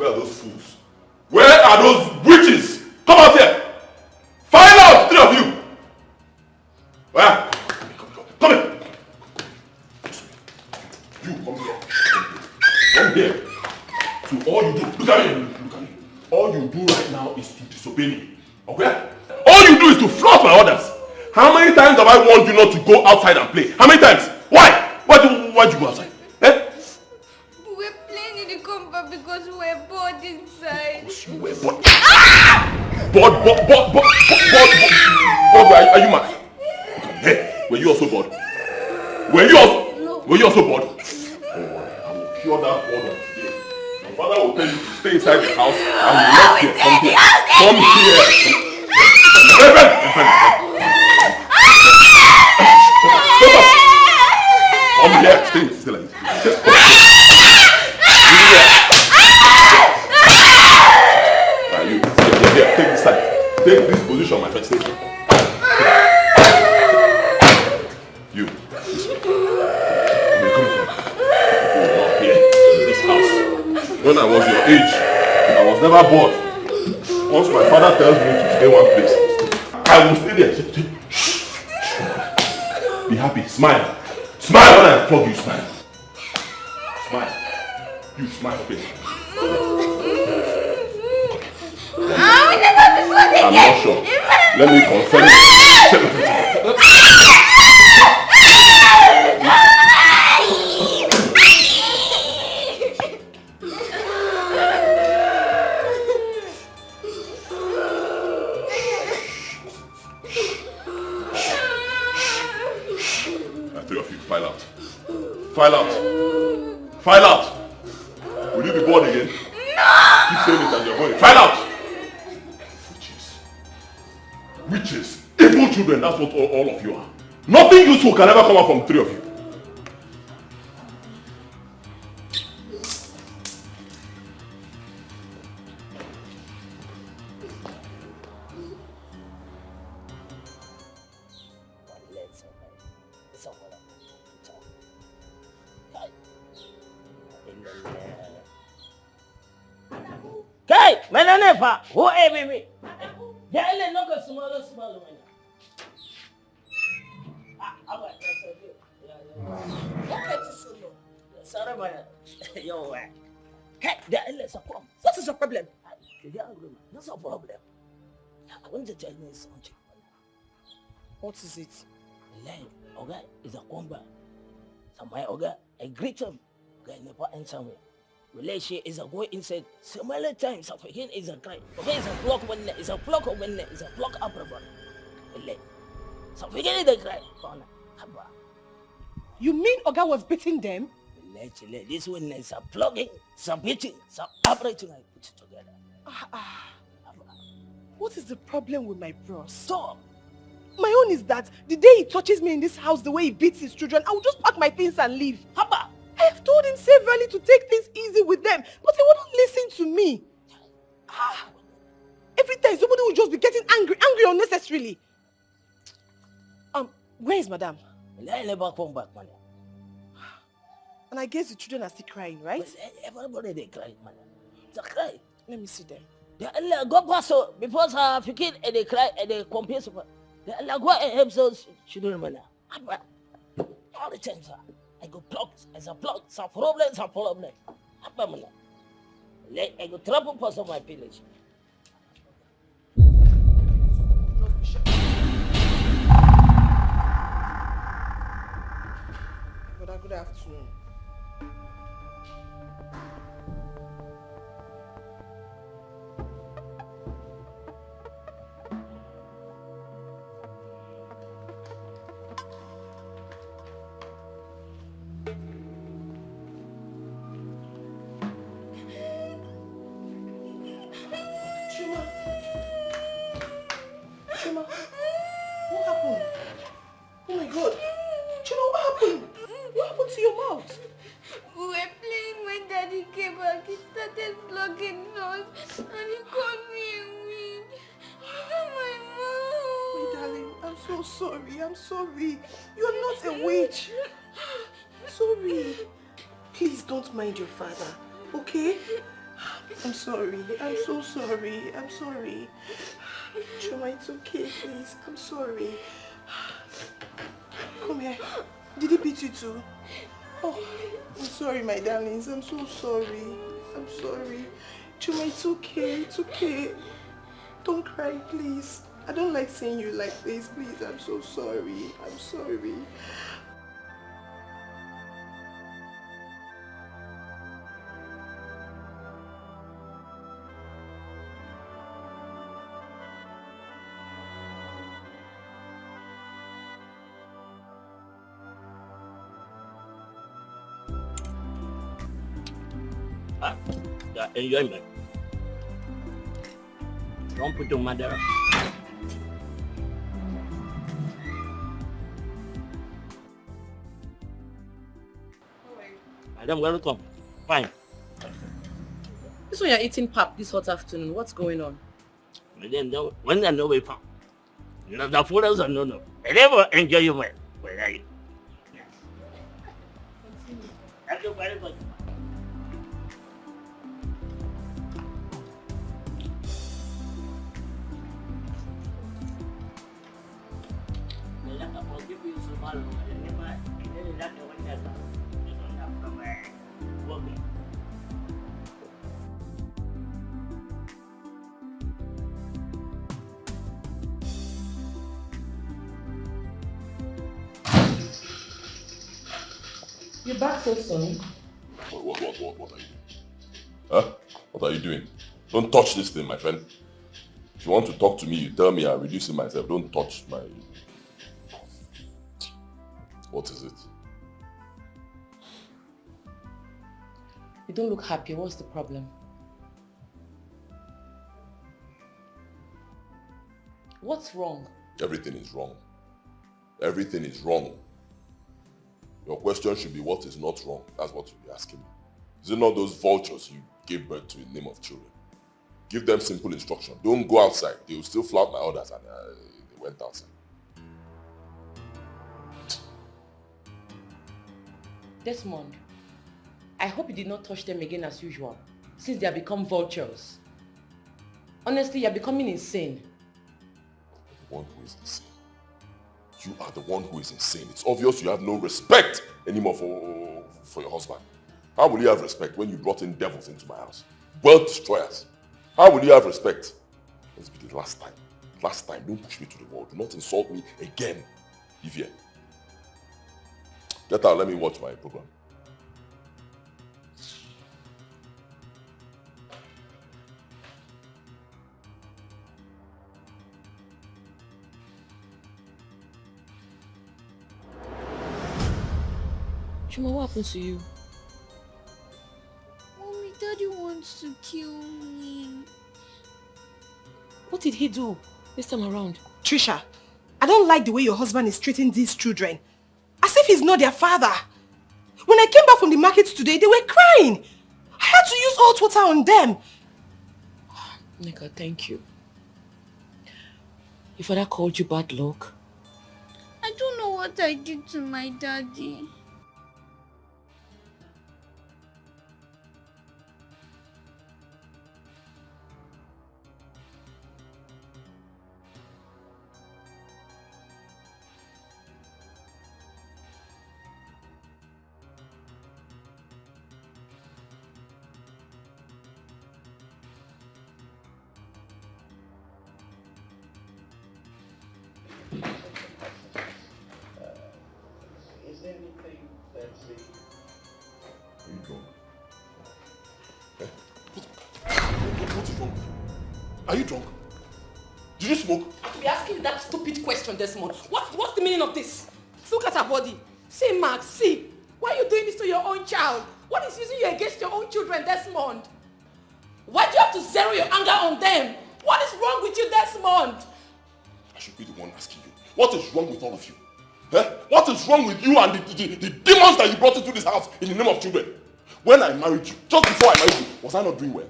Where are those fools? Where are those witches? Come out here! Find out, three of you! Where? Come here! You, come here. Come here. So all you do, look at me. All you do right now is to disobey me. Okay? All you do is to flout my orders. How many times have I warned you not to go outside and play? How many times? Why? Why'd you go outside? Eh? We're playing in the compound because we're bored inside. Because you were bored. Bored, are you mad? Hey, were you also bored? Were you also bored? Oh, I will cure that boredom today. Your father will tell you to stay inside the house and you left here. Come here. Come here. Stay still like this. You take this side. Take this position, my friend. Stay here. You, this way. Come here. In this house. When I was your age, I was never bored. Once my father tells me to stay one place, I will stay there. Be happy. Smile. Smile when I flog you. Smile. Smile. You smile, okay? I'm not sure. Let me confirm. Three of you, file out. File out. File out. Will you be bored again? No! Keep saying it and you're going. File out. Witches, evil children, that's what all of you are. Nothing useful can ever come out from three of you. Hey, Menanepa, who am me? There no go small one. Sorry, man. Yo, hey, what is your problem? That's a problem. I want to tell you something. What is it? Like, Oga is a combat. So my Oga, I greet him. Oga never answer me. Relation is a go inside. So many times, so again is a cry. Okay, it's a block when it's a block of when it's a block up rubber. So again is a cry. You mean Oga was beating them? This one is a plugging, some beating, some operating. I put it together. What is the problem with my bros? Stop. My own is that the day he touches me in this house the way he beats his children, I will just pack my things and leave. Haba. I have told him severally to take things easy with them, but he wouldn't listen to me. Every time somebody will just be getting angry unnecessarily. Where is Madam? I never come back, madam. And I guess the children are still crying, right? Everybody they cry, madam. They cry. Let me see them. They go past because forget and they cry and they compare. They go and help those children, madam. All the time, sir. I go block as a block, some problem. I go trouble for some of my village. Good afternoon. Chima, what happened? Oh my God. Chima, what happened? What happened to your mouth? We were playing when Daddy came back. He started flogging us and he called me a witch. My mouth. My darling, I'm so sorry. I'm sorry. You're not a witch. Sorry. Please don't mind your father, okay? I'm sorry. I'm so sorry. I'm sorry. Chuma, it's okay, please. I'm sorry. Come here. Did he beat you too? Oh, I'm sorry, my darlings. I'm so sorry. I'm sorry. Chuma, it's okay. It's okay. Don't cry, please. I don't like seeing you like this. Please, I'm so sorry. I'm sorry. Enjoyment. Don't put your mother. Madam, welcome. Fine. This one you're eating pap this hot afternoon. What's going on? Then when I know we found. The food is no. I never enjoy your man. Thank you very much. You're back so soon. What are you doing? Huh? What are you doing? Don't touch this thing, my friend. If you want to talk to me, you tell me. I'm reducing myself. Don't touch my... What is it? You don't look happy. What's the problem? What's wrong? Everything is wrong. Everything is wrong. Your question should be what is not wrong. That's what you'll be asking me. Is it not those vultures you gave birth to in the name of children? Give them simple instruction. Don't go outside. They will still flout my orders and they went outside. Desmond, I hope you did not touch them again as usual, since they have become vultures. Honestly, you're becoming insane. The one who is insane. You are the one who is insane. It's obvious you have no respect anymore for your husband. How will you have respect when you brought in devils into my house? World destroyers. How will you have respect? Let's be the last time. Last time, don't push me to the wall. Do not insult me again. Vivian. Get out, let me watch my program. Chuma, what happened to you? Mommy, Daddy wants to kill me. What did he do this time around? Trisha, I don't like the way your husband is treating these children. As if he's not their father. When I came back from the market today, they were crying. I had to use hot water on them. Nika, thank you. Your father called you bad luck. I don't know what I did to my daddy. Are you drunk? Did you smoke? Be asking you that stupid question, Desmond. What's the meaning of this? Look at her body. See, Max, see. Why are you doing this to your own child? What is using you against your own children, Desmond? Why do you have to zero your anger on them? What is wrong with you, Desmond? I should be the one asking you. What is wrong with all of you? What is wrong with you and the demons that you brought into this house in the name of children? When I married you, just before I married you, was I not doing well?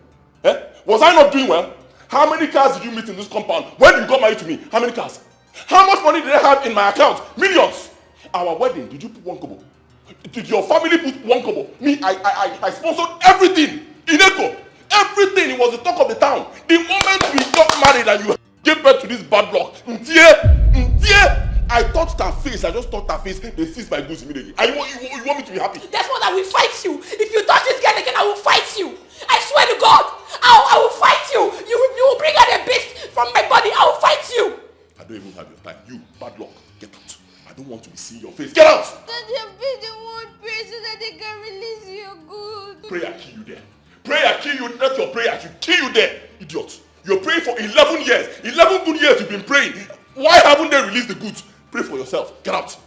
Was I not doing well? How many cars did you meet in this compound when you got married to me? How many cars? How much money did I have in my account? Millions. Our wedding, did you put 1 kobo? Did your family put 1 kobo? Me, I sponsored everything. Ineko. Everything, it was the talk of the town. The moment we got married and you gave birth to this bad luck, I touched her face. I just touched her face. They seized my goods immediately. And you want me to be happy? That's what I will fight you. If you touch this girl again, I will fight you. I swear to God, I will fight you. You will bring out a beast from my body. I will fight you. I don't even have your time. You, bad luck, get out. I don't want to see your face. Get out! Daddy, I've been the one prayer so that they can release your goods. Prayer kill you there. Prayer kill you. Let your prayer should kill you there, idiot. You're praying for 11 years. 11 good years you've been praying. Why haven't they released the goods? Pray for yourself. Get out.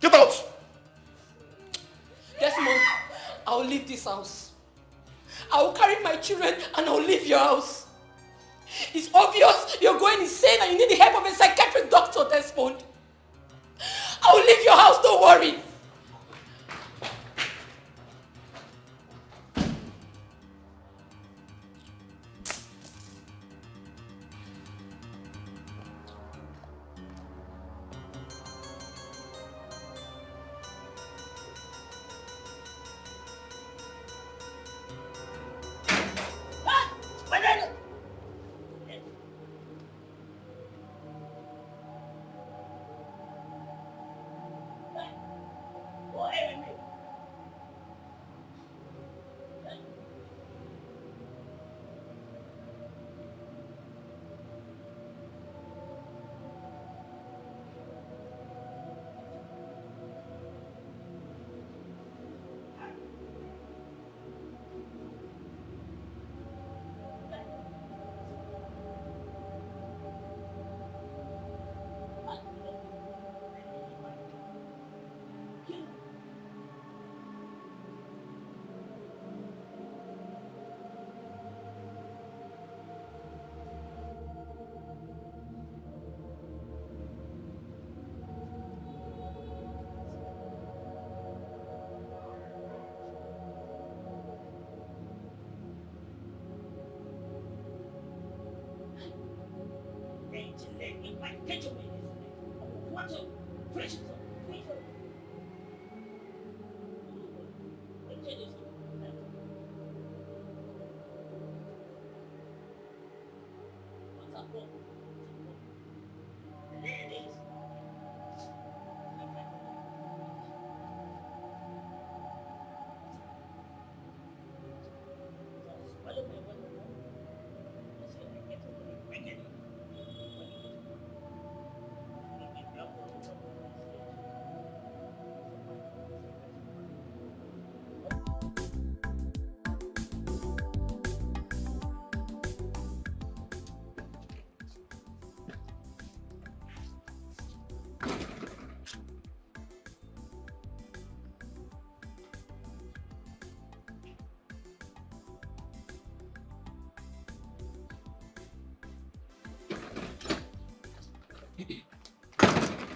Get out. Yes, Mom. I will leave this house. I will carry my children and I will leave your house. It's obvious you're going insane and you need the help of a psychiatric doctor, Desmond. I will leave your house, don't worry.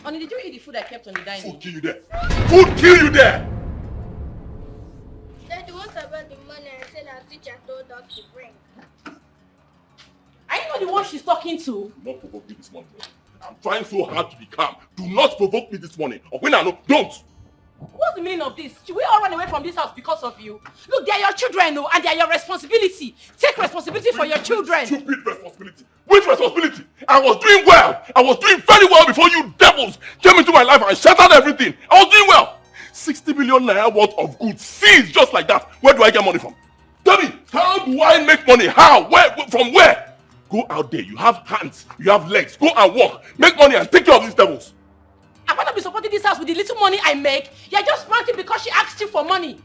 Honey, did you eat the food I kept on the dining? Food kill you there. Food kill you there. Daddy, what about the money I said our teacher told us to bring? Are you not the one she's talking to? Do not provoke me this morning. I'm trying so hard to be calm. Do not provoke me this morning. Or when I know, don't. What's the meaning of this? Should we all run away from this house because of you? Look, they are your children, no, and they are your responsibility. Take responsibility for your children. Stupid responsibility. Which responsibility? I was doing well. I was doing very well before you devils came into my life and shattered everything. I was doing well. 60 million naira worth of goods seized just like that. Where do I get money from? Tell me, how do I make money? How? Where? From where? Go out there. You have hands. You have legs. Go and walk. Make money and take care of these devils. I'm going to be supporting this house with the little money I make. You're just ranting because she asked you for money.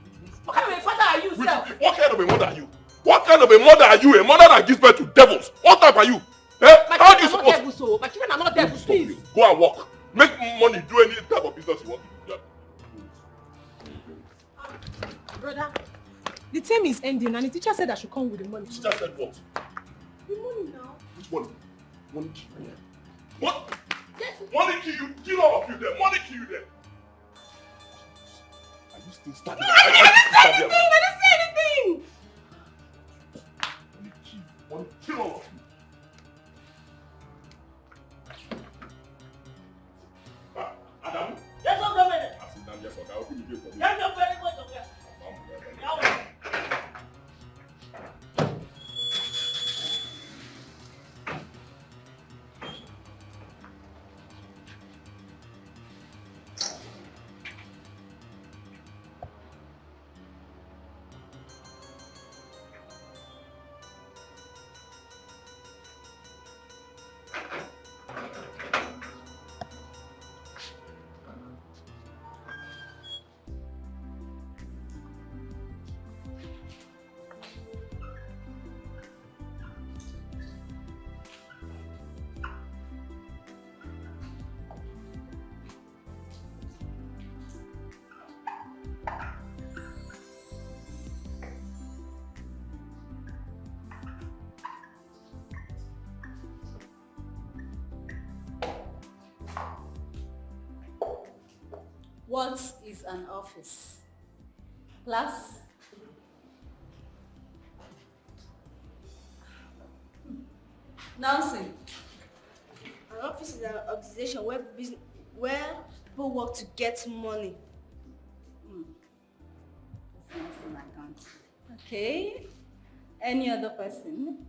What kind of a father are you, sir? What kind of a mother are you? What kind of a mother are you? A mother that gives birth to devils. What type are you? Eh? My children are not devils, so my children are not devils, please. Go and walk. Make money. Do any type of business you want to do. Brother, the term is ending and the teacher said I should come with the money. The teacher said what? The money now. Which money? Money kill you. What? Yes. Money kill you. Kill all of you there. Money kill you there. Are you still standing? No, I didn't say anything. I didn't say anything. Money kill all of you. Adam? Yes, sir, government. I sit down, yes, okay. I'll open the gate for you. Yes, sir, very much, okay. What is an office? Class? Nancy. An office is an organization where people work to get money. Business and accounting. Okay. Any other person?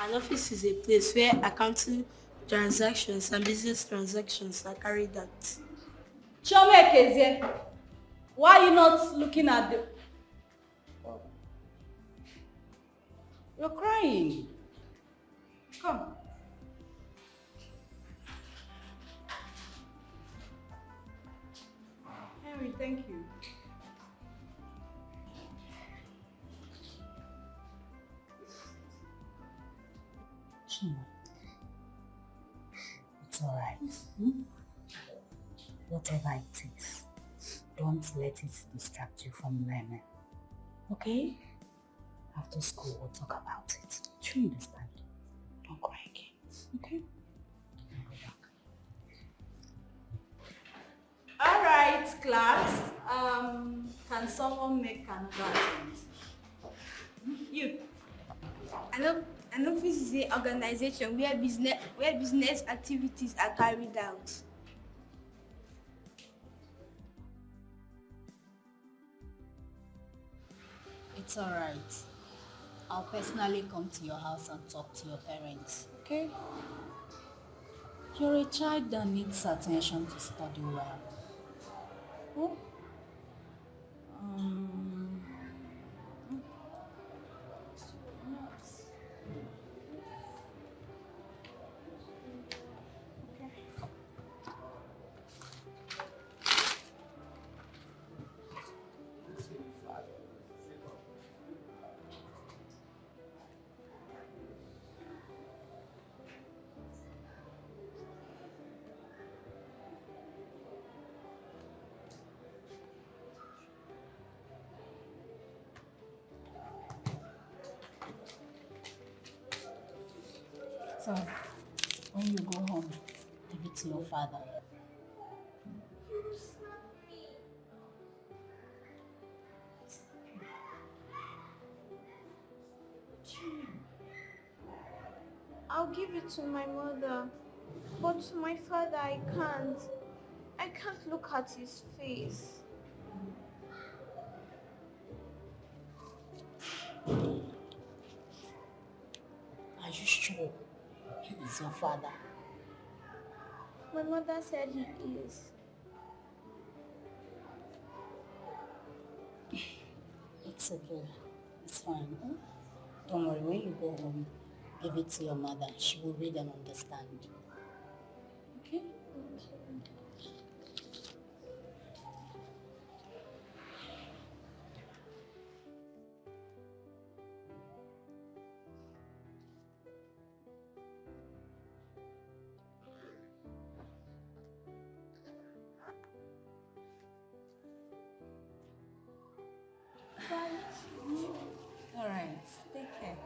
An office is a place where accounting transactions and business transactions are carried out. Chome Kezie, why are you not looking at the... You're crying. Come. Henry, thank you. It's alright. Whatever it is, don't let it distract you from learning. Okay? After school, we'll talk about it. Do you understand? Don't cry again. Okay? I'll go back. Alright, class. Can someone make an announcement? You. An office is an organization where business activities are carried out. It's alright. I'll personally come to your house and talk to your parents, okay? You're a child that needs attention to study well. Oh? So, when you go home, give it to your father. I'll give it to my mother, but to my father I can't. I can't look at his face. Are you sure he is your father? My mother said he is. It's okay. It's fine. Don't worry, when you go home, give it to your mother. She will read and understand. Okay? All right, take care.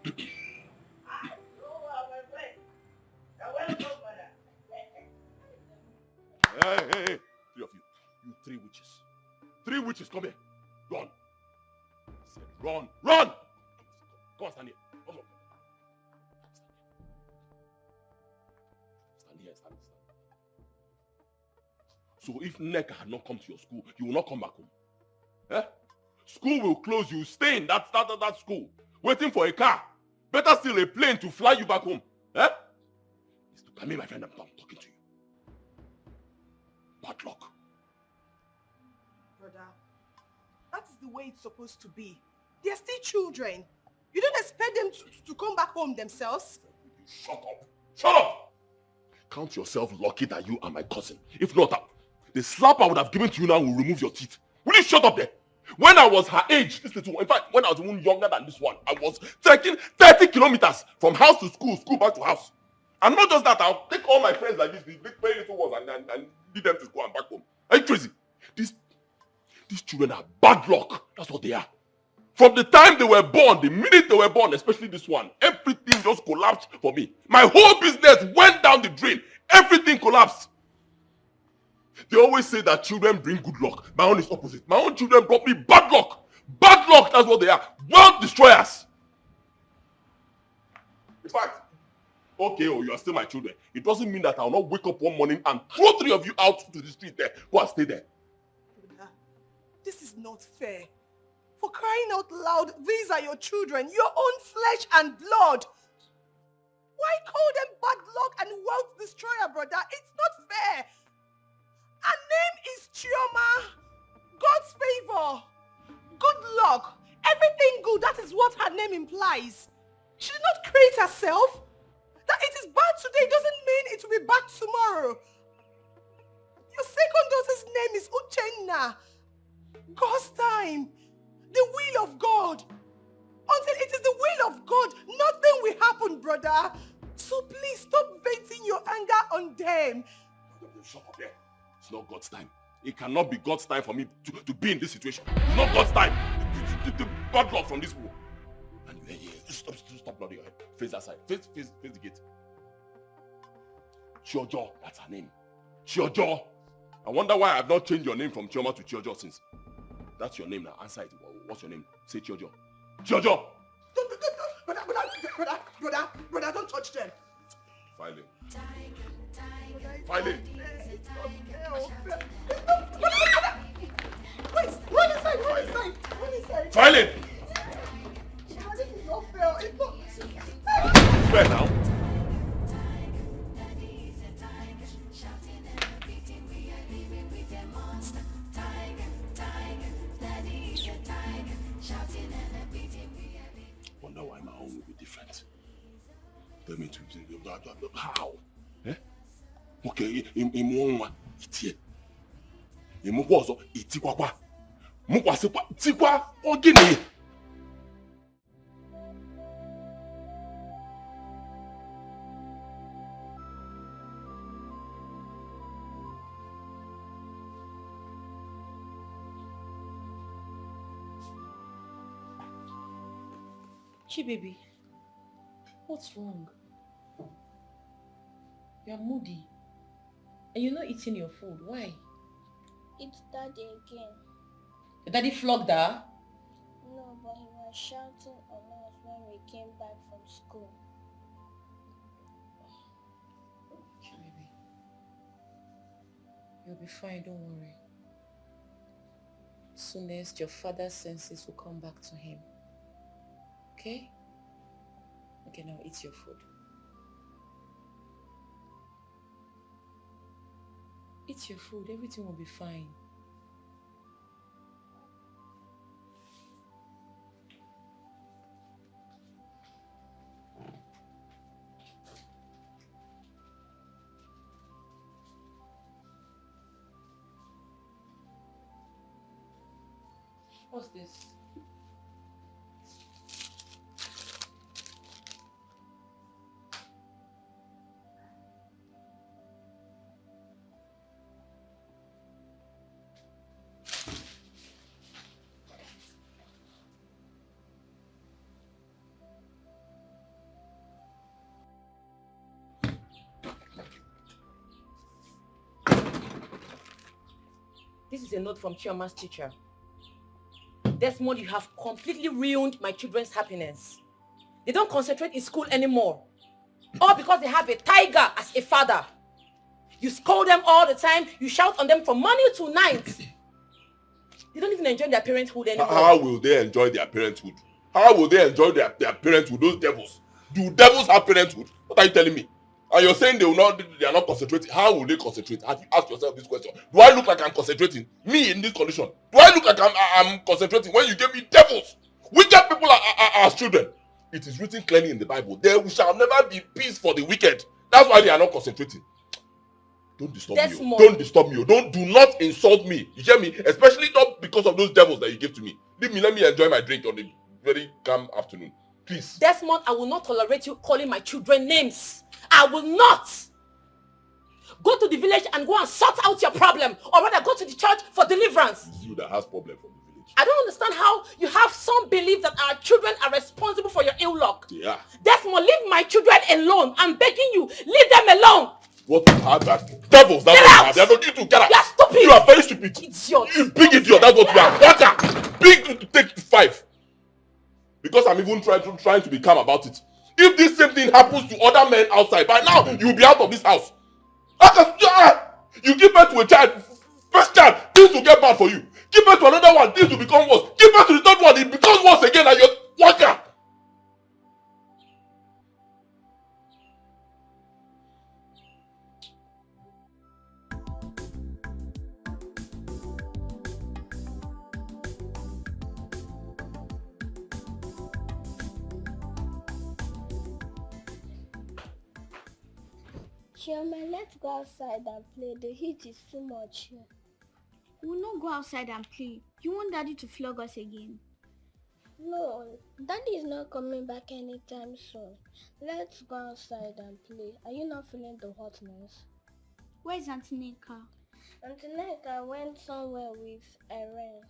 Hey, three of you. You three witches. Three witches, come here. Run. I said run. Run! Come on, stand here. Come on. Stand here, stand. So if Nneka had not come to your school, you will not come back home. Eh? School will close, you stay in that school, waiting for a car. Better still a plane to fly you back home. Eh? It's to come here, my friend, I'm talking to you. Bad luck. Brother, that is the way it's supposed to be. They're still children. You don't expect them to come back home themselves? Shut up. Shut up! Count yourself lucky that you are my cousin. If not, the slap I would have given to you now will remove your teeth. Will you shut up there? When I was her age, this little one, in fact, when I was even younger than this one, I was trekking 30 kilometers from house to school, school back to house. And not just that, I'll take all my friends like this, the big very little ones, and lead them to school and back home. Are you crazy? These children are bad luck. That's what they are. From the time they were born, the minute they were born, especially this one, everything just collapsed for me. My whole business went down the drain. Everything collapsed. They always say that children bring good luck. My own is opposite. My own children brought me bad luck. Bad luck, that's what they are. World destroyers. In fact, okay, you are still my children. It doesn't mean that I will not wake up one morning and throw three of you out to the street there. Go and stay there. This is not fair. For crying out loud, these are your children, your own flesh and blood. Why call them bad luck and wealth destroyer, brother? It's not fair. Her name is Chioma. God's favor. Good luck. Everything good, that is what her name implies. She did not create herself. That it is bad today doesn't mean it will be bad tomorrow. Your second daughter's name is Uchenna. God's time. The will of God. Until it is the will of God, nothing will happen, brother. So please stop venting your anger on them. Shut up there. It's not God's time. It cannot be God's time for me to be in this situation. It's not God's time. The bad luck from this war. And stop nodding your head. Face that side. Face the gate. Chiojo, that's her name. Chiojo. I wonder why I've not changed your name from Chioma to Chiojo since. That's your name now. Answer it. What's your name? Say Chiojo. Chiojo! Brother, don't touch them. File it. File it. Wait, run inside. File it. This is not fair. It's not Fair now. Wonder why my home will be different. Tell me how? Eh? Okay, imu itie. Imu kwazo itikwakwa. Mu kwasekwa tikwa ogini. Baby, what's wrong? You're moody. And you're not eating your food. Why? It's Daddy again. Your daddy flogged her? No, but he was shouting on us when we came back from school. Okay, baby. You'll be fine, don't worry. Soonest your father's senses will come back to him. Okay? Okay, now eat your food. Eat your food, everything will be fine. What's this? This is a note from Chioma's teacher. Desmond, you have completely ruined my children's happiness. They don't concentrate in school anymore. All because they have a tiger as a father. You scold them all the time. You shout on them from morning to night. They don't even enjoy their parenthood anymore. How will they enjoy their parenthood? How will they enjoy their parenthood, those devils? Do devils have parenthood? What are you telling me? And you're saying they are not concentrating. How will they concentrate? Have you asked yourself this question? Do I look like I'm concentrating? Me in this condition? Do I look like I'm concentrating when you gave me devils? Wicked people are as children. It is written clearly in the Bible. There shall never be peace for the wicked. That's why they are not concentrating. Don't disturb me. Don't disturb me. Do not insult me. You hear me? Especially not because of those devils that you gave to me. Let me enjoy my drink on the very calm afternoon. Please. Desmond, I will not tolerate you calling my children names. I will not. Go to the village and go and sort out your problem. Or rather, go to the church for deliverance. It's you that has problem from the village. I don't understand how you have some belief that our children are responsible for your ill luck. Yeah. Desmond, leave my children alone. I'm begging you. Leave them alone. What you have that? Devils, that's what you have. They are not you to get out. You are stupid. You are very stupid. Idiot. You big idiot, that's what you are. What? Big to take 5. Because I'm even trying to be calm about it. If this same thing happens to other men outside, by now you'll be out of this house. You give birth to a child, first child, things will get bad for you. Give birth to another one, things will become worse. Give birth to the third one, it becomes worse again, and you're worker. Chioma, let's go outside and play. The heat is too much here. We'll not go outside and play. You want Daddy to flog us again? No, Daddy is not coming back anytime soon. Let's go outside and play. Are you not feeling the hotness? Where's Auntie Nneka? Auntie Nneka went somewhere with Erin.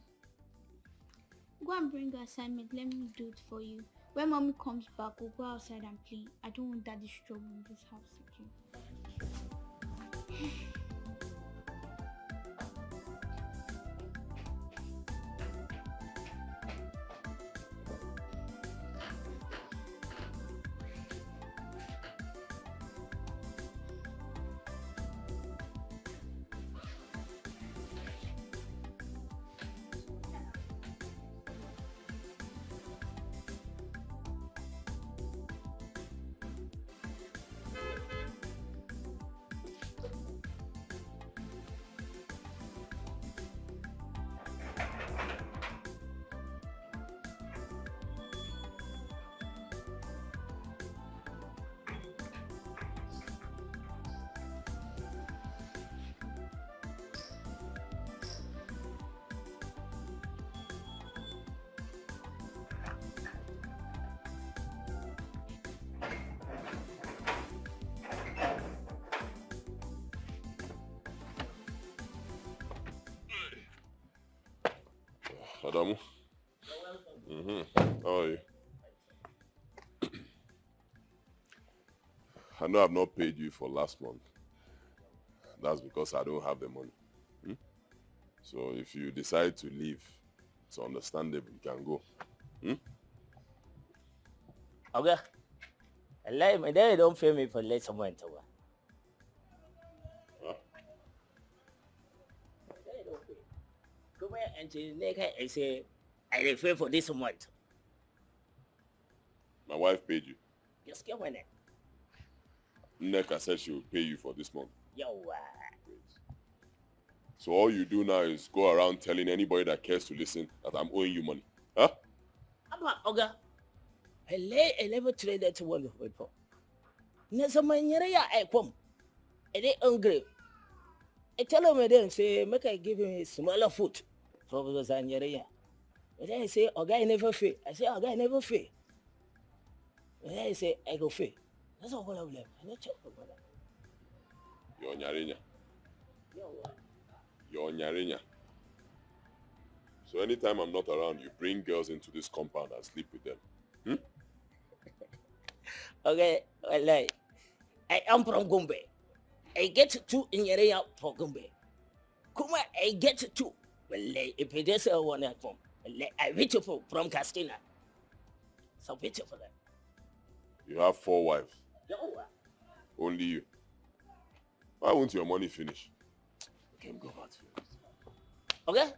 Go and bring your assignment. Let me do it for you. When Mommy comes back, we'll go outside and play. I don't want Daddy's trouble in this house again. Adamu. How are you? I know I've not paid you for last month. That's because I don't have the money. So if you decide to leave, it's understandable. You can go. Okay. My daddy don't pay me for late someone to work. Come here and I say, I refer for this month. My wife paid you. Just get one. Nneka said she will pay you for this month. Yo, So all you do now is go around telling anybody that cares to listen that I'm owing you money. Huh? Okay. I lay a level trader to one of people. Nesamanya, I come. And they hungry. I tell him then, say, make I give him a smaller food. So because I'm here. But then I say, okay, never fail. I say, okay, never fail. But then I say, I go fail. That's all I will have. I'm not talking about that. You're Nyarinya. You're Nyarinya. So anytime I'm not around, you bring girls into this compound and sleep with them. Okay, well, I am from Gombe. I get 2 in Nyarinya for Gombe. Kuma, I get 2 if it is a one at home, I beautiful from Castina. So beautiful. You have 4 wives. Yo, Only you. Why won't your money finish? You can go back to it. okay?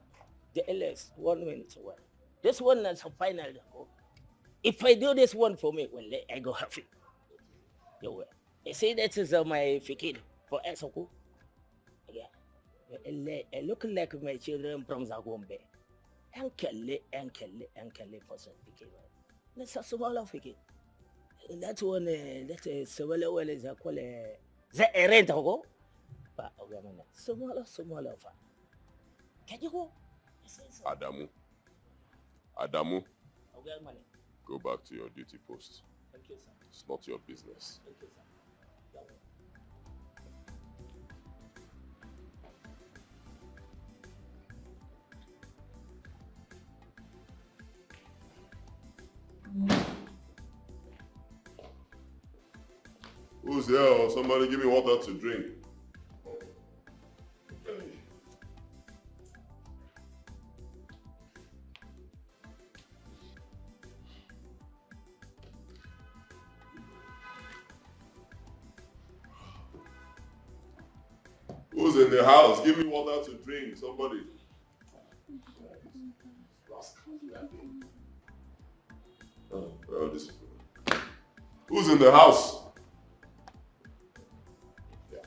The LS, 1 minute away. This one is a final. If I do this one for me, I go happy. Yo, you see that is my fikir for Esoko. Yeah. I look like my children from Zagombe. Ankele for some fikir. That's a small fikir. That one, that is similar well as a call the rent go. But smaller. Can you go? Adamu, Okay, money. go back to your duty post. Thank you, sir. It's not your business. Thank you, sir. Who's there? Somebody give me water to drink. Who's in the house? Give me water to drink. Somebody. Oh, well, this is good. Who's in the house? Yeah.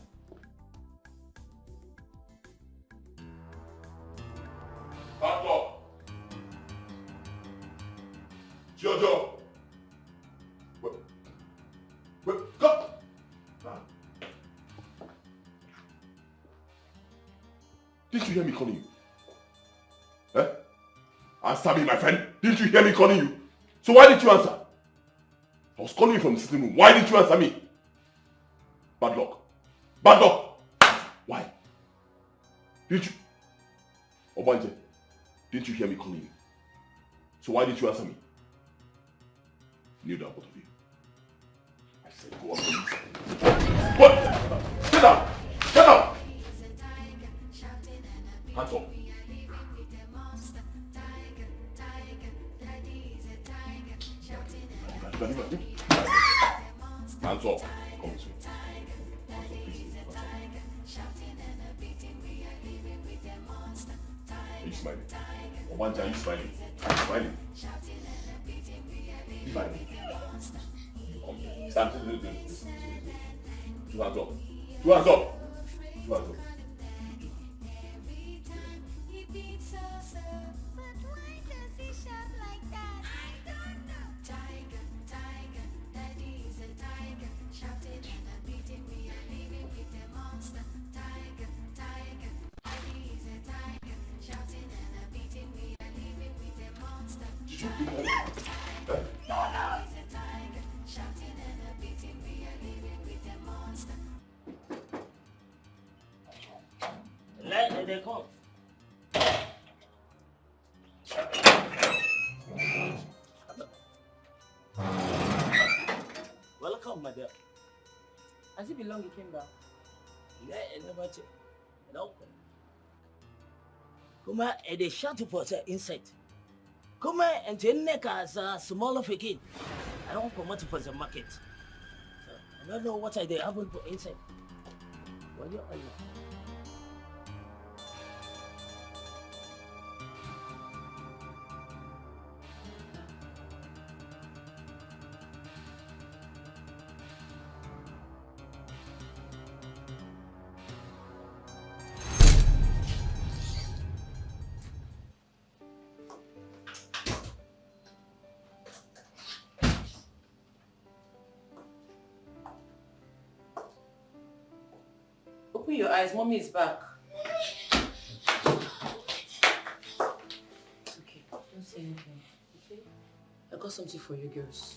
Back up. Jojo. Wait, go. Didn't you hear me calling you? Eh? Answer me, my friend. Didn't you hear me calling you? So why didn't you answer? I was calling you from the sitting room. Why didn't you answer me? Bad luck. Bad luck. Why? Didn't you? Obanje, didn't you hear me calling you? So why didn't you answer me? Kneel down, both of you. I said go up, please. What? Sit down. Sit down. Hands up. Hands up. Come this way. Are you smiling? Obanja, are you smiling? Are you smiling? Smiling. Come here. Stand. Two hands up. Two hands up. Two hands up. Let they come. Welcome, my dear. Has it been long you came back? No. Come on, and they shot for the insect. Come on, and the neck as a small of a kid. I don't come out for the market. So, I don't know what I did happen for insect. What you are? Open your eyes, mommy is back. Okay, don't say anything. Okay? I got something for you girls.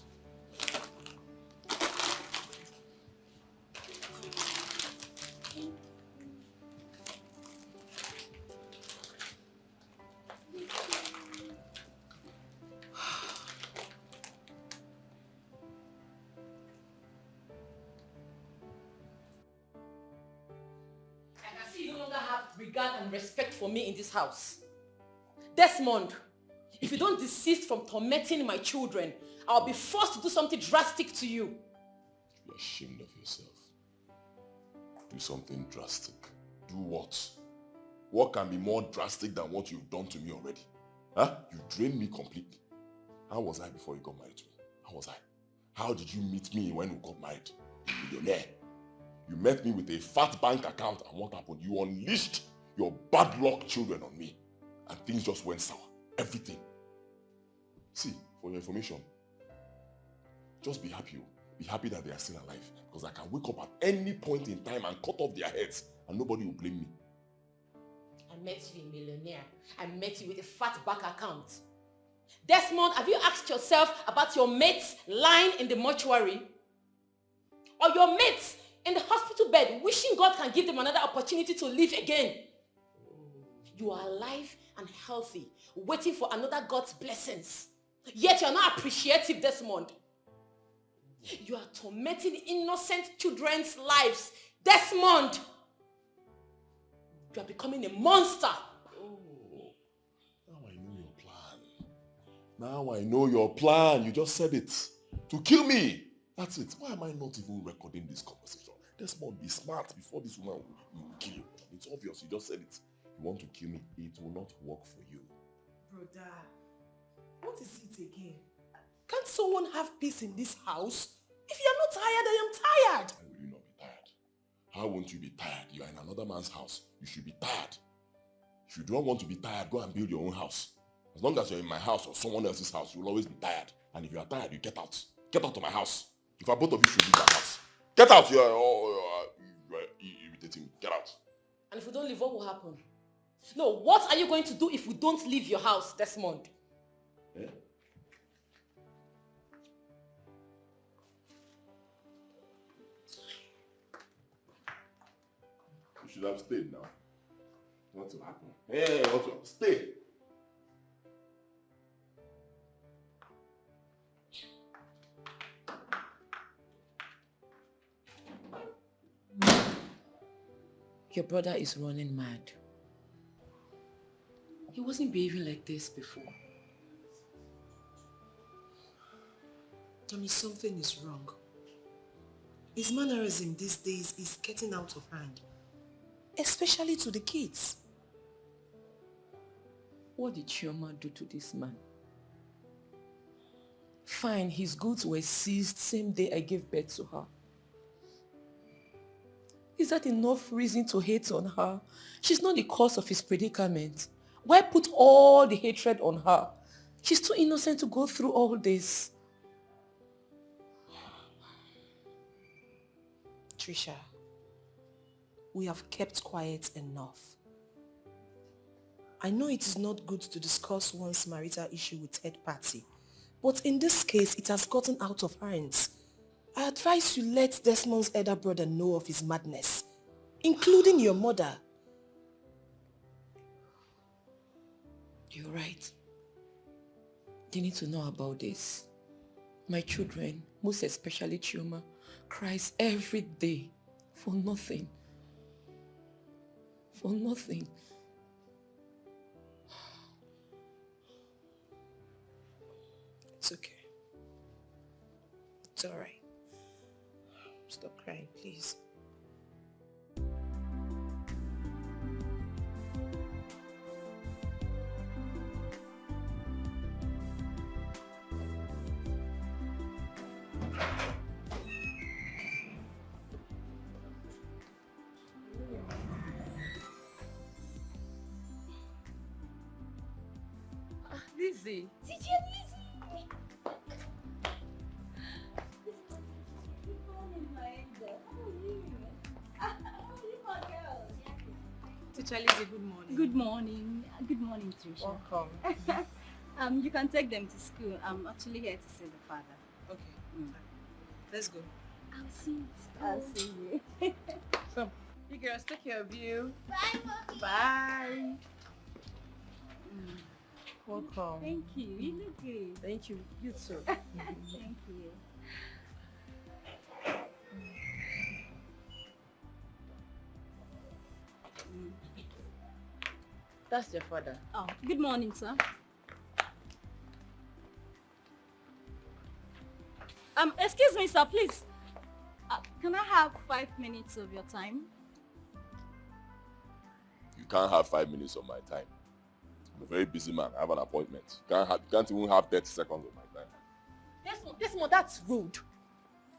Regard and respect for me in this house. Desmond, if you don't desist from tormenting my children, I'll be forced to do something drastic to you. You're ashamed of yourself. Do something drastic. Do what? What can be more drastic than what you've done to me already? Huh? You drained me completely. How was I before you got married to me? How was I? How did you meet me when we got married? A millionaire. You met me with a fat bank account, and what happened? You unleashed your bad luck children on me. And things just went sour. Everything. See, for your information, just be happy. Be happy that they are still alive. Because I can wake up at any point in time and cut off their heads and nobody will blame me. I met you a millionaire. I met you with a fat bank account. Desmond, have you asked yourself about your mates lying in the mortuary? Or your mates in the hospital bed wishing God can give them another opportunity to live again? You are alive and healthy, waiting for another God's blessings. Yet you are not appreciative, Desmond. You are tormenting innocent children's lives. Desmond! You are becoming a monster. Oh, now I know your plan. Now I know your plan. You just said it. To kill me. That's it. Why am I not even recording this conversation? Desmond, be smart before this woman will kill you. It's obvious. You just said it. You want to kill me. It will not work for you. Brother, what is it again? Can't someone have peace in this house? If you're not tired, I am tired. Why will you not be tired? How won't you be tired? You are in another man's house. You should be tired. If you don't want to be tired, go and build your own house. As long as you're in my house or someone else's house, you'll always be tired. And if you are tired, you get out. Get out of my house. In fact, both of you should leave my house. Get out! You're irritating me. Get out. And if we don't leave, what will happen? No, what are you going to do if we don't leave your house, Desmond? Eh? You should have stayed now. What will happen? Hey, what will stay? Your brother is running mad. He wasn't behaving like this before. Tommy, something is wrong. His mannerism these days is getting out of hand. Especially to the kids. What did Chioma do to this man? Fine, his goods were seized same day I gave birth to her. Is that enough reason to hate on her? She's not the cause of his predicament. Why put all the hatred on her? She's too innocent to go through all this. Trisha, we have kept quiet enough. I know it is not good to discuss one's marital issue with third party, but in this case, it has gotten out of hands. I advise you let Desmond's elder brother know of his madness, including your mother. You're right. They need to know about this. My children, most especially Chioma, cries every day for nothing. For nothing. It's okay. It's alright. Stop crying, please. Lizzy. Teacher Lizzy! Teacher Lizzy, good morning. Good morning. Good morning, Trisha. Welcome. You can take them to school. I'm actually here to see the father. Okay. Let's go. I'll see you. I'll see you. Come. You girls, take care of you. Bye, Mommy. Bye. Welcome. Thank you. You look good. Thank you. You too. Thank you. That's your father. Oh, good morning, sir. Excuse me, sir, please. Can I have 5 minutes of your time? You can't have 5 minutes of my time. I'm a very busy man. I have an appointment. You can't even have 30 seconds of my time. Desmond, that's rude.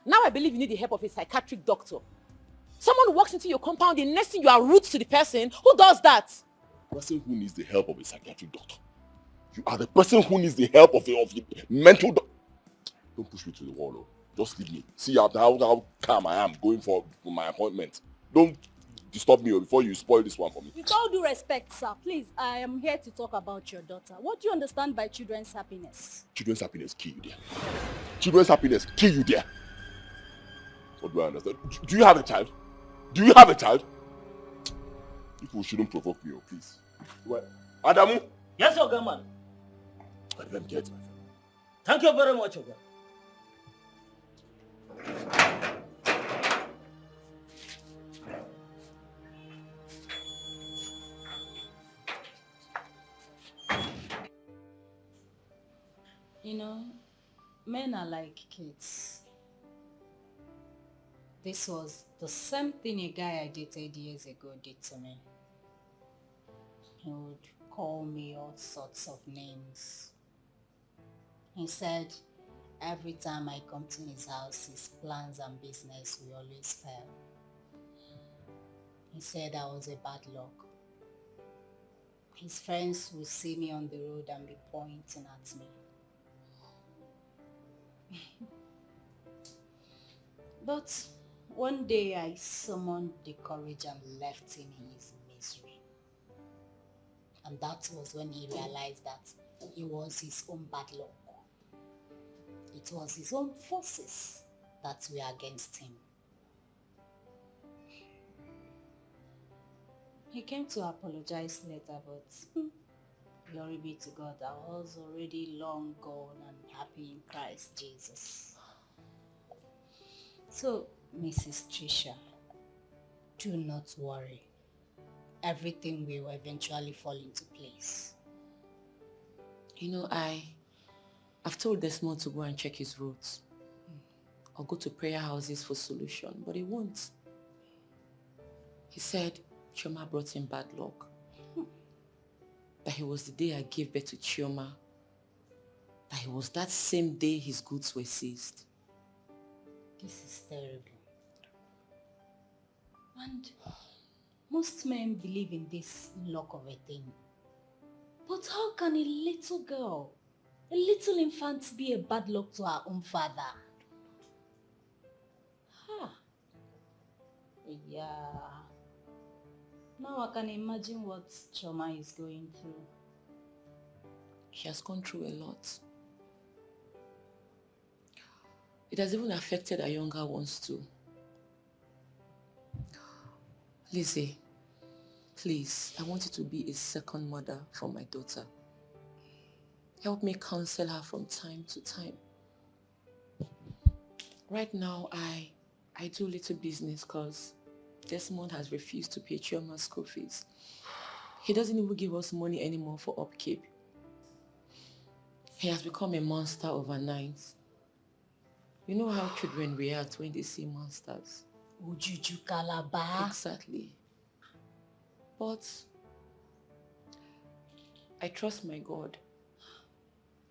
Now I believe you need the help of a psychiatric doctor. Someone who walks into your compound, the next thing you are rude to the person. Who does that? The person who needs the help of a psychiatric doctor. You are the person who needs the help of a mental doctor. Don't push me to the wall, oh. Just leave me. See how calm I am going for my appointment. Don't disturb me before you spoil this one for me. With all due respect, sir, please, I am here to talk about your daughter. What do you understand by children's happiness? Children's happiness kill you there. Children's happiness kill you there. What do I understand? Do you have a child? Do you have a child? People shouldn't provoke me, oh, please. What? Adamu? Yes, Oga, man. Let them get my friend. Thank you very much, Oga. You know, men are like kids. This was the same thing a guy I dated years ago did to me. He would call me all sorts of names. He said every time I come to his house, his plans and business will always fail. He said I was a bad luck. His friends would see me on the road and be pointing at me. But one day I summoned the courage and left him in his misery. And that was when he realized that it was his own bad luck. It was his own forces that were against him. He came to apologize later, but glory be to God, I was already long gone and happy in Christ Jesus. So, Mrs. Trisha, do not worry. Everything will eventually fall into place. You know, I've told Desmond to go and check his roads. Or go to prayer houses for solution, but he won't. He said Chioma brought him bad luck. That it was the day I gave birth to Chioma. That it was that same day his goods were seized. This is terrible. And most men believe in this luck of a thing. But how can a little girl, a little infant, be a bad luck to her own father? Yeah. Now I can imagine what Chioma is going through. She has gone through a lot. It has even affected her younger ones too. Lizzy, please, I want you to be a second mother for my daughter. Help me counsel her from time to time. Right now, I do little business because Desmond has refused to pay Chioma's school fees. He doesn't even give us money anymore for upkeep. He has become a monster overnight. You know how children react when they see monsters. Ujuju Kalaba. Exactly. But I trust my God.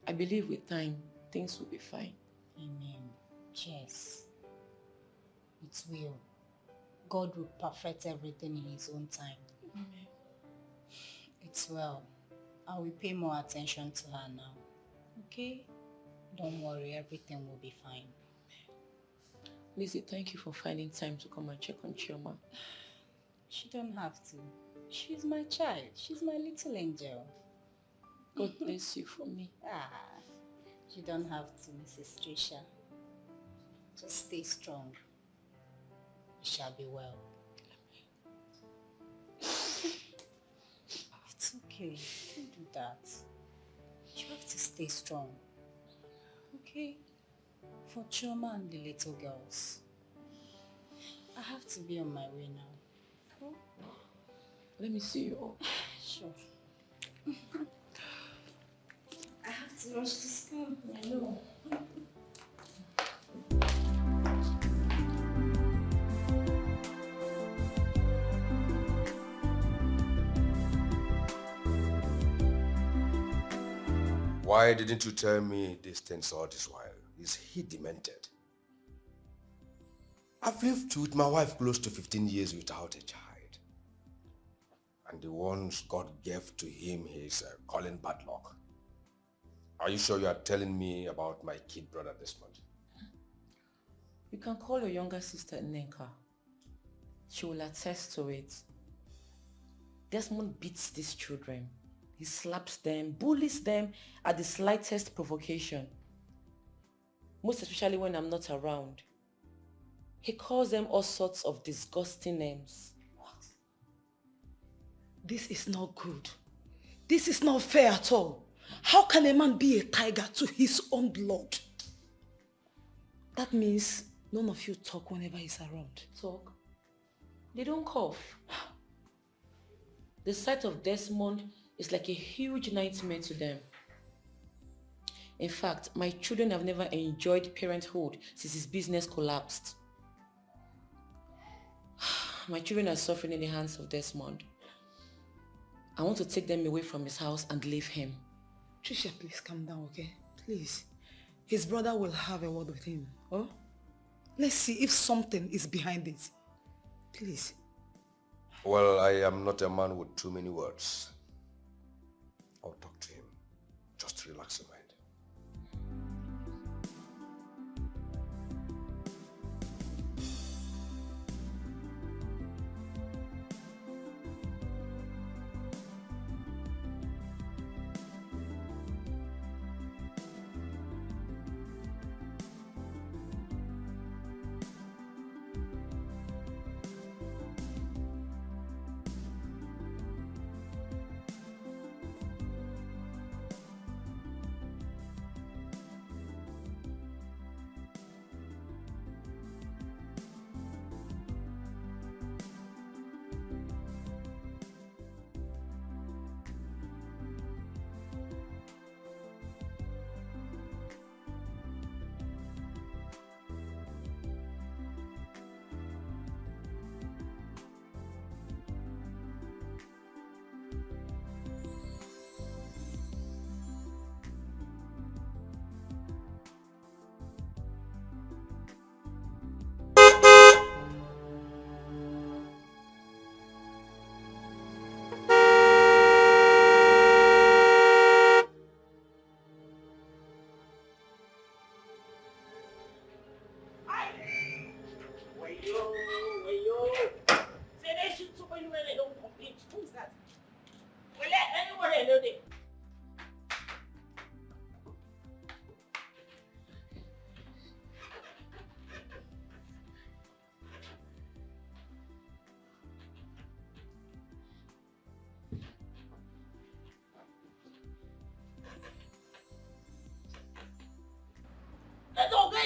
I believe with time, things will be fine. Amen. Yes. It will. God will perfect everything in his own time. Amen. It's well. I will pay more attention to her now. Okay? Don't worry, everything will be fine. Lizzy, thank you for finding time to come and check on Chioma. She don't have to. She's my child. She's my little angel. God bless you for me. You don't have to, Mrs. Trisha. Just stay strong. You shall be well. It's okay. Don't do that. You have to stay strong. Okay? For Chioma and the little girls. I have to be on my way now. Let me see you all. Sure. I have to rush to school. I know. Why didn't you tell me these things all this while? Is he demented? I've lived with my wife close to 15 years without a child. And the ones God gave to him is calling bad luck. Are you sure you are telling me about my kid brother Desmond? You can call your younger sister Nneka. She will attest to it. Desmond beats these children. He slaps them, bullies them at the slightest provocation. Most especially when I'm not around. He calls them all sorts of disgusting names. What? This is not good. This is not fair at all. How can a man be a tiger to his own blood? That means none of you talk whenever he's around. Talk? They don't cough. The sight of Desmond is like a huge nightmare to them. In fact, my children have never enjoyed parenthood since his business collapsed. My children are suffering in the hands of Desmond. I want to take them away from his house and leave him. Trisha, please calm down, okay? Please. His brother will have a word with him. Oh? Let's see if something is behind it. Please. Well, I am not a man with too many words. I'll talk to him. Just relax your mind.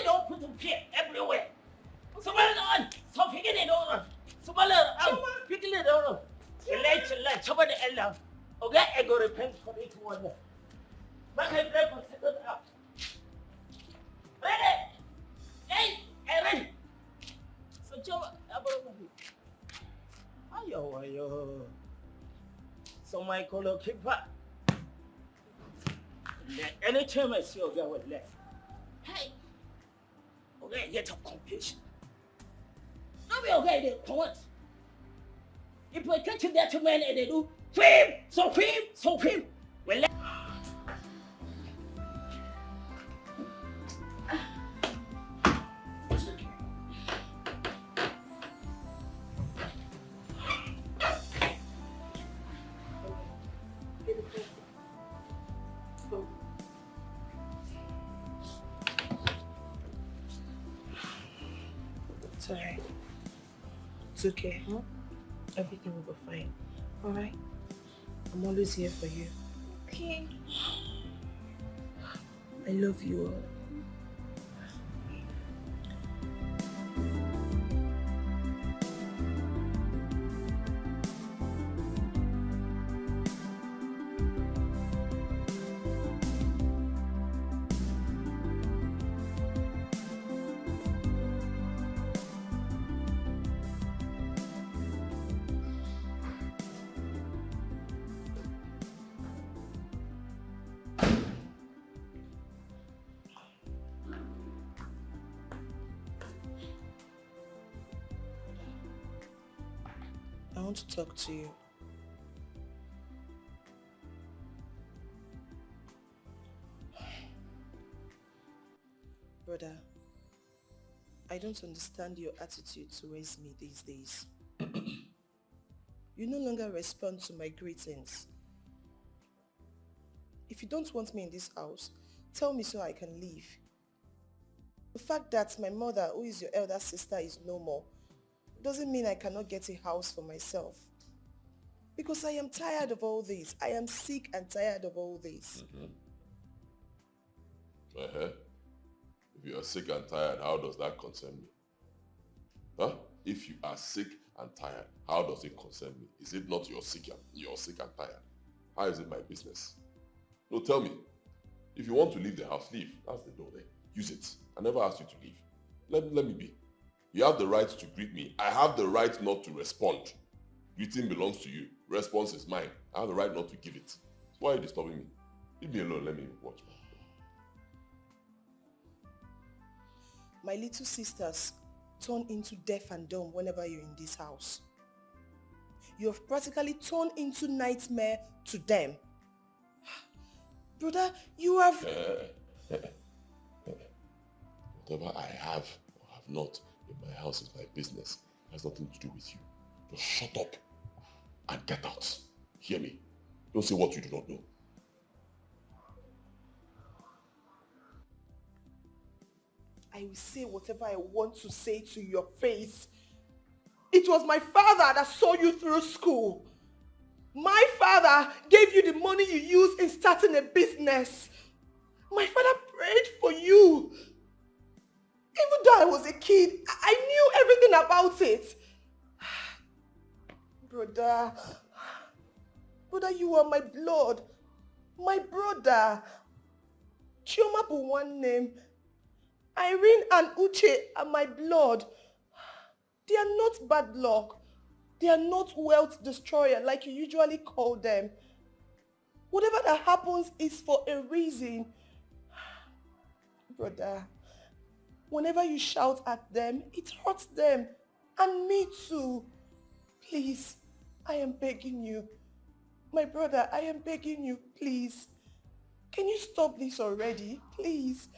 Don't put some shit everywhere. Somebody on. Stop picking it on. Somebody on. Picking it on. Let somebody else. Okay, I go repent for each one. Back and break for second up. Ready? Hey, ready. So, Joe, ayo. So, my color keeper. Anytime I see you, I will let. Hey. Okay, get up completion. Don't be okay there, for what? If we catch that man and they do film. Well, let It's alright. It's okay, huh? Everything will be fine. Alright? I'm always here for you. Okay. I love you all. want to talk to you. Brother, I don't understand your attitude towards me these days. You no longer respond to my greetings. If you don't want me in this house, tell me so I can leave. The fact that my mother, who is your elder sister, is no more, doesn't mean I cannot get a house for myself. Because I am tired of all this. I am sick and tired of all this. If you are sick and tired, how does that concern me? Huh? If you are sick and tired, how does it concern me? Is it not you're sick and tired? How is it my business? No, tell me. If you want to leave the house, leave. That's the door there. Use it. I never asked you to leave. Let me be. You have the right to greet me. I have the right not to respond. Greeting belongs to you. Response is mine. I have the right not to give it. Why are you disturbing me? Leave me alone. Let me watch. My little sisters turn into deaf and dumb whenever you're in this house. You have practically turned into nightmare to them. Brother, you have... Whatever I have or have not in my house is my business. It has nothing to do with you. Just shut up and get out. Hear me? Don't say what you do not know. I will say whatever I want to say to your face. It was my father that saw you through school. My father gave you the money you used in starting a business. My father prayed for you. Even though I was a kid, I knew everything about it. Brother, you are my blood. My brother. Chioma bụ one name. Irene and Uche are my blood. They are not bad luck. They are not wealth destroyer like you usually call them. Whatever that happens is for a reason. Brother, whenever you shout at them, it hurts them. And me too. Please, I am begging you. My brother, I am begging you, please. Can you stop this already? Please.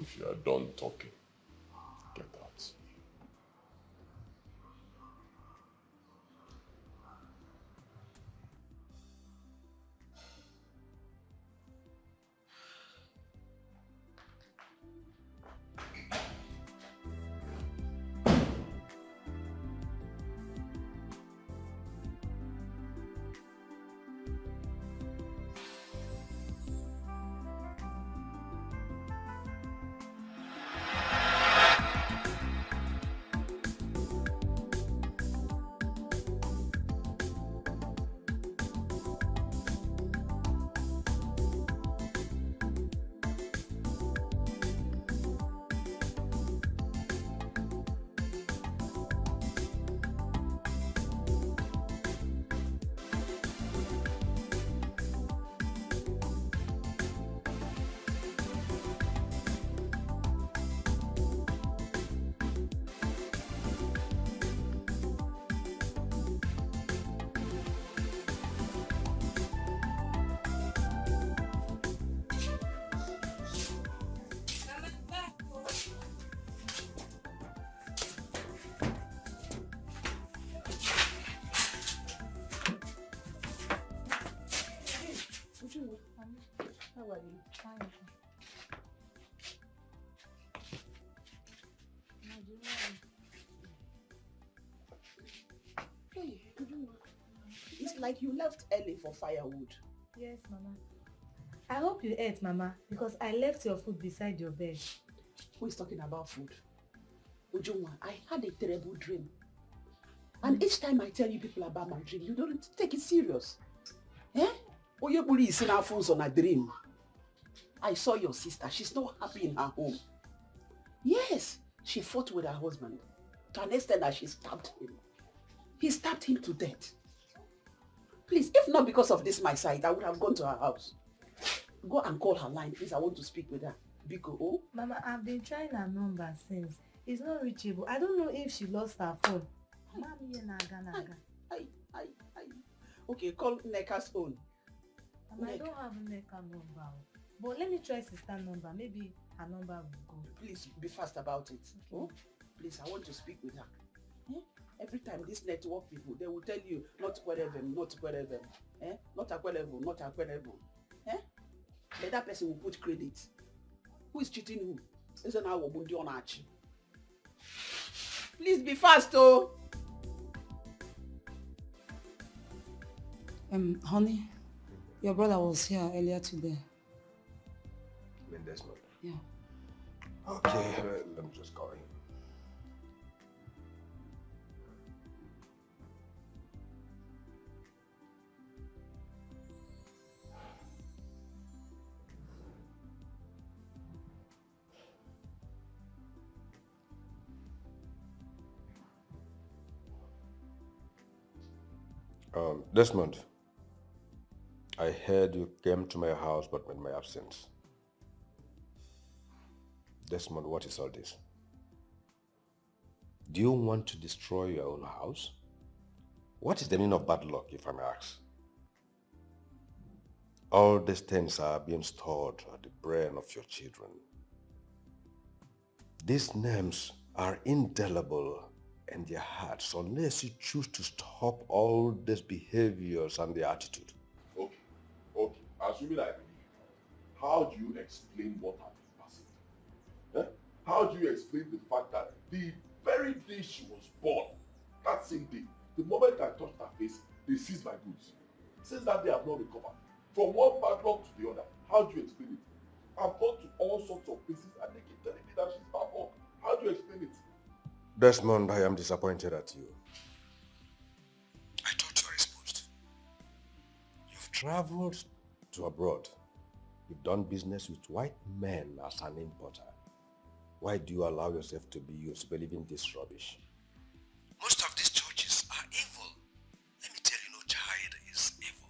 If you are done talking, get out. How are you? Fine. Hey, it's like you left early for firewood. Yes, Mama. I hope you ate, Mama, because I left your food beside your bed. Who is talking about food? Ujunwa, I had a terrible dream. And each time I tell you people about my dream, you don't take it serious. Eh? Oyebuli is in our phones on a dream. I saw your sister. She's not happy in her home. Yes. She fought with her husband to an extent that she stabbed him. He stabbed him to death. Please, if not because of this my side, I would have gone to her house. Go and call her line, please. I want to speak with her. Biko, oh? Mama, I've been trying her number since. It's not reachable. I don't know if she lost her phone. Okay, call Neka's phone. Mama, I don't have a Neka number. But let me try sister number. Maybe her number will go. Please be fast about it. Okay. Oh? Please, I want to speak with her. Eh? Every time these network people, they will tell you not whatever, not whatever. Eh? Not whatever, not whatever. Eh? But that person will put credit. Who is cheating who? Isn't our Wobundi on Archie? Please be fast, oh! Honey, your brother was here earlier today. You mean Desmond? Yeah. Okay, let me just call him. Desmond, I heard you came to my house but in my absence. Desmond, what is all this? Do you want to destroy your own house? What is the meaning of bad luck, if I may ask? All these things are being stored at the brain of your children. These names are indelible in their hearts unless you choose to stop all these behaviors and their attitude. Okay. Assuming I believe you, how do you explain what I've been passing through? How do you explain the fact that the very day she was born, that same day, the moment I touched her face, they seized my goods. Since that day, I've not recovered. From one backlog to the other, how do you explain it? I've gone to all sorts of places and they keep telling me that she's back up. How do you explain it? Desmond, I am disappointed at you. I thought you were exposed. You've traveled to abroad. You've done business with white men as an importer. Why do you allow yourself to be used believing this rubbish? Most of these churches are evil. Let me tell you, no child is evil.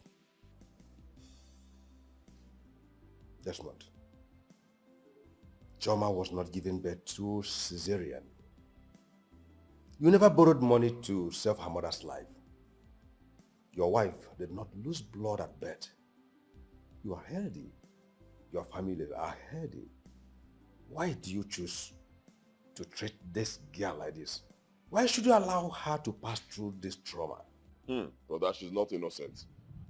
Desmond, Choma was not given birth to cesarean. You never borrowed money to save her mother's life. Your wife did not lose blood at birth. You are healthy. Your family are healthy. Why do you choose to treat this girl like this? Why should you allow her to pass through this trauma? Brother, she's not innocent.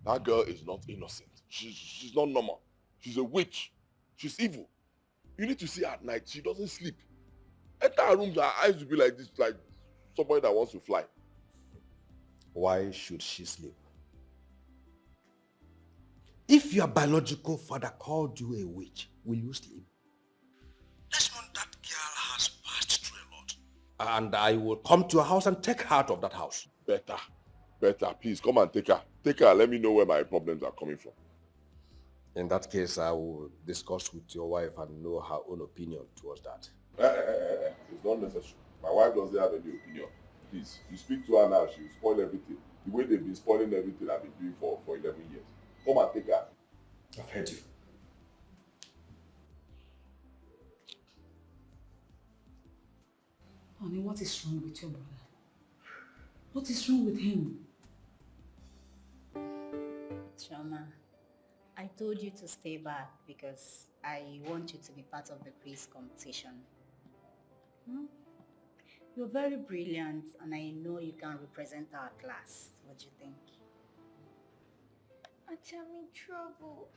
That girl is not innocent. She's not normal. She's a witch. She's evil. You need to see her at night. She doesn't sleep. Enter her room, her eyes will be like this, like somebody that wants to fly. Why should she sleep? If your biological father called you a witch, will you sleep? Desmond, that girl has passed through a lot. And I will come to your house and take her out of that house. Better. Please, come and take her. Take her, let me know where my problems are coming from. In that case, I will discuss with your wife and know her own opinion towards that. It's not necessary. My wife doesn't have any opinion. Please, you speak to her now, she will spoil everything. The way they've been spoiling everything I've been doing for 11 years. Come and take her. I've heard you. Honey, what is wrong with your brother? What is wrong with him? Choma, I told you to stay back because I want you to be part of the quiz competition. You're very brilliant and I know you can represent our class. What do you think? Auntie, I'm in trouble.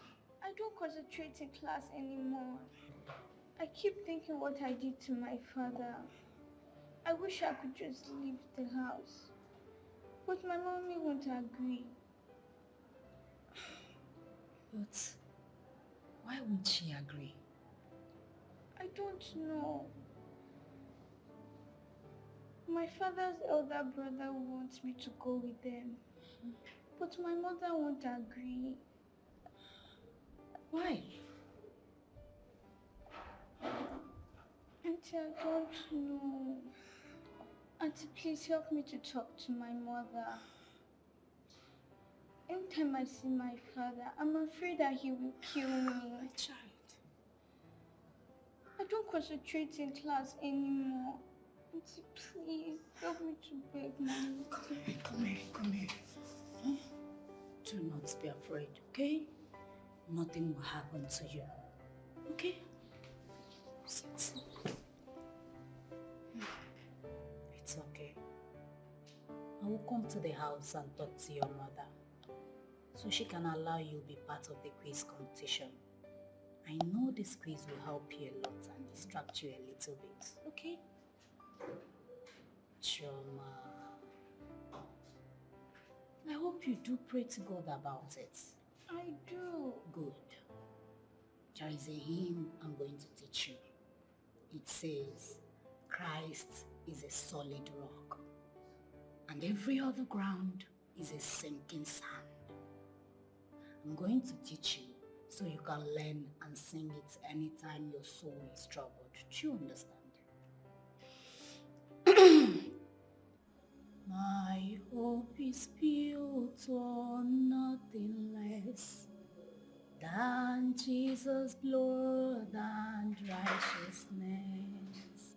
I don't concentrate in class anymore. I keep thinking what I did to my father. I wish I could just leave the house. But my mommy won't agree. But why won't she agree? I don't know. My father's elder brother wants me to go with them. But my mother won't agree. Why? Auntie, Auntie, I don't know. Auntie, please help me to talk to my mother. Anytime I see my father, I'm afraid that he will kill me. My child. I don't concentrate in class anymore. Auntie, please help me to beg mommy. Come here. Huh? Do not be afraid, okay? Nothing will happen to you. Okay? Sit. It's okay. I will come to the house and talk to your mother so she can allow you to be part of the quiz competition. I know this quiz will help you a lot and distract you a little bit, okay? Choma, I hope you do pray to God about it. I do. Good. There is a hymn I'm going to teach you. It says, Christ is a solid rock, and every other ground is a sinking sand. I'm going to teach you so you can learn and sing it anytime your soul is troubled. Do you understand? My hope is built on nothing less than Jesus' blood and righteousness.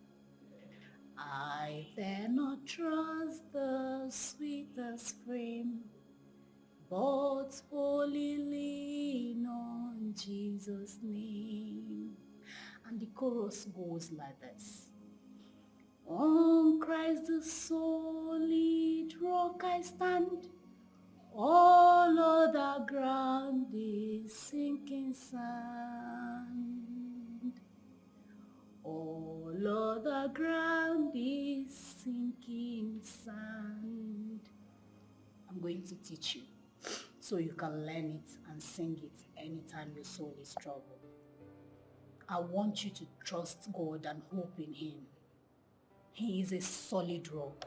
I dare not trust the sweetest frame, but wholly lean on Jesus' name. And the chorus goes like this. On Christ the solid rock I stand, all other ground is sinking sand. All other ground is sinking sand. I'm going to teach you so you can learn it and sing it anytime your soul is troubled. I want you to trust God and hope in Him. He is a solid rock.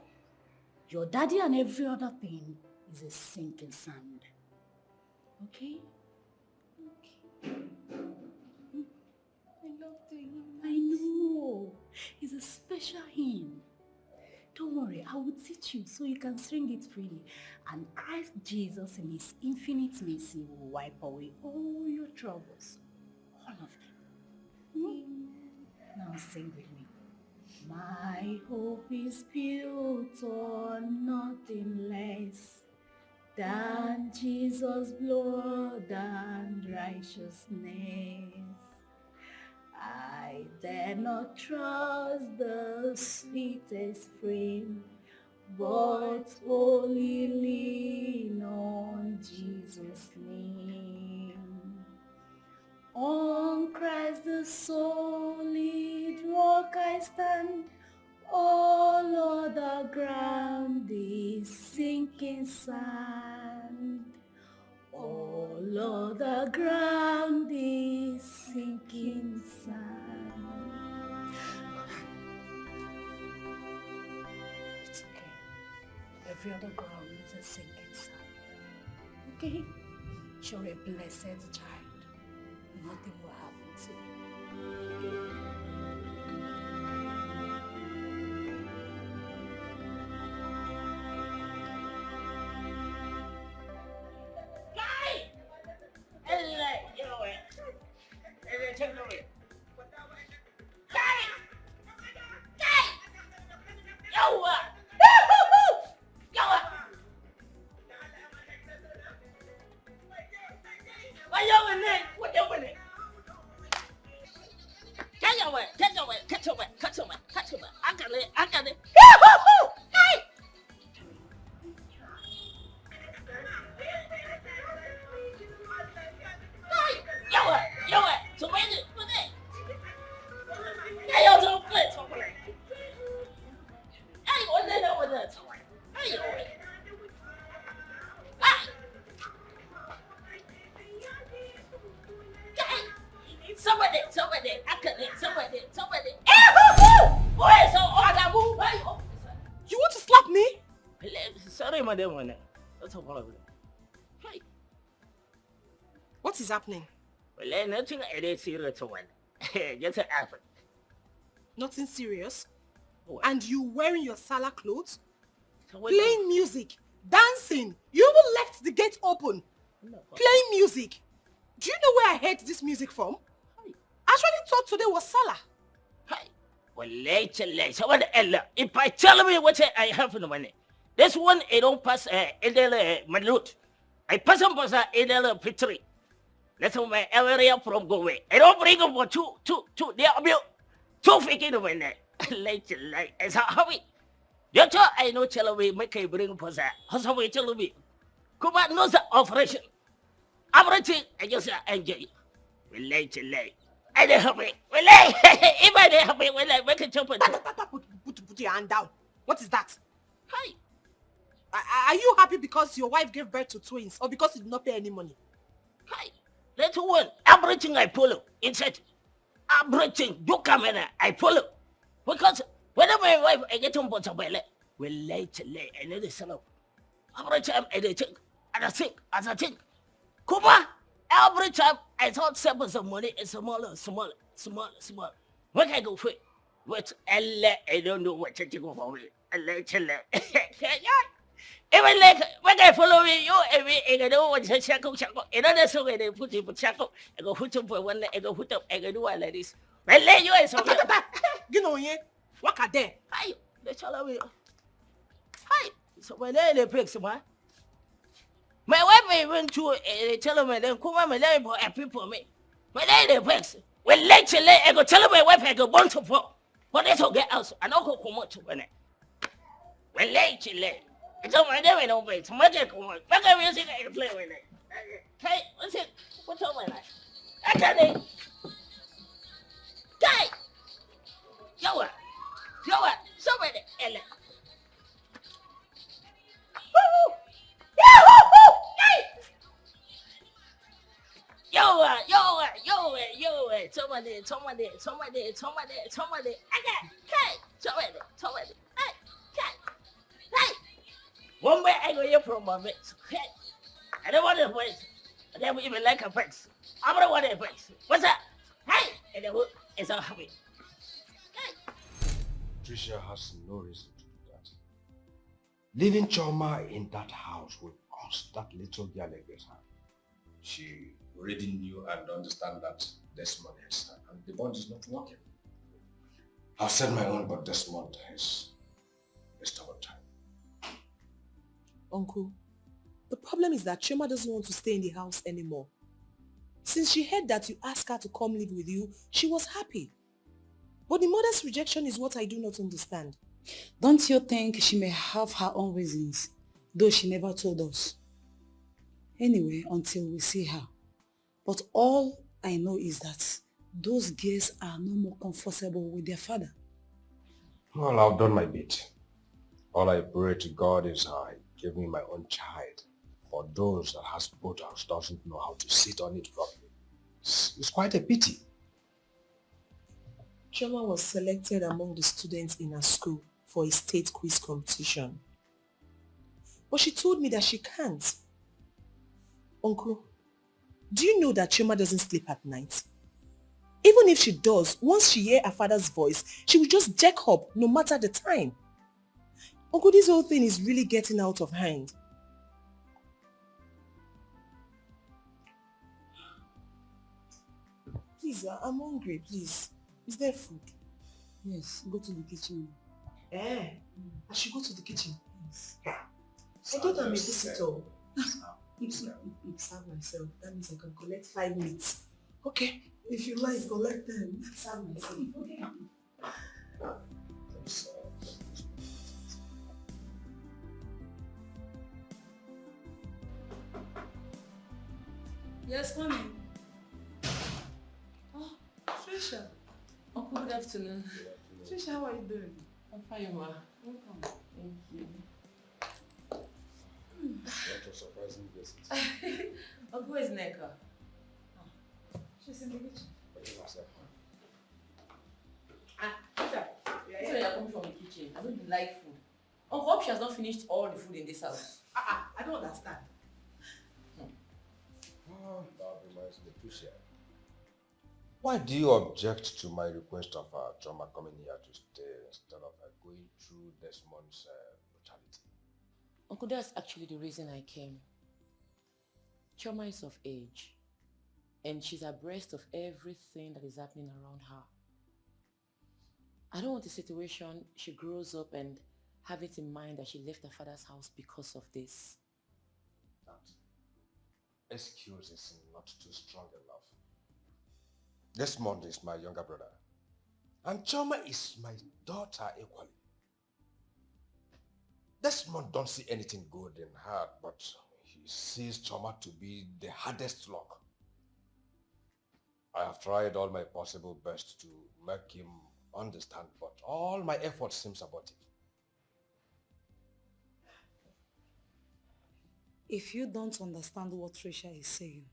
Your daddy and every other thing is a sinking sand. Okay? Okay. I love the hymn. I know. It's a special hymn. Don't worry, I will teach you so you can sing it freely. And Christ Jesus in His infinite mercy will wipe away all your troubles. All of them. Now sing with me. My hope is built on nothing less than Jesus' blood and righteousness. I dare not trust the sweetest frame, but wholly lean on Jesus' name. On Christ the solid rock I stand, all other ground is sinking sand. All other ground is sinking sand. It's okay. Every other ground is a sinking sand. Okay? You're a blessed child. Nothing will happen to you. You want to slap me? Sorry, madam. That's a problem. Hey. What is happening? Well, nothing I did see it one. Just an apple. Nothing serious? What? And you wearing your Salah clothes? So what Playing music, dancing. You even left the gate open. No. Playing music. Do you know where I heard this music from? I actually thought today was Salah. Hey. Well, later. So what Ella? If I tell me what I have in the money, this one it don't pass Edel Malut. I pass on pass Edel Pitri. That's my area from go away. I don't bring up for two. They are built. Two faking over there. Later. As how we. That's all I know. Tell me make a bring for that. How's we tell me? Come on, no operation. Everything I just enjoy. Well, later. I don't have it. Well, if I don't have it, well, I make a jump. Put your hand down. What is that? Hi. Are you happy because your wife gave birth to twins or because you did not pay any money? Hi. That's one. Everything I follow. Inside. Everything. Do come in. I follow. Because whenever my wife I get on board somewhere, well, later. I know the sell. Every time I think. And I think. Kuma. Every time I thought save some money is small. When I go for it, what I don't know what to go for me. Even like when I follow you, I don't want to shackle. Another song they put in shackle. I go put up for one. I go put up. I go do all like this. Well, let you is over. You know ye. What are there? Hi. Let's all over. Hi. So when they break some. My wife went to tell me then come on, my lady for a people me. My lady breaks. Well, later I go tell my wife I go born to for. But they don't get out. I don't go come out to win it. Well, later. It's all my name, no way. So much I come on. Back up music I can play with it. Hey, what's it? What's all my life? I got it. Guy! Yo, somebody, Ella. Woo! Yo, somebody. I got, hey, somebody. Hey. One way I go here from my mates. Hey. I don't want a place. I never even like a place. I don't want a place. What's that? Hey. And the wood is all happy. Tricia has no reason to do that. Leaving Choma in that house will cost that little girl a great harm. She already knew and understand that Desmond is her, and the bond is not working. I've said my own, but Desmond is a stubborn type. Uncle, the problem is that Choma doesn't want to stay in the house anymore. Since she heard that you asked her to come live with you, she was happy. But the mother's rejection is what I do not understand. Don't you think she may have her own reasons, though she never told us? Anyway, until we see her. But all I know is that those girls are no more comfortable with their father. Well, I've done my bit. All I pray to God is I give me my own child. For those that has both house doesn't know how to sit on it properly. It's quite a pity. Choma was selected among the students in her school for a state quiz competition. But she told me that she can't. Uncle, do you know that Choma doesn't sleep at night? Even if she does, once she hears her father's voice, she will just jack up no matter the time. Uncle, this whole thing is really getting out of hand. Please, I'm hungry, please. Is there food? Yes, go to the kitchen. I should go to the kitchen. Yes. I thought I'm a visitor. Serve myself. That means I can collect 5 minutes. Okay. If you like, collect them. Serve myself. Okay. Yes, come in. Oh, Trisha. Uncle, good afternoon. Trisha, how are you doing? I'm fine, ma. Welcome. Thank you. What a surprising visit. Uncle is Neka. She's in the kitchen. Trisha, you're coming from the kitchen. I don't like food. Uncle, hope she has not finished all the food in this house. I don't understand. Oh, that reminds me, Tricia. Why do you object to my request of Choma coming here to stay instead of going through Desmond's brutality? Uncle, that's actually the reason I came. Choma is of age, and she's abreast of everything that is happening around her. I don't want a situation she grows up and have it in mind that she left her father's house because of this. That excuse is not too strong enough. Desmond is my younger brother, and Choma is my daughter equally. Desmond don't see anything good in her, but he sees Choma to be the hardest lock. I have tried all my possible best to make him understand, but all my efforts seems abortive. If you don't understand what Trisha is saying,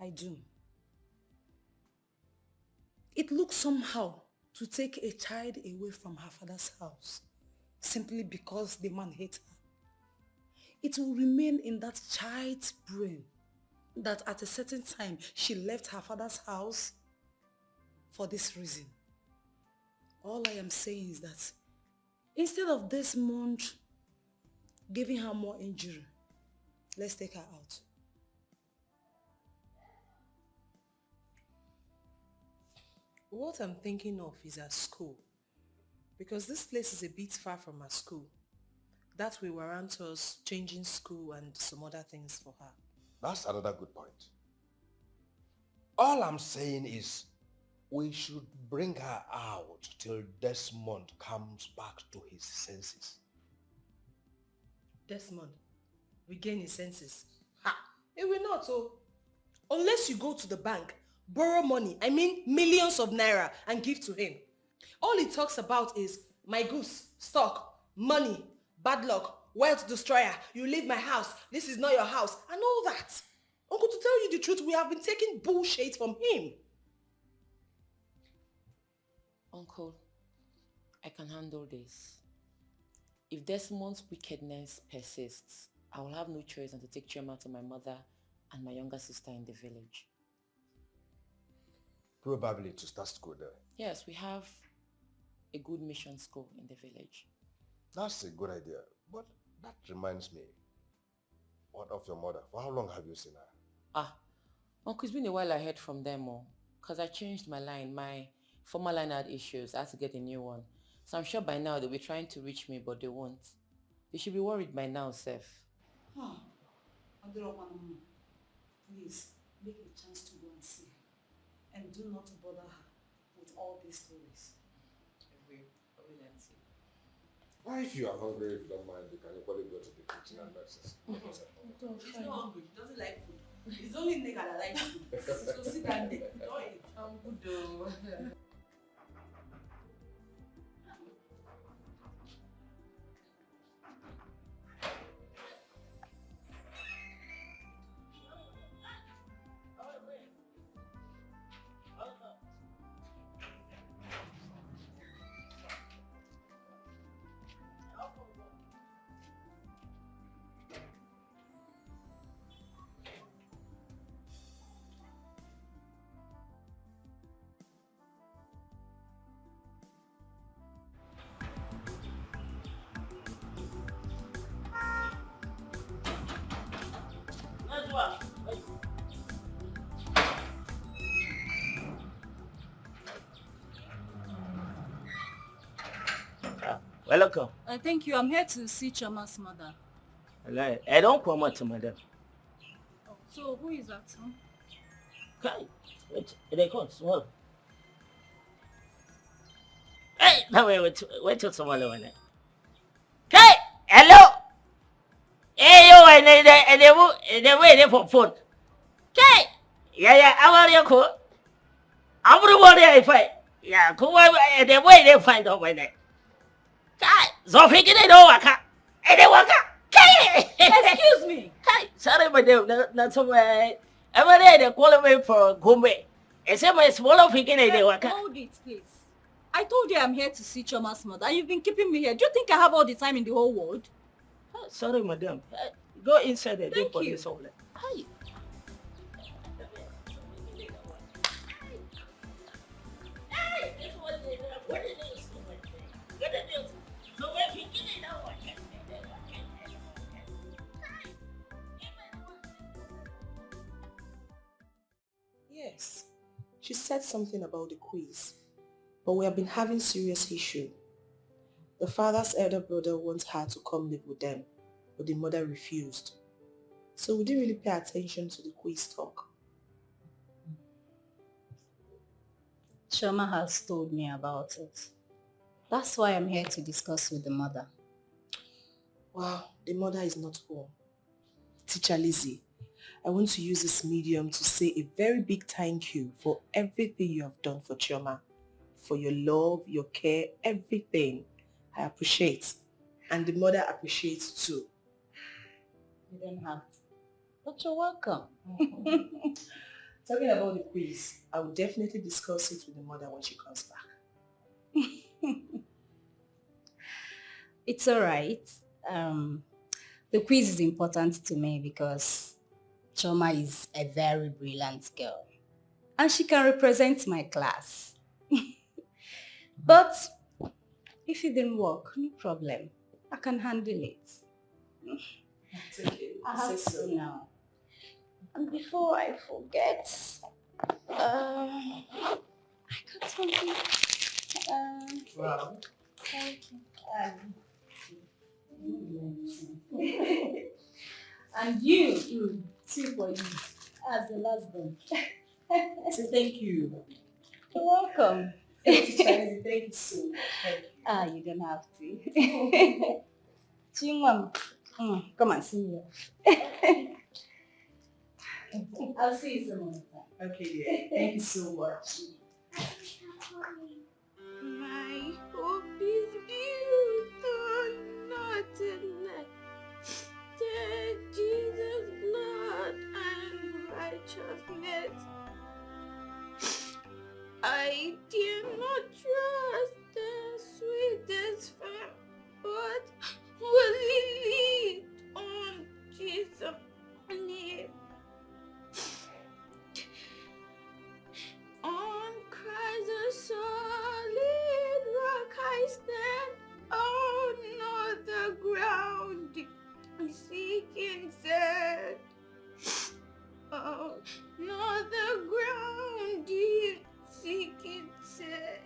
I do. It looks somehow to take a child away from her father's house simply because the man hates her. It will remain in that child's brain that at a certain time she left her father's house for this reason. All I am saying is that instead of Desmond giving her more injury, let's take her out. What I'm thinking of is her school. Because this place is a bit far from her school. That will warrant us changing school and some other things for her. That's another good point. All I'm saying is we should bring her out till Desmond comes back to his senses. Desmond, regain his senses. Ha! It will not, oh. Unless you go to the bank, borrow money, I mean millions of naira, and give to him. All he talks about is my goose, stock, money, bad luck, wealth destroyer, you leave my house, this is not your house, and all that. Uncle, to tell you the truth, we have been taking bullshit from him. Uncle, I can handle this. If Desmond's wickedness persists, I will have no choice than to take Choma to my mother and my younger sister in the village. Probably to start school there. Yes, we have a good mission school in the village. That's a good idea. But that reminds me. What of your mother? For how long have you seen her? Uncle, it's been a while I heard from them all. Because I changed my line. My former line had issues. I had to get a new one. So I'm sure by now they'll be trying to reach me, but they won't. They should be worried by now, Seth. Please, make a chance to go and see her. And do not bother her with all these stories. I will and see. Well, if you are hungry, if you don't mind, you can equally go to the kitchen and access. He's not hungry. He doesn't like food. It's only nigga that likes food. So sit down there. Don't eat. I'm good though. Welcome. Thank you. I'm here to see Choma's mother. I don't come out to madam. Oh, so who is that? Huh? Kai, wait, they come small. Hey, now wait till tomorrow one. Kai, hello. Hey, you and they waiting for phone. Kai, yeah, how are you? Cool. Everybody I find. Yeah, cool. They wait they find out my name. Kai, so figure they don't work. And they work. Kai, excuse me. Kai, sorry, madam, not so bad. Every day they call me for Gombe. I say my smaller figure they work. Hold it, please. I told you I'm here to see Choma's mother, and you've been keeping me here. Do you think I have all the time in the whole world? Sorry, madam. Go inside and Thank for you. this all. Hi. Yes. She said something about the quiz, but we have been having serious issue. The father's elder brother wants her to come live with them, but the mother refused. So we didn't really pay attention to the quiz talk. Shoma has told me about it. That's why I'm here to discuss with the mother. Wow, the mother is not home. Teacher Lizzy, I want to use this medium to say a very big thank you for everything you have done for Chioma. For your love, your care, everything. I appreciate. And the mother appreciates too. You don't have to. But you're welcome. Talking about the quiz, I will definitely discuss it with the mother when she comes back. It's alright. The quiz is important to me because Choma is a very brilliant girl. And she can represent my class. But if it didn't work, no problem. I can handle it. It's okay. I have to now. And before I forget, I got something. Wow. Thank you. And you, two for you, as the last one. So thank you. You're welcome. Thank you so much. Thank you. You don't have to. Chingwam, come and see me. I'll see you some more time. Okay, dear. Thank you so much. My hope is built on nothing less than Jesus' blood and righteousness. I dare not trust the sweetest friend, but will lean on Jesus' name. On Christ the solid rock I stand, on the ground seeking sand. On the ground seeking sand.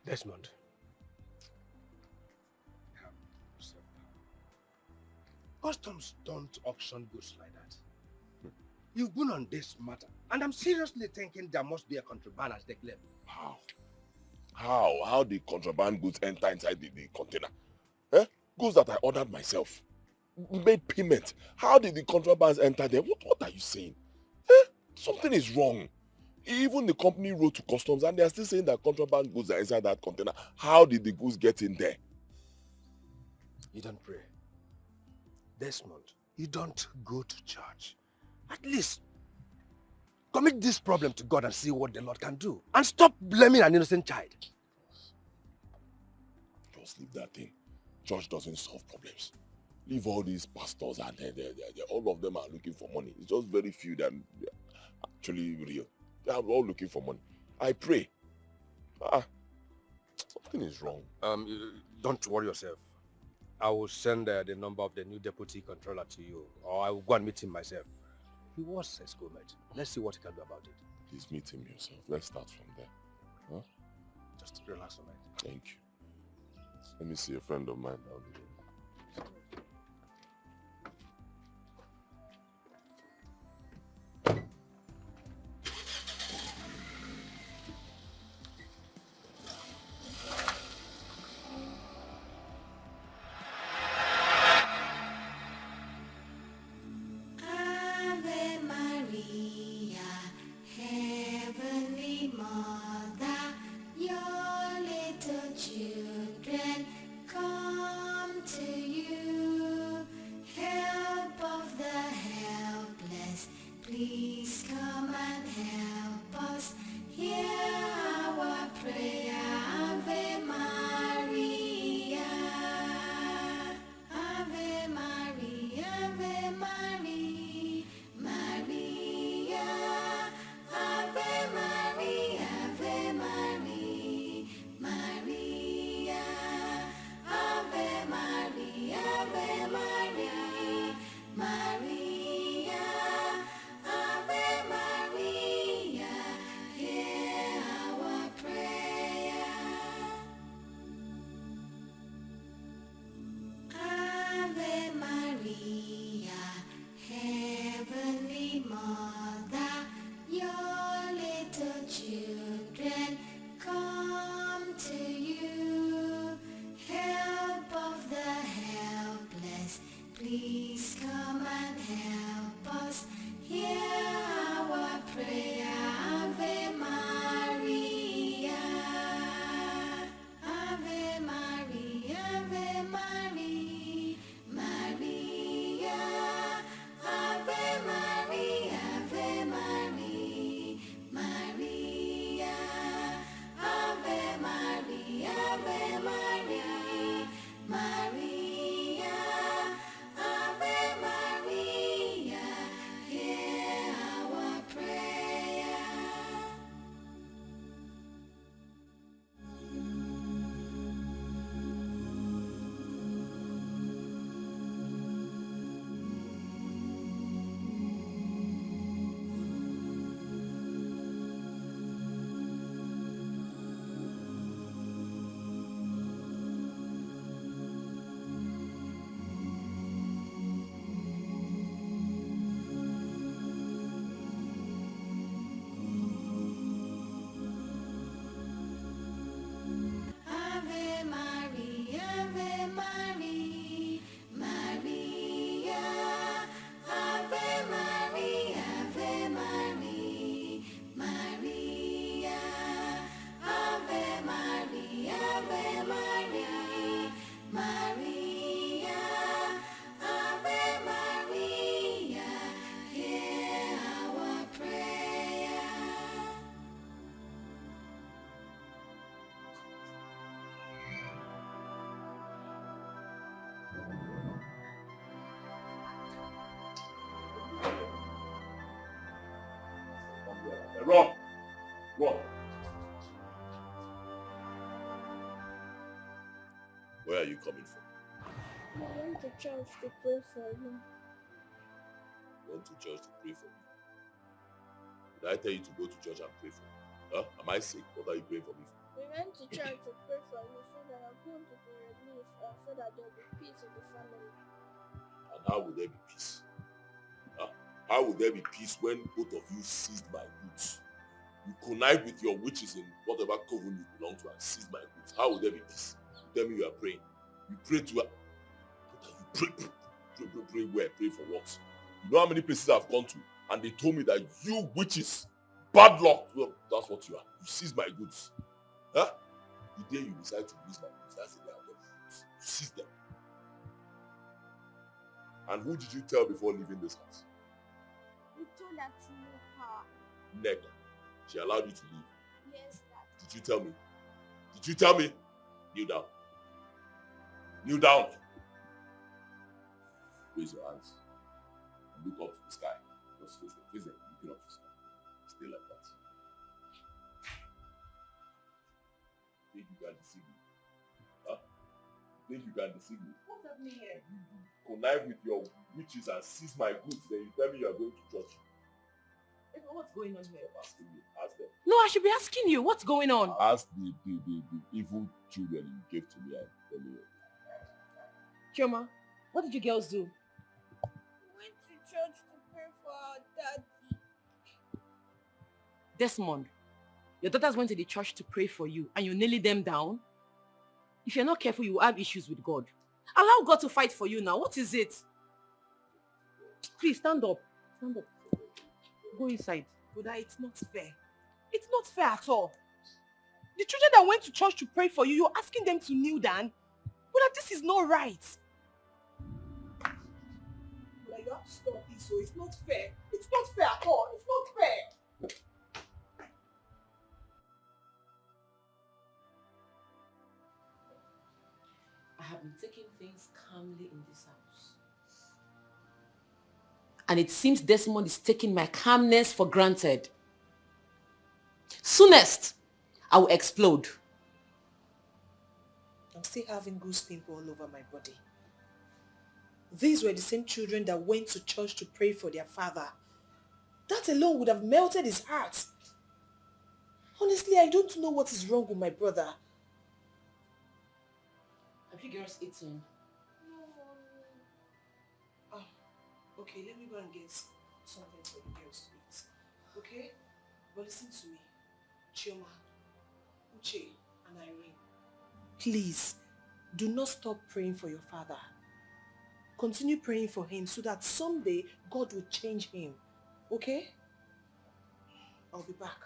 Desmond. Customs don't auction goods like that. You've been on this matter, and I'm seriously thinking there must be a contraband as they claim. How? How the contraband goods enter inside the container? Eh? Goods that I ordered myself. Made payment. How did the contrabands enter there? What are you saying? Eh? Something is wrong. Even the company wrote to customs and they are still saying that contraband goods are inside that container. How did the goods get in there? You don't pray. Desmond, you don't go to church. At least, commit this problem to God and see what the Lord can do. And stop blaming an innocent child. Just leave that thing. Church doesn't solve problems. Leave all these pastors and all of them are looking for money. It's just very few that are actually real. They are all looking for money. I pray. Something is wrong. Don't worry yourself. I will send the number of the new deputy controller to you, or I will go and meet him myself. He was a schoolmate. Let's see what he can do about it. Please meet him yourself. Let's start from there. Huh? Just relax on it. Thank you. Let me see a friend of mine down the road. Ave Maria, Heavenly Mother, your little children come to you. Help of the helpless, please come and help us. Hear our prayer, Ave Maria. Ave Maria, Ave Maria, Maria. Ave Maria, Ave Maria, Maria. Ave Maria, Ave Maria, Maria. Ave Maria, hear our prayer. Ave Maria, Heavenly Mother, your little children come to you. Help of the helpless, please come and help us. Hear our prayer, Ave Maria. Ave Maria, Ave Maria, Maria. Ave Maria, Ave Maria, Maria. Ave Maria, Ave Maria, Maria. Ave Maria, hear our prayer. Ave Maria, Ave Maria, Maria. Ave Maria, Ave Maria, Maria. Ave Maria, Ave Maria, Maria. Ave Maria, hear our prayer. Run! Run! Where are you coming from? I went to church to pray for you. Went to church to pray for me. Did I tell you to go to church and pray for me? Huh? Am I sick? What are you praying for me for? We went to church to pray for you so that your home to be released and so that there will be peace in the family. And how will there be peace? Huh? How will there be peace when both of you seized my goods? You connive with your witches in whatever coven you belong to and seized my goods. How will there be peace? You tell me you are praying. You pray to her. What are you pray where? Pray for what? You know how many places I've gone to and they told me that you witches, bad luck. Well, that's what you are. You seized my goods. Huh? The day you decide to use my goods, that's the day I'll get goods. You seize them. And who did you tell before leaving this house? We told her to know her. Nega. She allowed you to leave. Yes, Dad. Did you tell me? Did you tell me? Kneel down. Kneel down. Raise your hands. And look up to the sky. Just face them. Face them. Looking up to the sky. Stay like that. Think you can deceive me? Huh? Think you can deceive me? What's happening here? You connive with your witches and seize my goods. Then you tell me you are going to church. What's going on here? Asking you. Ask them. No, I should be asking you. What's going on? Ask the evil children you gave to me and tell me. Chioma, what did you girls do? Went to church to pray for our daddy. Desmond, your daughters went to the church to pray for you and you nailed them down? If you're not careful, you will have issues with God. Allow God to fight for you now. What is it? Please, stand up. Stand up. Go inside. Buddha, it's not fair. It's not fair at all. The children that went to church to pray for you, you're asking them to kneel down? Buddha, this is not right. Buddha, you have to stop this, so it's not fair. It's not fair at all. It's not fair. I have been taking things calmly in this house. And it seems Desmond is taking my calmness for granted. Soonest, I will explode. I'm still having goose pimple all over my body. These were the same children that went to church to pray for their father. That alone would have melted his heart. Honestly, I don't know what is wrong with my brother. Have you girls eaten? Oh, okay, let me go and get something for the girls to eat. Okay? But listen to me. Chioma, Uche, and Irene. Please, do not stop praying for your father. Continue praying for him so that someday God will change him. Okay? I'll be back.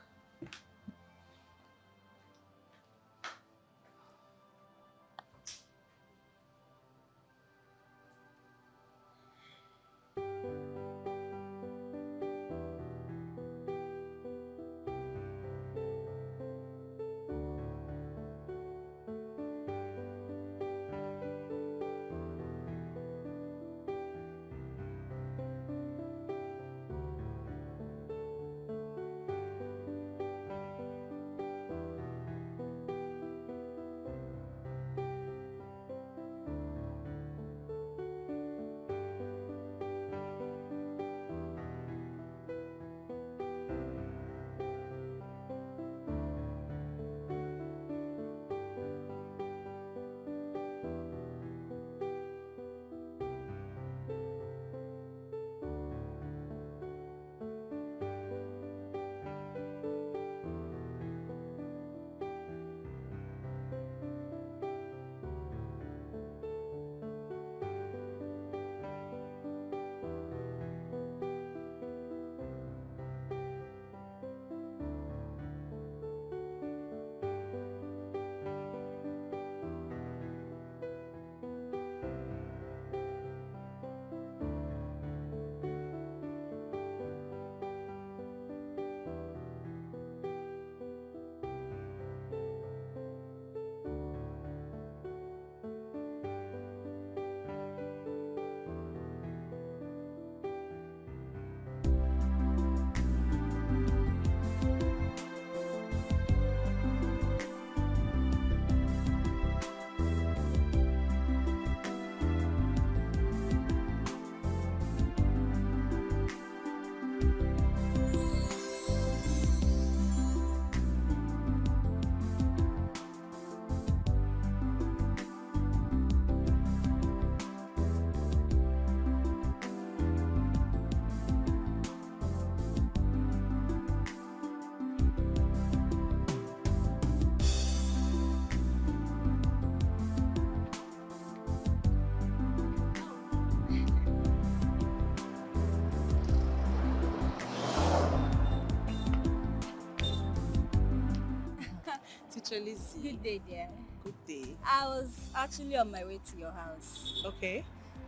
Teacher Lizzy. Good day, dear. Good day. I was actually on my way to your house. Okay.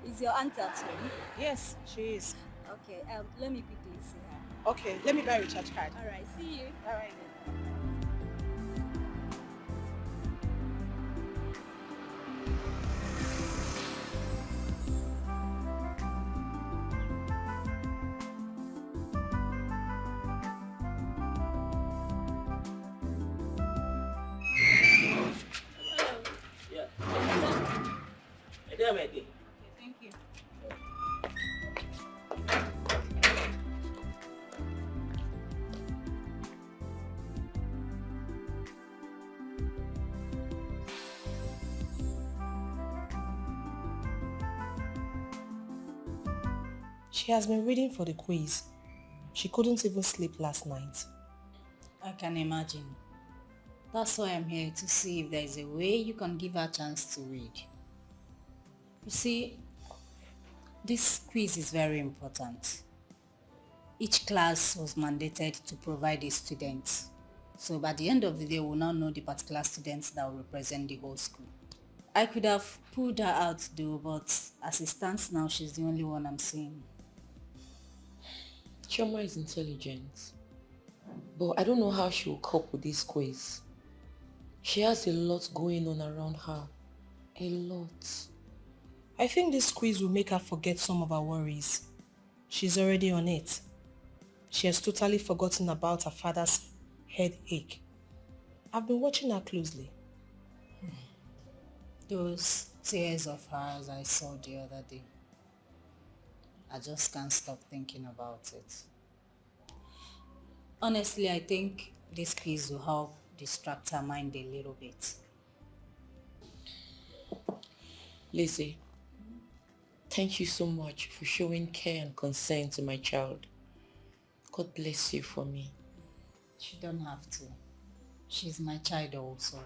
Is your aunt at home? Yes, she is. Okay, let me quickly see her. Okay, let me buy a recharge card. All right, see you. All right. Thank you. She has been reading for the quiz. She couldn't even sleep last night. I can imagine. That's why I'm here, to see if there is a way you can give her a chance to read. You see, this quiz is very important. Each class was mandated to provide a student. So by the end of the day, we'll now know the particular students that will represent the whole school. I could have pulled her out though, but as it stands now, she's the only one I'm seeing. Chioma is intelligent, but I don't know how she will cope with this quiz. She has a lot going on around her. A lot. I think this quiz will make her forget some of her worries. She's already on it. She has totally forgotten about her father's headache. I've been watching her closely. Those tears of hers I saw the other day. I just can't stop thinking about it. Honestly, I think this quiz will help distract her mind a little bit. Lizzy, thank you so much for showing care and concern to my child. God bless you for me. She don't have to. She's my child also.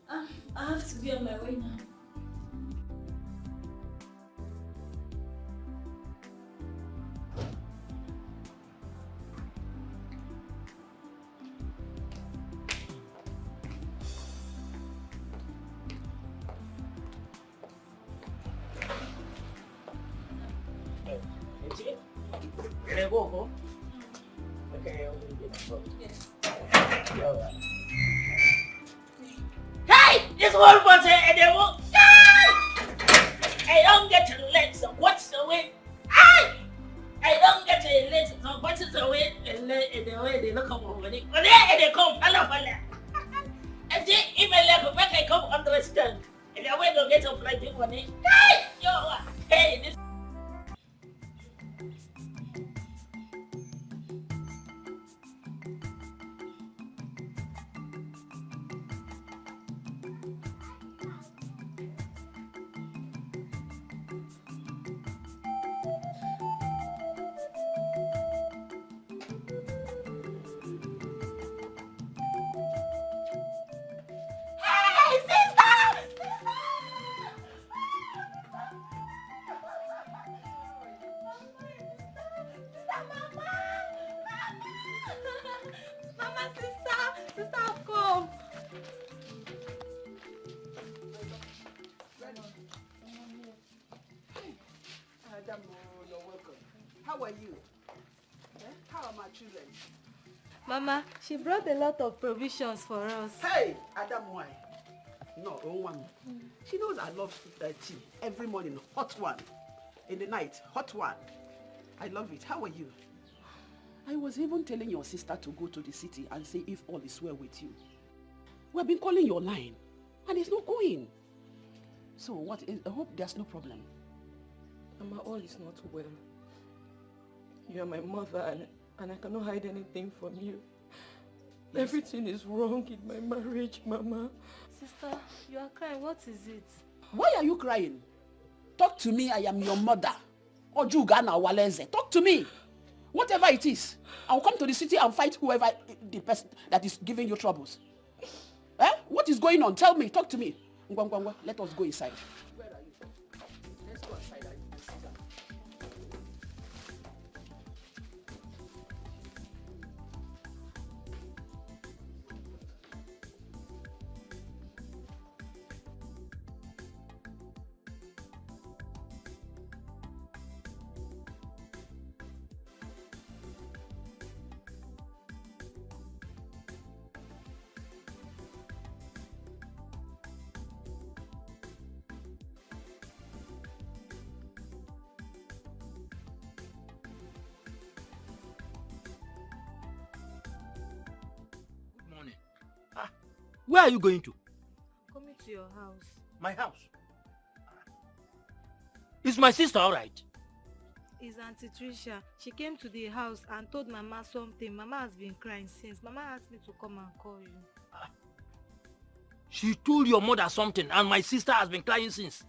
I have to be on my way now. Hey! This one was a devil! I don't get to let some what's away. I don't get to let some what's away and let the way they look up over it. But they come, hello, hello. And then even like back I come understand. And I went to get up like this one. Hey! Yo! Hey! This. You're welcome. How are you? How are my children? Mama, she brought a lot of provisions for us. Hey, Adam, why? No, one. She knows I love tea every morning, hot one. In the night, hot one. I love it. How are you? I was even telling your sister to go to the city and see if all is well with you. We've been calling your line and it's not going. So what is, I hope there's no problem. Mama, all is not well. You are my mother and I cannot hide anything from you. Yes. Everything is wrong in my marriage, Mama. Sister, you are crying. What is it? Why are you crying? Talk to me, I am your mother. Ojugana Waleze. Talk to me. Whatever it is, I'll come to the city and fight whoever the person that is giving you troubles. What is going on? Tell me, talk to me. Let us go inside. Where are you? Let's go inside. Where are you going to? I'm coming to your house. My house? Is my sister alright? It's Auntie Trisha. She came to the house and told Mama something. Mama has been crying since. Mama asked me to come and call you. She told your mother something and my sister has been crying since.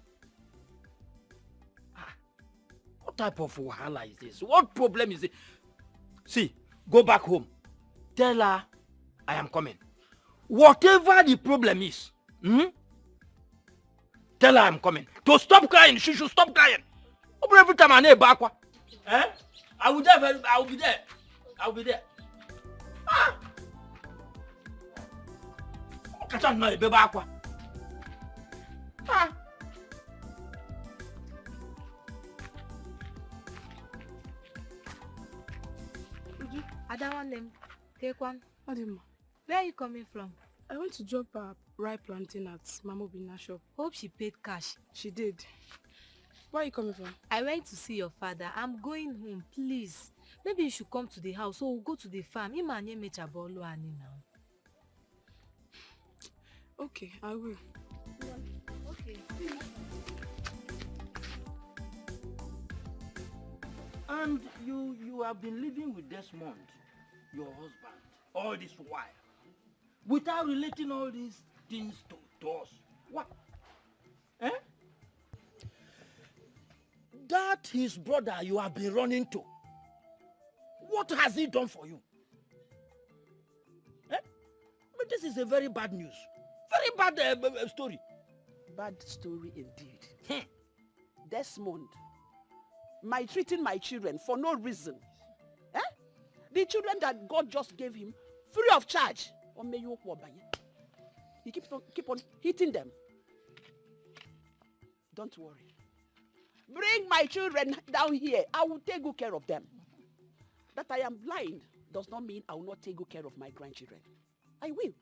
What type of wahala is this? What problem is it? See, go back home. Tell her I am coming. Whatever the problem is, tell her I'm coming. To stop crying, she should stop crying. Every time I need bakwa, I will be there. I will be there. Ah! Catch on now, bakwa. Ah! Uju, I don't want them. Take one. Adima, Where are you coming from? I went to drop a ripe plantain at Mama Obina's shop. Hope she paid cash. She did. Where are you coming from? I went to see your father. I'm going home, please. Maybe you should come to the house, so we'll go to the farm. Imanye mechabolo ani now. Okay, I will. Okay. And you have been living with Desmond, your husband, all this while, without relating all these things to us. What? Eh? That his brother you have been running to. What has he done for you? Eh? But this is a very bad news. Very bad story. Bad story indeed. Desmond, maltreating my children for no reason. Eh? The children that God just gave him free of charge. He keep on hitting them. Don't worry. Bring my children down here. I will take good care of them. That I am blind does not mean I will not take good care of my grandchildren. I will.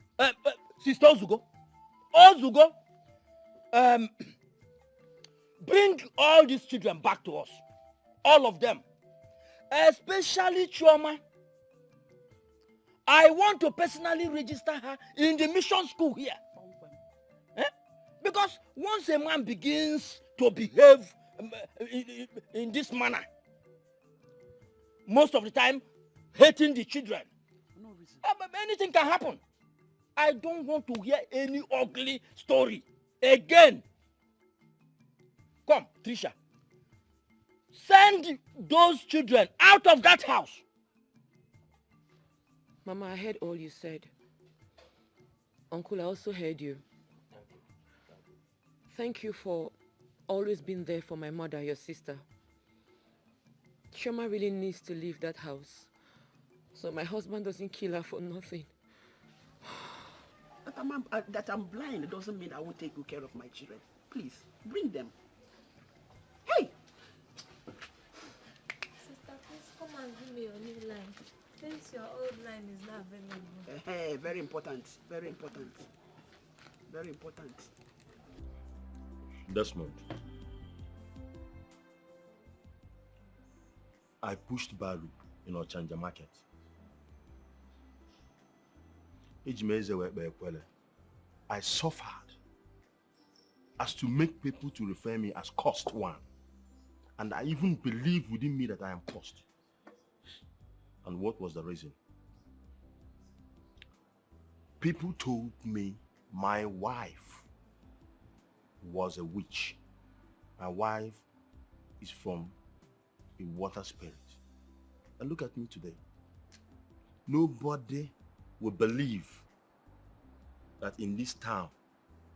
Sister Ozugo, bring all these children back to us. All of them. Especially Chioma. I want to personally register her in the mission school here. Eh? Because once a man begins to behave in this manner, most of the time, hating the children, no reason. Anything can happen. I don't want to hear any ugly story again. Come, Trisha. Send those children out of that house. Mama, I heard all you said. Uncle, I also heard you. Thank you for always being there for my mother, your sister. Shoma really needs to leave that house, so my husband doesn't kill her for nothing. That I'm blind doesn't mean I won't take good care of my children. Please, bring them. Hey! Sister, please come and give me your new line. Since your old line is not available. Hey, very important. Very important. Very important. Desmond, I pushed Baru in Ochanja market. I suffered as to make people to refer me as cost one. And I even believe within me that I am cost. And what was the reason? People told me my wife was a witch. My wife is from a water spirit. And look at me today. Nobody will believe that in this town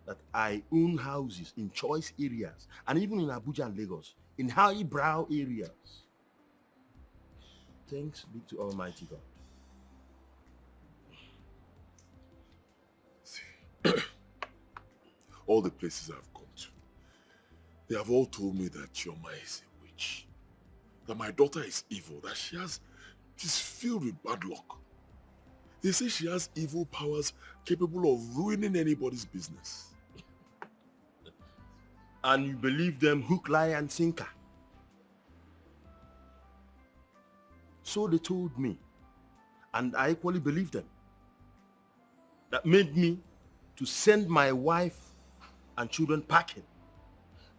that I own houses in choice areas and even in Abuja and Lagos, in highbrow areas. Thanks be to Almighty God. All the places I've come to, they have all told me that Chioma is a witch, that my daughter is evil, that she's filled with bad luck. They say she has evil powers capable of ruining anybody's business. And you believe them hook, line, and sinker. So they told me, and I equally believe them. That made me to send my wife and children packing.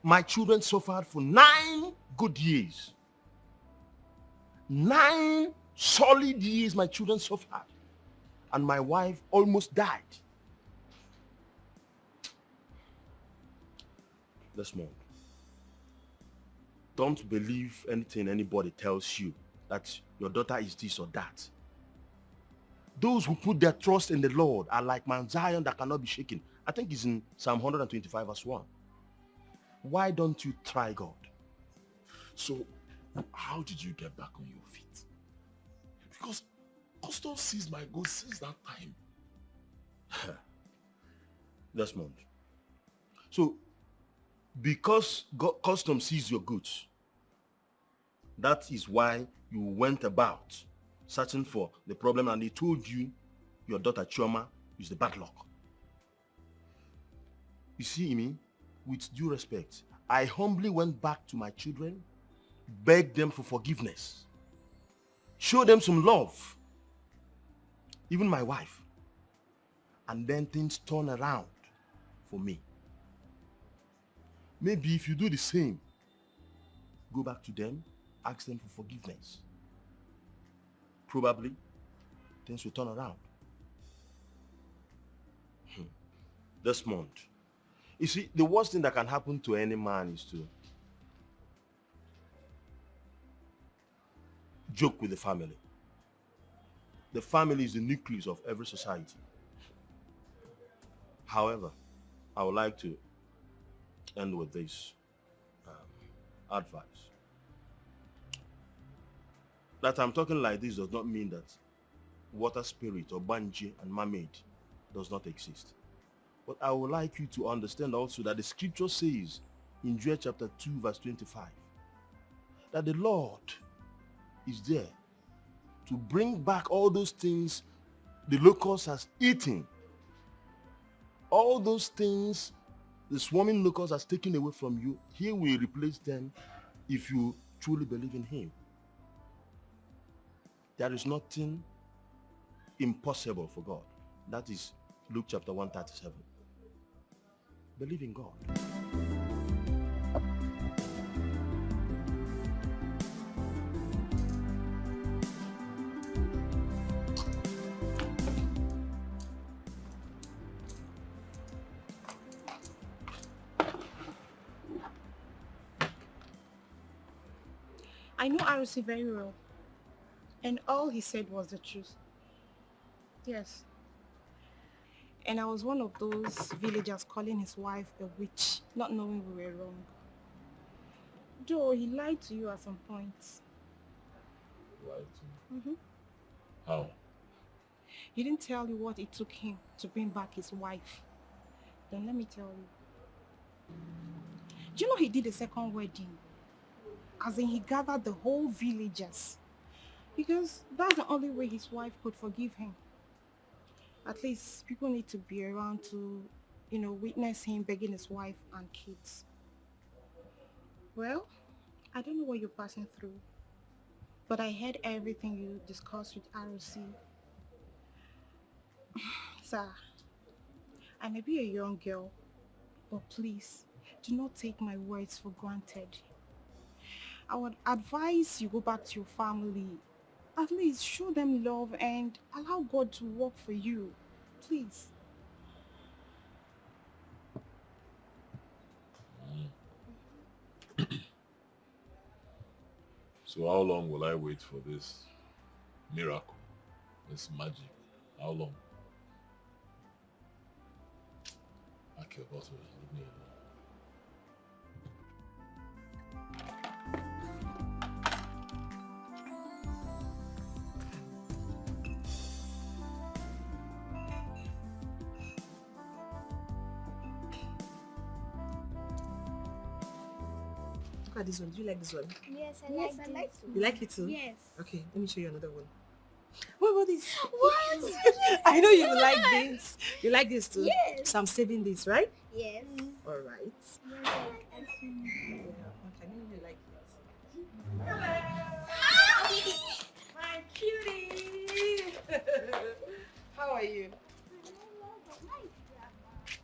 My children suffered for 9 good years. 9 solid years my children suffered. And my wife almost died. Desmond, Don't believe anything anybody tells you that your daughter is this or that. Those who put their trust in the Lord are like Mount Zion that cannot be shaken. I think it's in Psalm 125 verse 1. Why don't you try God? So, how did you get back on your feet? Because custom seized my goods since that time. Desmond. So, because custom seized your goods, that is why you went about searching for the problem and they told you your daughter Chioma is the bad luck. You see, Imi, with due respect, I humbly went back to my children, begged them for forgiveness, showed them some love, even my wife, and then things turned around for me. Maybe if you do the same, go back to them, ask them for forgiveness. Probably things will turn around. Desmond, you see, the worst thing that can happen to any man is to joke with the family. The family is the nucleus of every society. However, I would like to end with this advice. That I'm talking like this does not mean that water spirit or banji and mermaid does not exist. But I would like you to understand also that the scripture says in Joel chapter 2 verse 25 that the Lord is there to bring back all those things the locust has eaten. All those things the swarming locust has taken away from you, he will replace them if you truly believe in him. There is nothing impossible for God. That is Luke chapter 137. Believe in God. I know Arusi very well. And all he said was the truth. Yes. And I was one of those villagers calling his wife a witch, not knowing we were wrong. Though he lied to you at some points. Lied to me? How? He didn't tell you what it took him to bring back his wife. Then let me tell you. Do you know he did a second wedding? As in he gathered the whole villagers. Because that's the only way his wife could forgive him. At least people need to be around to, witness him begging his wife and kids. Well, I don't know what you're passing through, but I heard everything you discussed with ROC. Sir, I may be a young girl, but please, do not take my words for granted. I would advise you go back to your family. At least show them love and allow God to work for you. Please. So how long will I wait for this miracle, this magic? How long? Pack your bottle, leave me alone. Look at this one. Do you like this one? Yes, I like it. You like it too? Yes. Okay, let me show you another one. What about this? What? I know you like this. You like this too? Yes. So I'm saving this, right? Yes. All right. Yes, I like it. Okay, I know you like it. My cutie! How are you?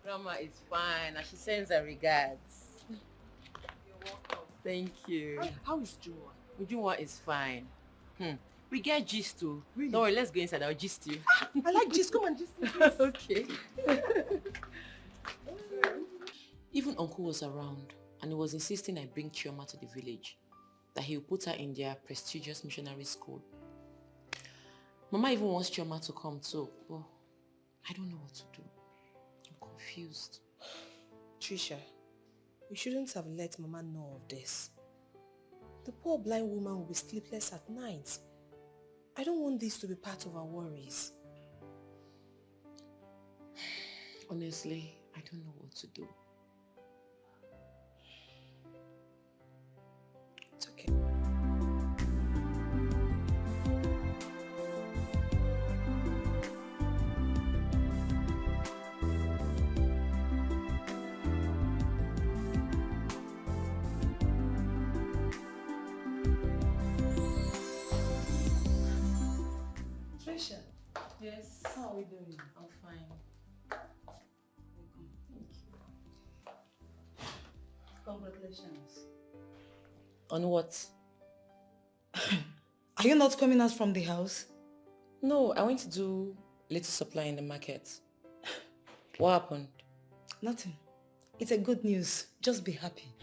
Grandma is fine and she sends her regards. You're welcome. Thank you. How is Jua? Ujunwa is fine. We get gist too. Really? Don't worry, let's go inside. I'll gist you. I like gist. Come on, gist. Okay. Even uncle was around. and he was insisting I bring Chioma to the village, that he will put her in their prestigious missionary school. Mama even wants Chioma to come too, but I don't know what to do. I'm confused. Trisha, you shouldn't have let Mama know of this. The poor blind woman will be sleepless at night. I don't want this to be part of our worries. Honestly, I don't know what to do. It's okay. Trisha, Yes. how are we doing? I'm fine. Congratulations. On what? Are you not coming out from the house? No, I went to do little supply in the market. What happened? Nothing. It's a good news. Just be happy.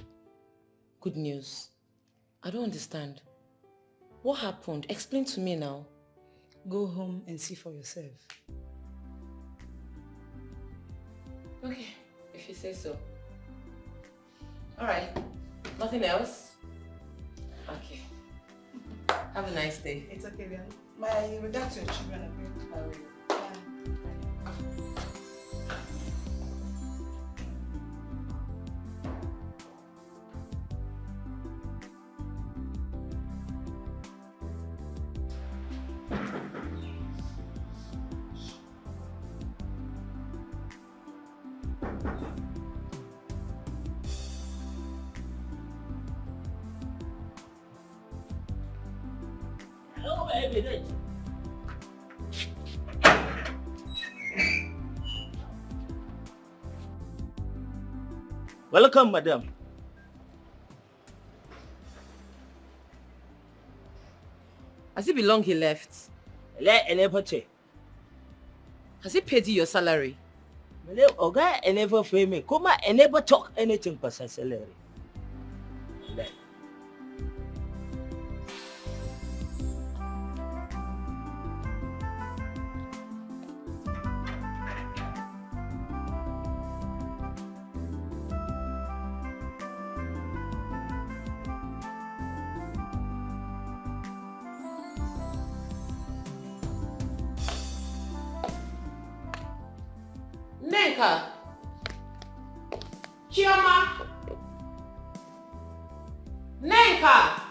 Good news. I don't understand. What happened? Explain to me now. Go home and see for yourself. Okay, if you say so. Alright. Nothing else? Okay. Have a nice day. It's okay then. My regards to your children. I will. Hello, baby. Welcome, madam. Has it been long he left? Has he paid you your salary? Oga, I never pay me. Come on, I never talk anything for salary. Nenka! Chioma! Nenka!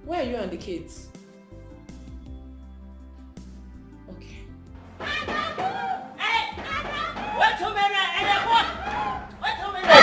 Where are you and the kids? Okay. Wait a minute, wait a minute.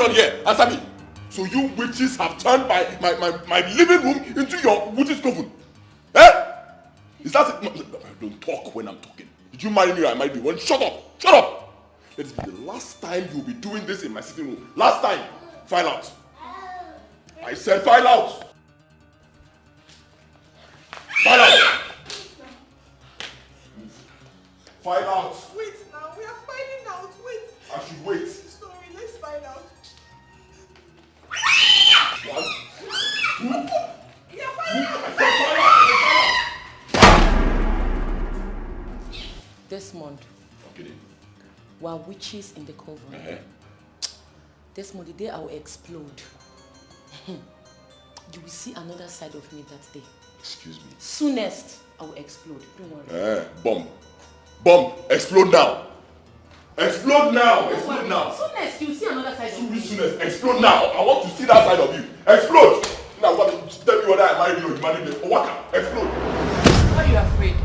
on here? Answer me. So you witches have turned my living room into your witch's coven? Eh? Is that it? No, don't talk when I'm talking. Did you marry me or I married you? Well, shut up! Shut up! Let it be the last time you'll be doing this in my sitting room. Last time. File out. I said file out. File out. File out. Wait now, we are finding out. Wait. I should wait. Sorry, let's find out. 1, 2. We are finding out. Desmond. Okay. We are witches in the coven. Desmond, the day I will explode, you will see another side of me that day. Excuse me. Soonest, I will explode. Don't worry. Bomb. Bomb. Explode now. Explode now. Explode now. Soonest, you will see another side of me. Soonest. Explode now. I want to see that side of you. Explode. Now what? Tell me whether I married you or you married me. Waka. Explode. Why are you afraid?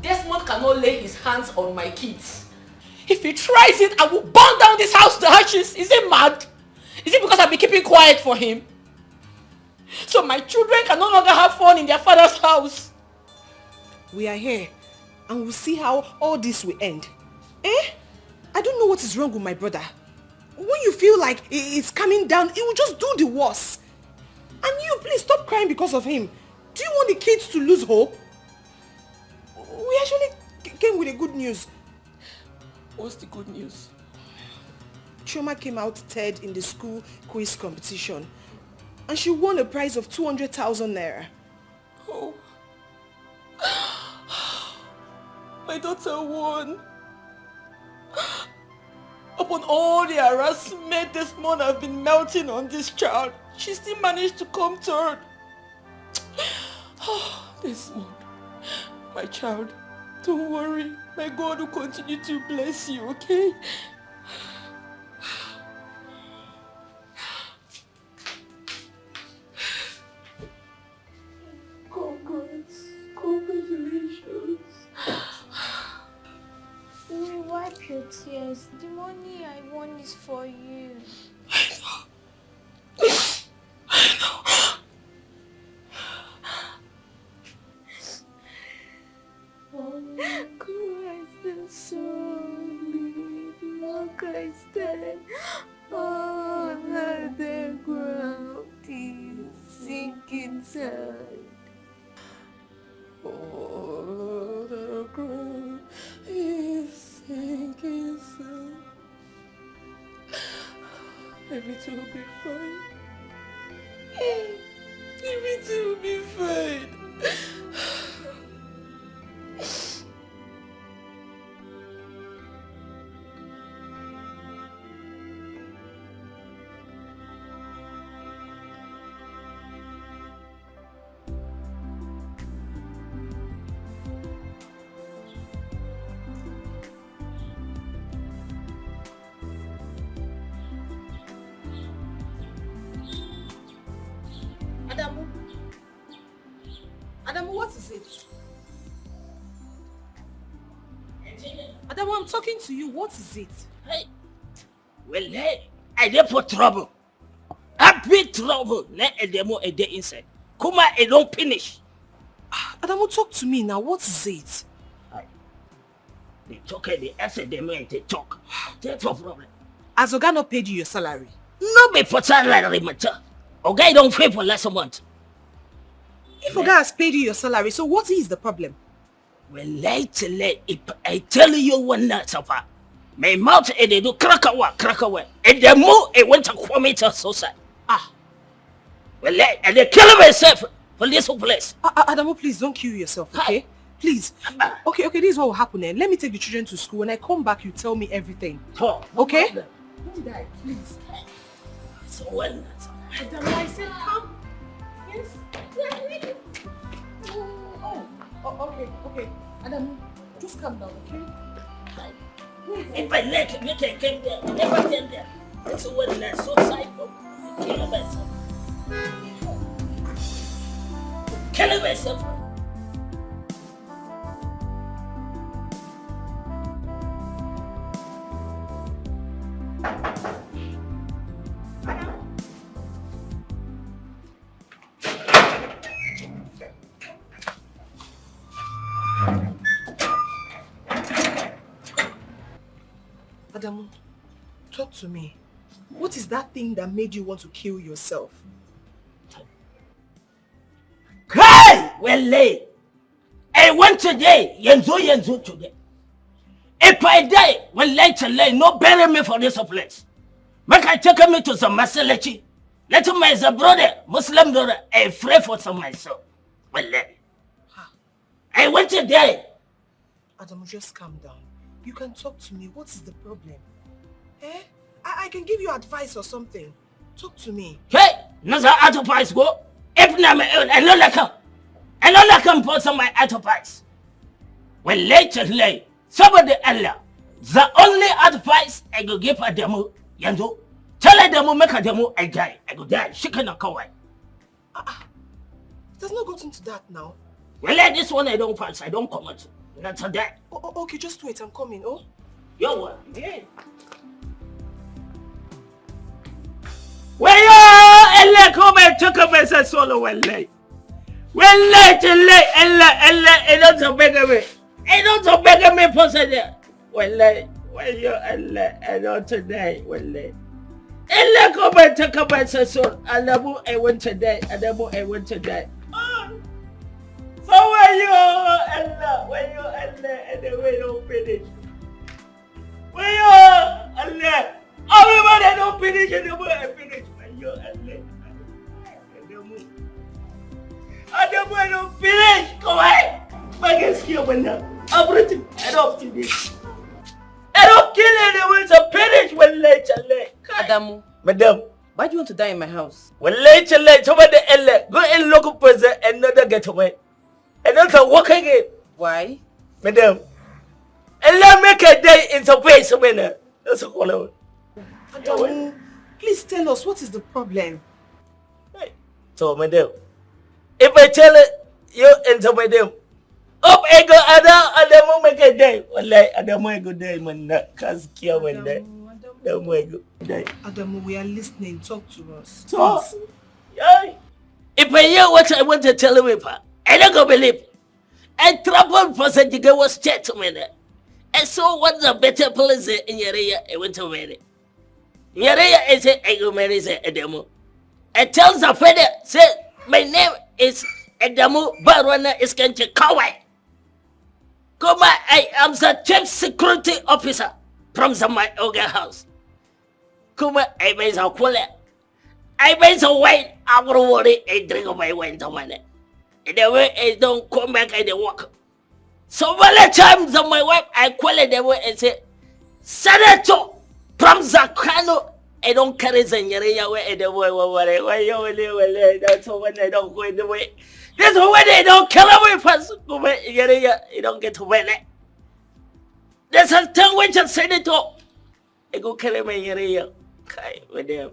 Desmond cannot lay his hands on my kids. If he tries it, I will burn down this house to ashes. Is he mad? Is it because I've been keeping quiet for him? So my children can no longer have fun in their father's house. We are here and we'll see how all this will end. I don't know what is wrong with my brother. When you feel like it's coming down, he will just do the worst. And you, please stop crying because of him. Do you want the kids to lose hope? We actually came with the good news. What's the good news? Chioma came out third in the school quiz competition. And she won a prize of 200,000 naira. Oh. My daughter won. Upon all the harassment this month I've been melting on this child, she still managed to come third. This month, my child, don't worry. My God will continue to bless you, okay? Congratulations. We wipe your tears. The money I won is for you. Christ is sorry. Christ all the ground is sinking sand. All the ground is sinking sand. Everything will be fine. Everything will be fine. Adamu, what is it? Adamu, I'm talking to you. What is it? Hey. Well, hey, I dey for trouble. I big trouble. Let Adamu a day inside. Kuma, I don't finish. Adamu, talk to me now. What is it? They talk and they answer them and they talk. That's no problem. Has Oga not paid you your salary? No be for salary matter. Oga don't pay for last month. If Oga has paid you your salary, so what is the problem? Well, lately, if I tell you one night suffer, my mouth and they do crackawa. And the more I went to commit a suicide. Well, and they kill myself for this place. Adamu, please don't kill yourself, okay? Please. Okay, this is what will happen then. Let me take the children to school. When I come back, you tell me everything. Okay? Don't die, please. So well. Adamu, I said come. Yes. Okay. Adamu, just calm down, okay? If I let it, make it came there, never came there. It's a well, that's so cycle. Kill myself. Kill myself. Adamu, talk to me. What is that thing that made you want to kill yourself? Cry! Well, late. I went today. Yenzo today. If I die, well, late, no bury me for this place. Make I take me to some Masalachi. Let him as a brother, Muslim brother, I pray for some myself. Well, late. I went today. Adamu, just calm down. You can talk to me. What is the problem? Eh? I can give you advice or something. Talk to me. Hey, Naza advice go. If I don't like him for some my advice. Well, late, somebody Allah. The only advice I go give a demo, Yanzo. Tell a demo, make a demo, I die. I go die. She cannot go away. It has not gotten to that now. Well, like this one I don't pass. I don't comment. That's a day. Okay, just wait. I'm coming. Oh. Yo, what? Yeah. Well, yo, Elle, come and talk about a solo well late. Well, late, Elle, don't beg me. I don't beg me for there. Well, yo, Elle, don't today. Well, Elle, come and talk about a soul. Adamu, I went today. Adamu, I went today. So where you, Elle, and the way don't finish. Where you, Elle? Everybody don't finish and the way I finish. Where you, Elle? Adamu, I don't finish. Come on. My guess here when everything. I don't finish. I don't kill anyone to finish when late. Adamu. Madam. Why do you want to die in my house? When late, somebody go and look for another getaway. And also walk again. Why? Madam. And let make a day in some place winner. That's a follow. Adamu, please tell us what is the problem. So, madam, if I tell you into my them, up I go Adamu make a day. Well, like Adamu a good day, man. Cause care when day. Adamu a good day. Adamu, we are listening. Talk to us. Talk. Yeah. If I hear what I want to tell you, I don't go believe. I traveled for St. was chat to me. I saw what's a better place in your area. I went to marry. Your area is I go marry Adamu. I tell the father, say, my name is Adamu Barwana is going to Kawai. Come, I am the chief security officer from my Oga house. Come, I buy a quality. I buy a wine. I will worry and drink of my wine to money. And the way I don't come back and walk. So many times of my wife, I call it the way and say, Senator from Zakano, I don't carry Zanyaria way and the way why you that's when they don't go in the way. That's when they don't kill away first. Go back, you don't get to win it. There's a tongue which I said it all. I go carry my area. Okay, with them.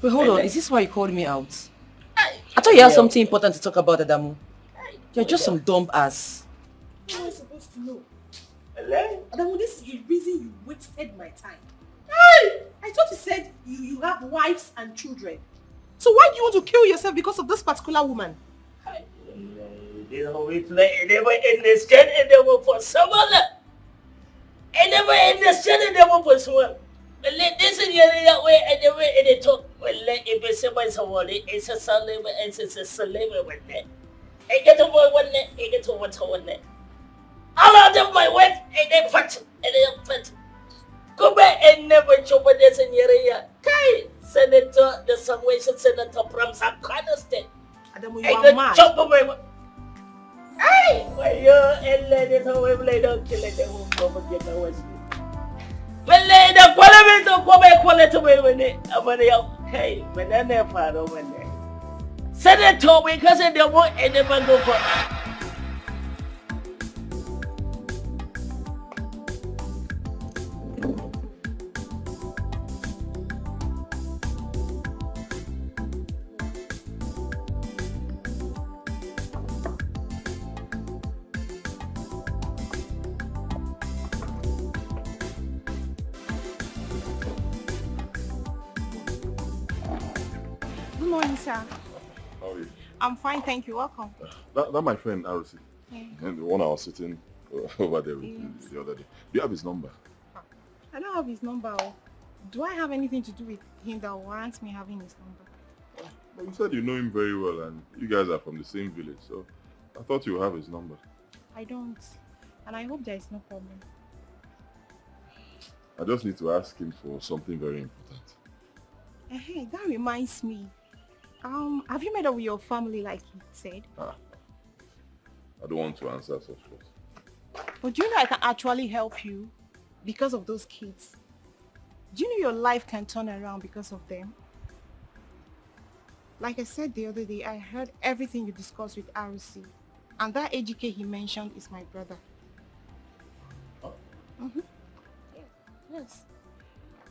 Wait, hold on. Is this why you called me out? I thought you had something important to talk about, Adamu. You're just some dumb ass. How am I supposed to know? Adamu, this is the reason you wasted my time. I thought you said you have wives and children. So why do you want to kill yourself because of this particular woman? They always play. Never understand and they will for someone. I never understand and they will for someone. Well, this is the area where and the way they talk. Well, if it's somebody, it's a slave, it's a slave one day. I get over one day, I get over one day. All of them, my wife, and they fat, and they fat. Go back and never chop this in your area. Kai, Senator, the Salvation Senator from Sakana State. Adamu, you are mad. Chop away. Hey, why you and let it away, they don't kill it, they won't go get away. Well, the quality of quality when it, okay, but then they're part of it. Senator, because they won't never go for Good morning, sir. How are you? I'm fine, thank you. Welcome. That my friend, RC. Yeah. And the one I was sitting over there with the other day. Do you have his number? I I don't have his number. Do I have anything to do with him that warrants me having his number? But you said you know him very well and you guys are from the same village, so I thought you have his number. I don't. And I hope there is no problem. I just need to ask him for something very important. Hey, that reminds me. Have you met up with your family like he said? I don't want to answer such questions. But do you know I can actually help you because of those kids? Do you know your life can turn around because of them? Like I said the other day, I heard everything you discussed with RC. And that AGK he mentioned is my brother. Oh. Mm-hmm. Yes.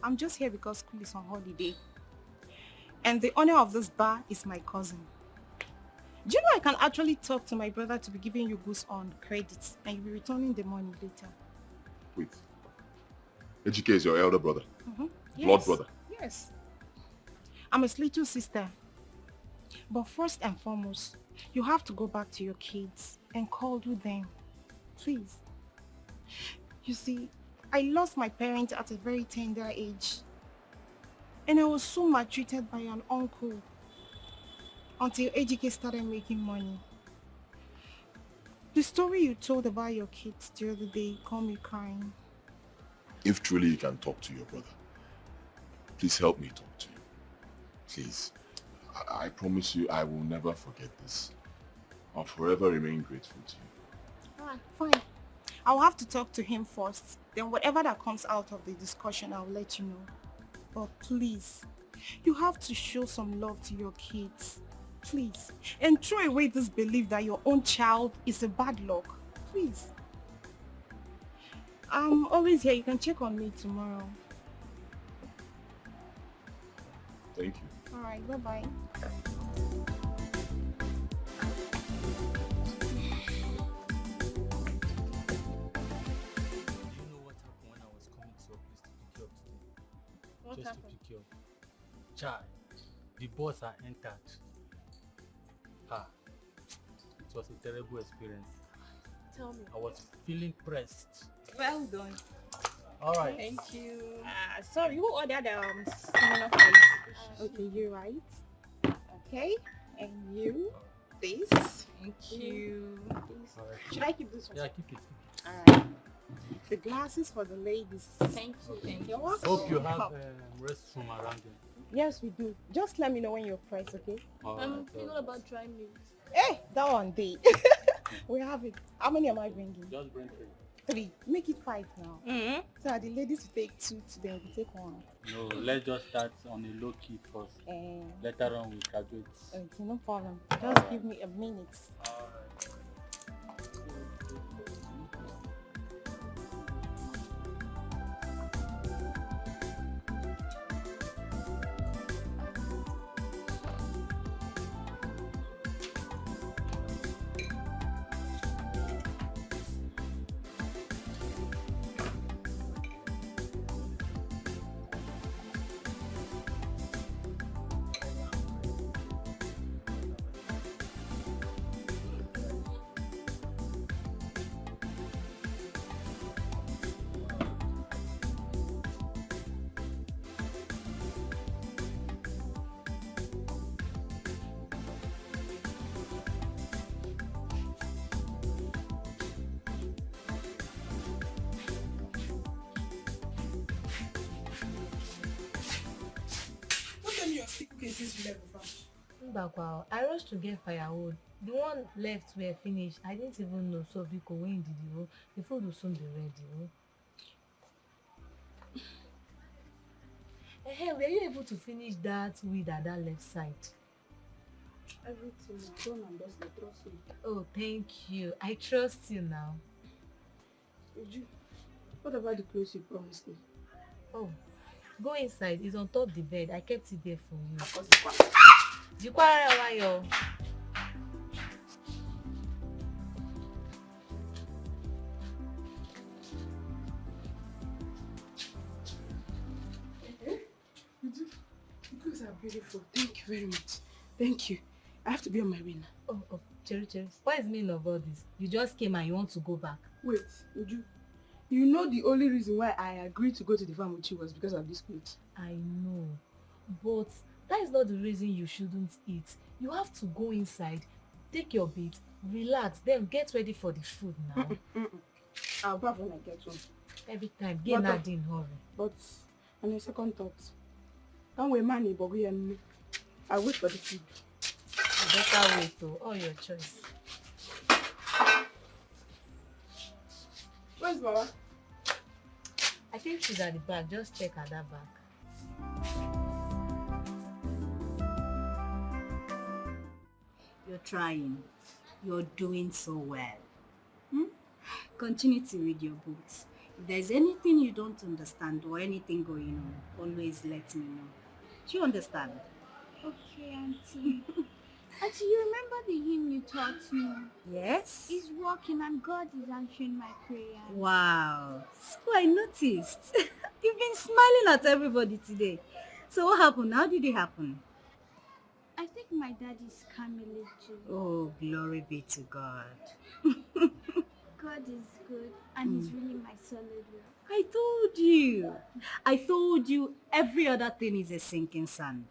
I'm just here because school is on holiday. And the owner of this bar is my cousin. Do you know I can actually talk to my brother to be giving you goods on credits and you'll be returning the money later? Wait. AGK is your elder brother? Mm-hmm. Blood brother? Yes. I'm his little sister. But first and foremost, you have to go back to your kids and cuddle them. Please. You see, I lost my parents at a very tender age. And I was so maltreated by an uncle until AGK started making money. The story you told about your kids the other day got me crying. If truly you can talk to your brother, please help me talk to you. Please. I promise you I will never forget this. I'll forever remain grateful to you. Alright, fine. I'll have to talk to him first. Then whatever that comes out of the discussion, I'll let you know. But please, you have to show some love to your kids. Please. And throw away this belief that your own child is a bad luck. Please. I'm always here. You can check on me tomorrow. Thank you. Alright, bye-bye. What just happened? To pick you up. Child, the boss are entered. It was a terrible experience. Tell me. I was feeling pressed. Well done. Alright. Thank you. Sorry, who ordered similar fries? Okay, you right. Okay, and you. This. Thank you. Right. Should I keep this one? Yeah, keep it. Alright. The glasses for the ladies. Thank you. Okay. Thank you. You're welcome. Hope you have restroom around them. Yes, we do. Just let me know when you're pressed, okay? I'm thinking about dry meat. Hey, that one day. We have it. How many am I bringing? Just bring 3. 3. Make it 5 now. Mm-hmm. So that the ladies will take 2 today, we take 1. No, let's just start on a low key first. Later on we graduate. Okay, no problem. Just give me a minute. Mbakwa, I rushed to get firewood. The one left were finished. I didn't even know. So because when did you? The food will soon be ready. Hey, were you able to finish that weed at that left side? Everything is done and dusted, trust me. Oh, thank you. I trust you now. What about the clothes you promised me? Oh, go inside. It's on top the bed. I kept it there for you. You guys are beautiful. Thank you very much. Thank you. I have to be on my way now. Oh, Cherry. What is the meaning of all this? You just came and you want to go back. Wait, Uju. You know the only reason why I agreed to go to the farm with you was because of this plate. I know, but that is not the reason you shouldn't eat. You have to go inside, take your bait, relax, then get ready for the food now. I'll bath when I get home. Every time, get not in hurry. But on a second thought, don't wait money, but I'll wait for the food. You better wait though, all your choice. Where's Mama? I think she's at the back, just check at that back. You're trying. You're doing so well. Continue to read your books. If there's anything you don't understand or anything going on, always let me know. Do you understand? Okay, Auntie. Auntie, you remember the hymn you taught me? Yes? It's working and God is answering my prayer. Wow. So I noticed. You've been smiling at everybody today. So what happened? How did it happen? I think my dad is coming too. Oh, glory be to God. God is good and he's really my solid rock. I told you every other thing is a sinking sand.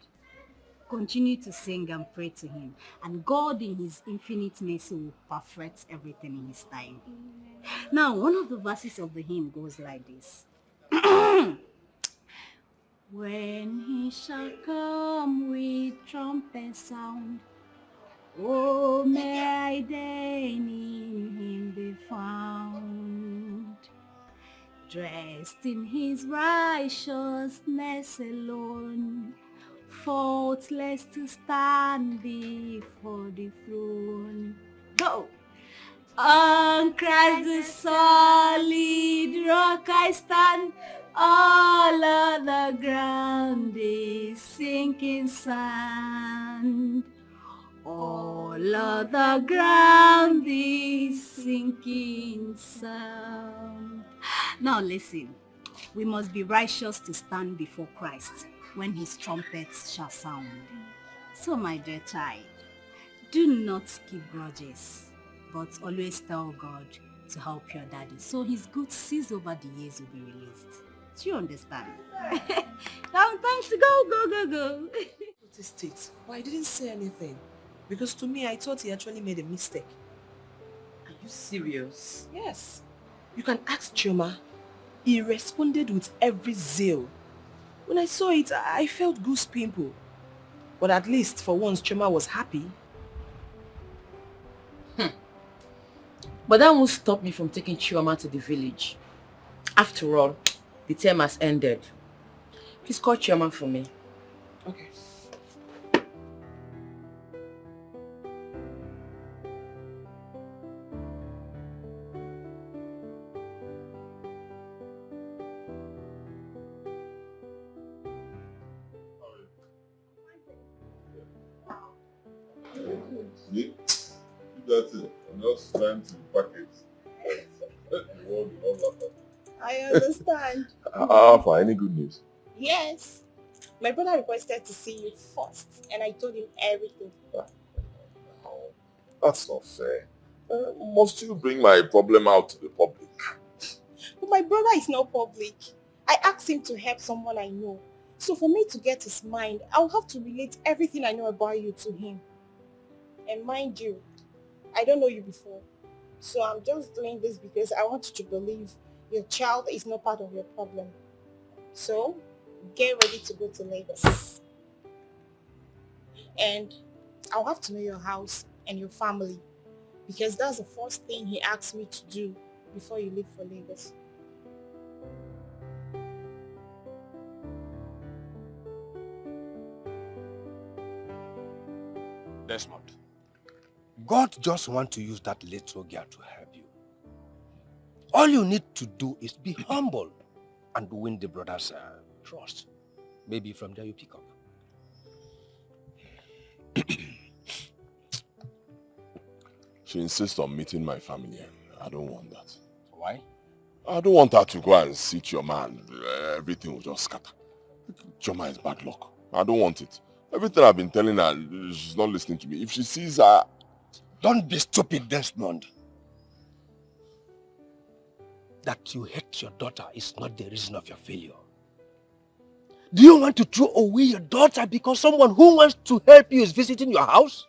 Continue to sing and pray to him, and God in his infinite mercy will perfect everything in his time. Amen. Now, one of the verses of the hymn goes like this. When he shall come with trumpet sound, oh, may I then in him be found, dressed in his righteousness alone, faultless to stand before the throne. Go! On Christ the solid rock I stand, all other ground is sinking sand. All other ground is sinking sand. Now listen, we must be righteous to stand before Christ when his trumpets shall sound. So my dear child, do not keep grudges, but always tell God to help your daddy so his good seeds over the years will be released. Do you understand? Now time to go. Noticed it, but I didn't say anything. Because to me, I thought he actually made a mistake. Are you serious? Yes. You can ask Chioma. He responded with every zeal. When I saw it, I felt goose pimple. But at least for once, Chioma was happy. But that won't stop me from taking Chioma to the village. After all, the term has ended. Please call Chioma for me. Okay. That's it. I'm just trying to pack it. The world will not laugh at me. I understand. For any good news? Yes. My brother requested to see you first, and I told him everything. That's not fair. Must you bring my problem out to the public? But my brother is not public. I asked him to help someone I know. So for me to get his mind, I'll have to relate everything I know about you to him. And mind you, I don't know you before. So I'm just doing this because I want you to believe your child is not part of your problem. So get ready to go to Lagos. And I'll have to know your house and your family because that's the first thing he asked me to do before you leave for Lagos. Desmond, God just wants to use that little girl to help you. All you need to do is be humble and win the brother's trust. Maybe from there you pick up. She insists on meeting my family. I don't want that. Why? I don't want her to go and see your man. Everything will just scatter. Chioma is bad luck. I don't want it. Everything I've been telling her, she's not listening to me. If she sees her... Don't be stupid, Desmond. that you hate your daughter is not the reason of your failure. Do you want to throw away your daughter because someone who wants to help you is visiting your house?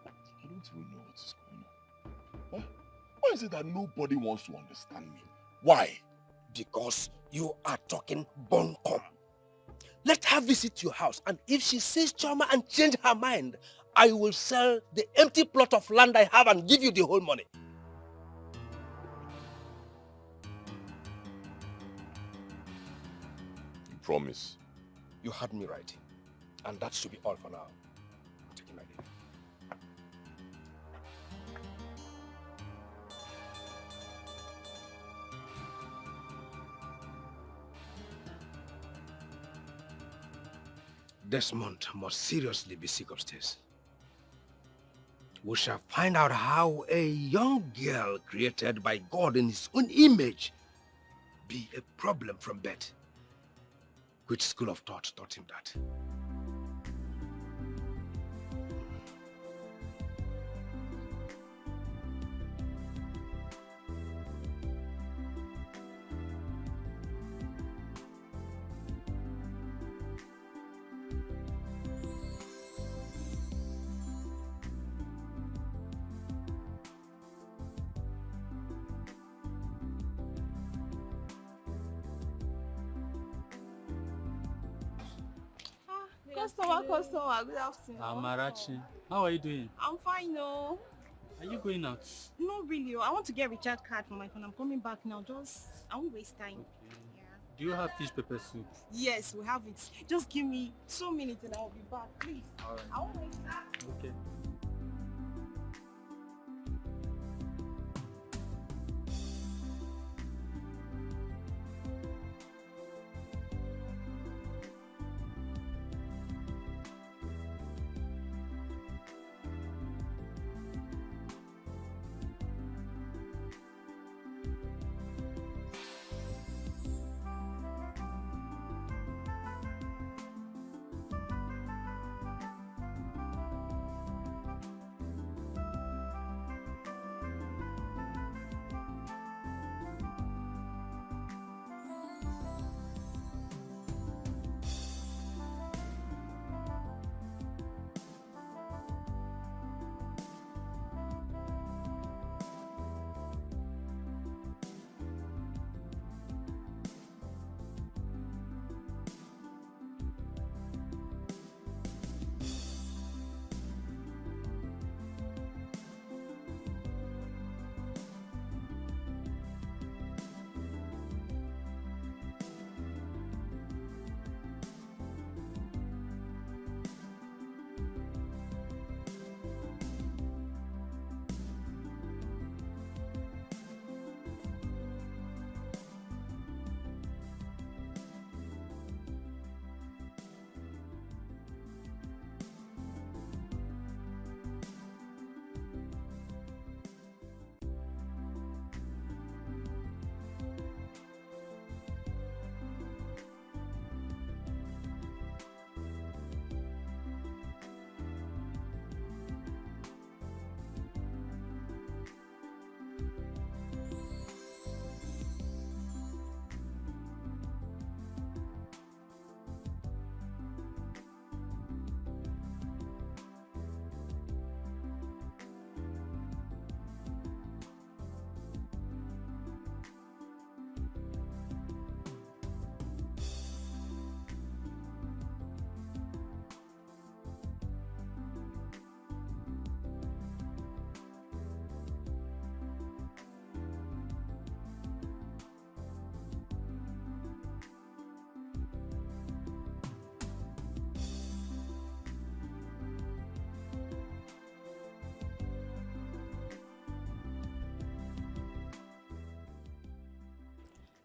I don't even know what is going on. Huh? Why is it that nobody wants to understand me? Why? Because you are talking bunkum. Let her visit your house, and if she sees Choma and change her mind, I will sell the empty plot of land I have and give you the whole money. You promise? You had me right. And that should be all for now. I'm taking my leave. Desmond must seriously be sick upstairs. We shall find out how a young girl created by God in his own image be a problem from birth. Which school of thought taught him that? Customer, good afternoon. Amarachi, how are you doing? I'm fine, no. Are you going out? No, really. I want to get recharge card for my phone. I'm coming back now. I won't waste time. Okay. Do you have fish pepper soup? Yes, we have it. Just give me 2 minutes and I'll be back, please. All right. I won't waste time. Okay.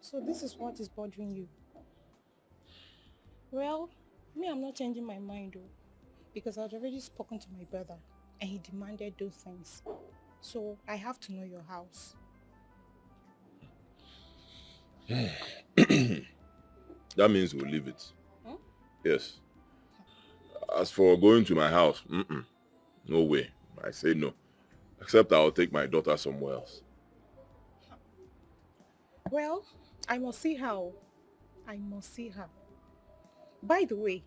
So this is what is bothering you. Well, me, I'm not changing my mind though, because I've already spoken to my brother and he demanded those things. So I have to know your house. That means we'll leave it. Hmm? Yes. As for going to my house, no way. I say no. Except I'll take my daughter somewhere else. Well, I must see her. I must see her. By the way,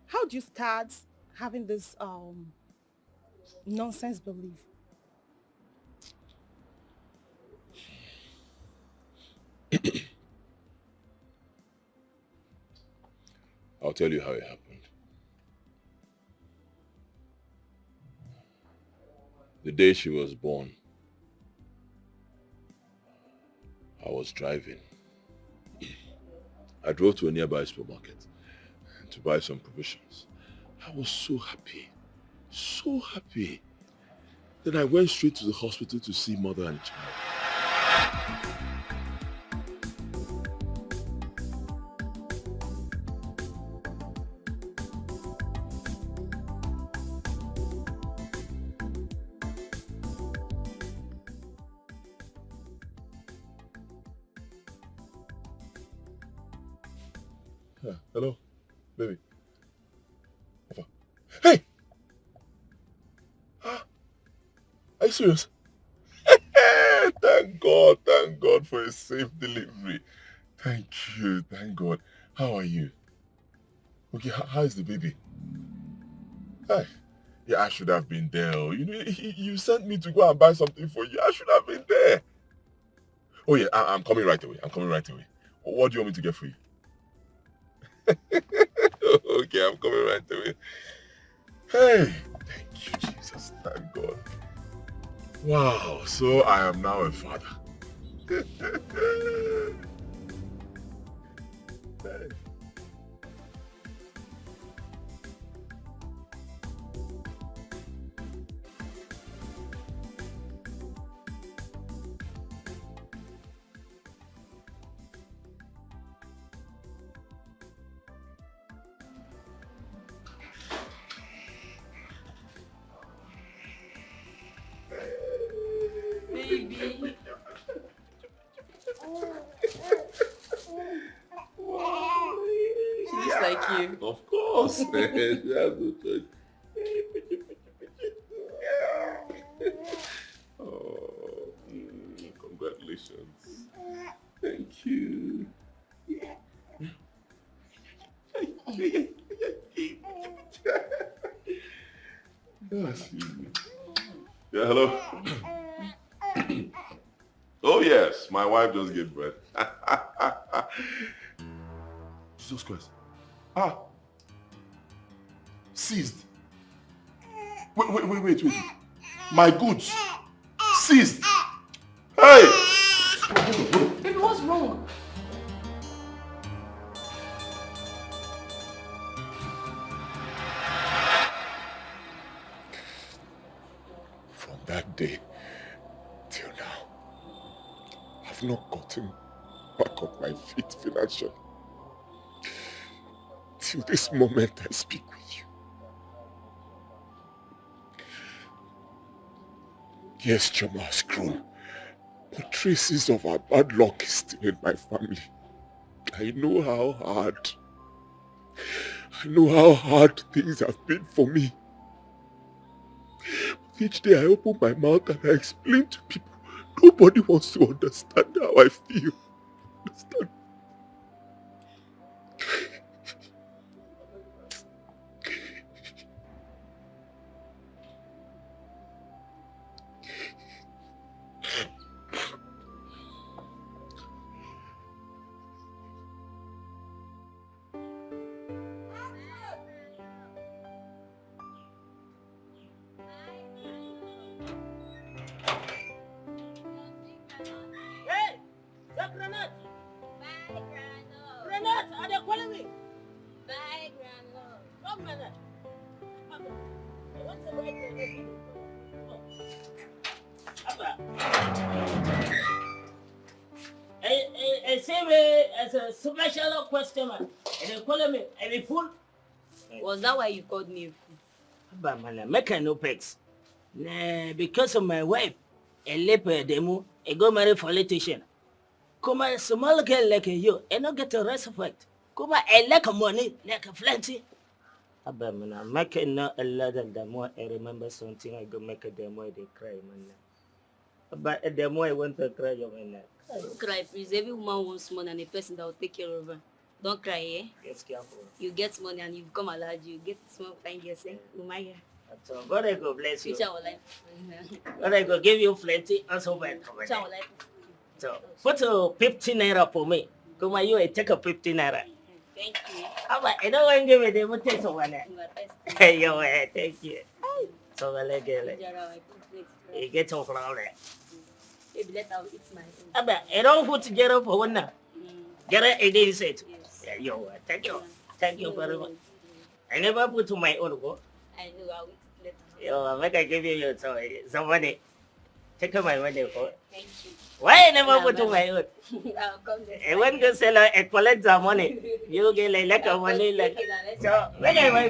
how do you start having this nonsense belief? I'll tell you how it happened. The day she was born, I was driving. I drove to a nearby supermarket to buy some provisions. I was so happy. So happy. Then I went straight to the hospital to see mother and child. Hello, baby. Hey! Are you serious? Thank God for a safe delivery. Thank you, thank God. How are you? Okay, how is the baby? Hey, yeah, I should have been there. You know, you sent me to go and buy something for you. I should have been there. Oh yeah, I'm coming right away. I'm coming right away. What do you want me to get for you? Okay, I'm coming right away. Hey, thank you, Jesus. Thank God. Wow, so I am now a father. Hey. Baby. She looks like you. Of course. She has no choice. Oh, congratulations. Thank you. Yeah, hello. Oh yes, my wife just gave birth. Jesus Christ. Seized. Wait. My goods. Seized. Hey! Baby, what's wrong? From that day till now, I've not gotten back on my feet financially. Till this moment I speak with you. Yes, Choma has grown, but traces of our bad luck is still in my family. I know how hard things have been for me. But each day I open my mouth and I explain to people. Nobody wants to understand how I feel. Understand? Hey! That granite! Granite, are they calling me? Bye, Grandma. Come, granite. What's the right thing? I say me as a special customer, and they call me, and they pull. Was that why you called me a fool? But man, make no pegs. Nah, because of my wife, a leper demo, I go marry politician. Come a small girl like you, and not get a respect. Come I like money, like a plenty. But man, I'm making not a lot of them more. I remember something I go make a demo, they cry, man. But the more I want to cry, you will not. Don't cry, please. Every woman wants money and a person that will take care of her. Don't cry, eh? Get careful. You get money and you become allowed. You get small fine girls, eh? Umaya. So God I go bless you. Future will like. God I go give you plenty also better. Future will like. So put a 15 naira for me. Come on, you take a 15 naira. Thank you. I don't want to give it, they will take someone. Hey, yo, thank you. So I like it. You get some flour. Maybe let her eat my own. I don't put together for one now. Get it, it is it. Yeah, yo, thank you. Thank you very much. I never put to my own go. I know, I'll eat it later. Yo, make I give you some money. Take my money for. Thank you. Why I never put to my own? I'll come there. I want to sell and collect the money. You get like a money like. So, make I buy.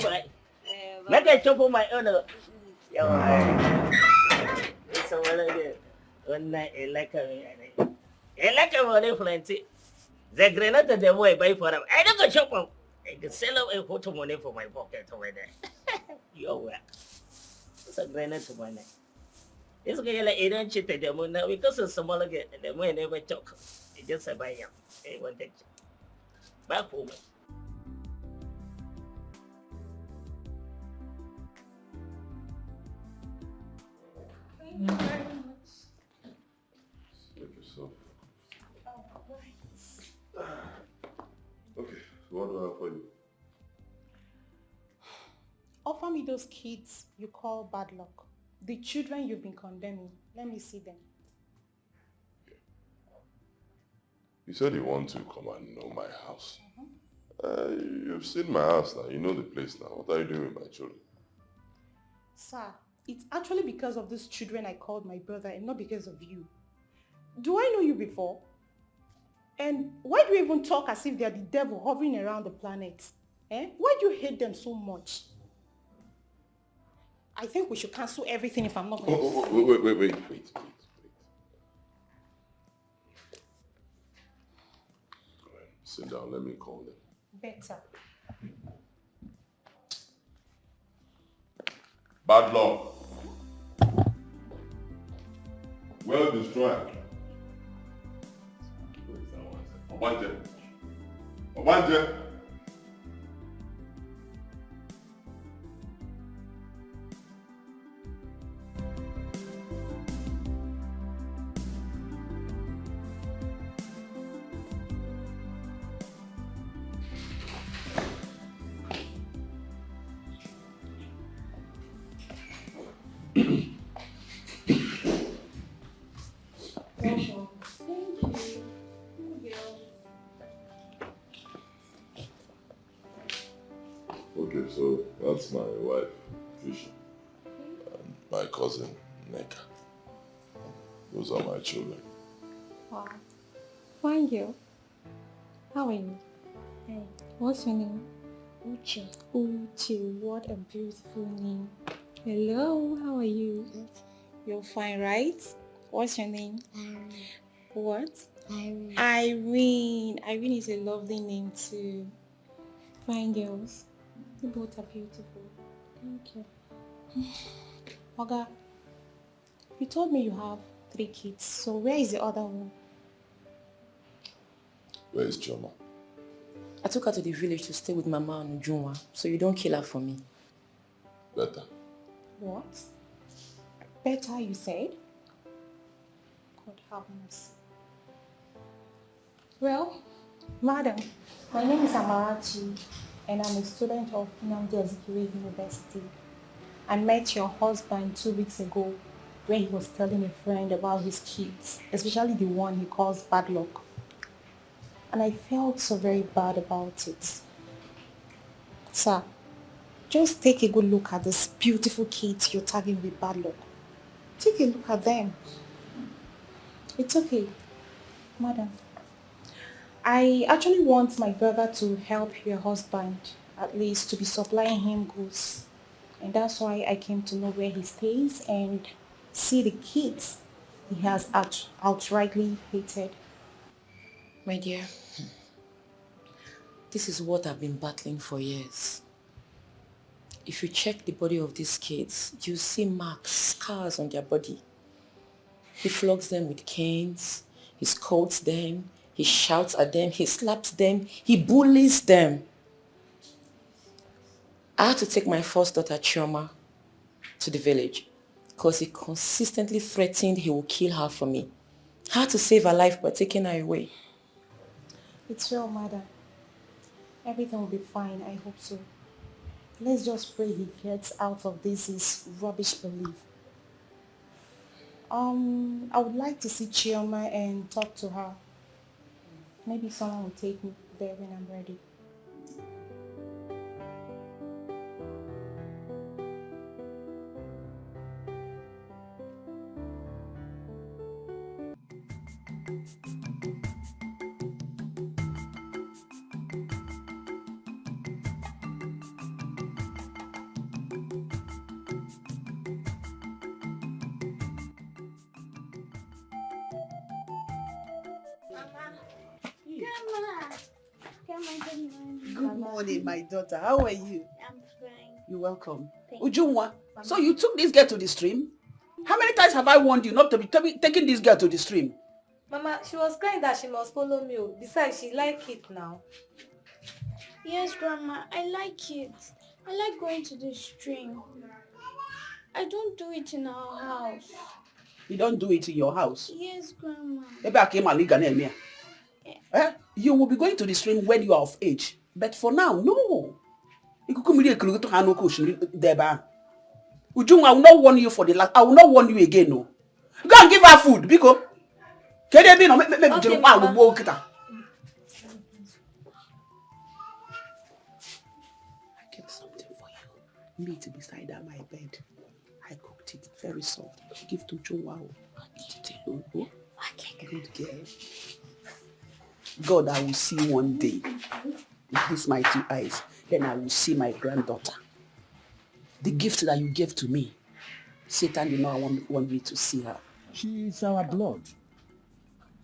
Make I chop on my own. Yo, it's a one again. One night, I like a money plenty. The grenade the way I buy for them. I don't go shop them. I can sell up and put money for my pocket over there. Yo, well. It's a grenade to my neck. This guy like you don't cheat the moon now because of some other the moon never talk. It just a buy him. Hey, one thing. Back home. Thank you very much. Make yourself. Okay, so what do I have for you? Offer me those kids you call bad luck. The children you've been condemning. Let me see them. You said you want to come and know my house. You've seen my house now. You know the place now. What are you doing with my children? Sir, it's actually because of these children I called my brother and not because of you. Do I know you before? And why do you even talk as if they are the devil hovering around the planet? Eh? Why do you hate them so much? I think we should cancel everything if I'm not going to... Wait. Sit down, let me call them. Better. Bad luck. Well destroyed. Obanje. Okay, so that's my wife, Trisha, and my cousin, Neka. Those are my children. Wow. Fine girl. How are you? Hey. What's your name? Uche. Uche, what a beautiful name. Hello, how are you? Good. You're fine, right? What's your name? Irene. What? Irene. Irene. Irene is a lovely name too. Fine girls. You both are beautiful. Thank you. Oga, you told me you have 3 kids, so where is the other one? Where is Choma? I took her to the village to stay with Mama and Ujunwa, so you don't kill her for me. Better. What? Better, you said? God have mercy. Well, madam, my name is Amarachi, and I'm a student of Nnamdi Azikiwe University. I met your husband 2 weeks ago when he was telling a friend about his kids, especially the one he calls bad luck. And I felt so very bad about it. Sir, just take a good look at these beautiful kids you're tagging with bad luck. Take a look at them. It's okay, madam. I actually want my brother to help your husband, at least to be supplying him goods. And that's why I came to know where he stays and see the kids he has outrightly hated. My dear, this is what I've been battling for years. If you check the body of these kids, you see marks, scars on their body. He flogs them with canes, he scolds them, he shouts at them, he slaps them, he bullies them. I had to take my first daughter, Chioma, to the village because he consistently threatened he would kill her for me. I had to save her life by taking her away. It's well, madam. Everything will be fine, I hope so. Let's just pray he gets out of this his rubbish belief. I would like to see Chioma and talk to her. Maybe someone will take me there when I'm ready. Good morning, my daughter. How are you? I'm fine. You're welcome. Thank Ujunwa, so you took this girl to the stream? How many times have I warned you not to be taking this girl to the stream? Mama, she was crying that she must follow me. Besides, she like it now. Yes, Grandma, I like it. I like going to the stream. I don't do it in our house. You don't do it in your house? Yes, Grandma. You will be going to the stream when you are of age. But for now, no. Ujung, I will not warn you for the last. I will not warn you again, no. Go and give her food, because. Okay, Mama. I kept something for you. Meat beside my bed. I cooked it very soft. Give to Ujung. Eat it alone. Oh? Good girl. God, I will see one day with these my two eyes. Then I will see my granddaughter. The gift that you gave to me, Satan did not want me to see her. She is our blood.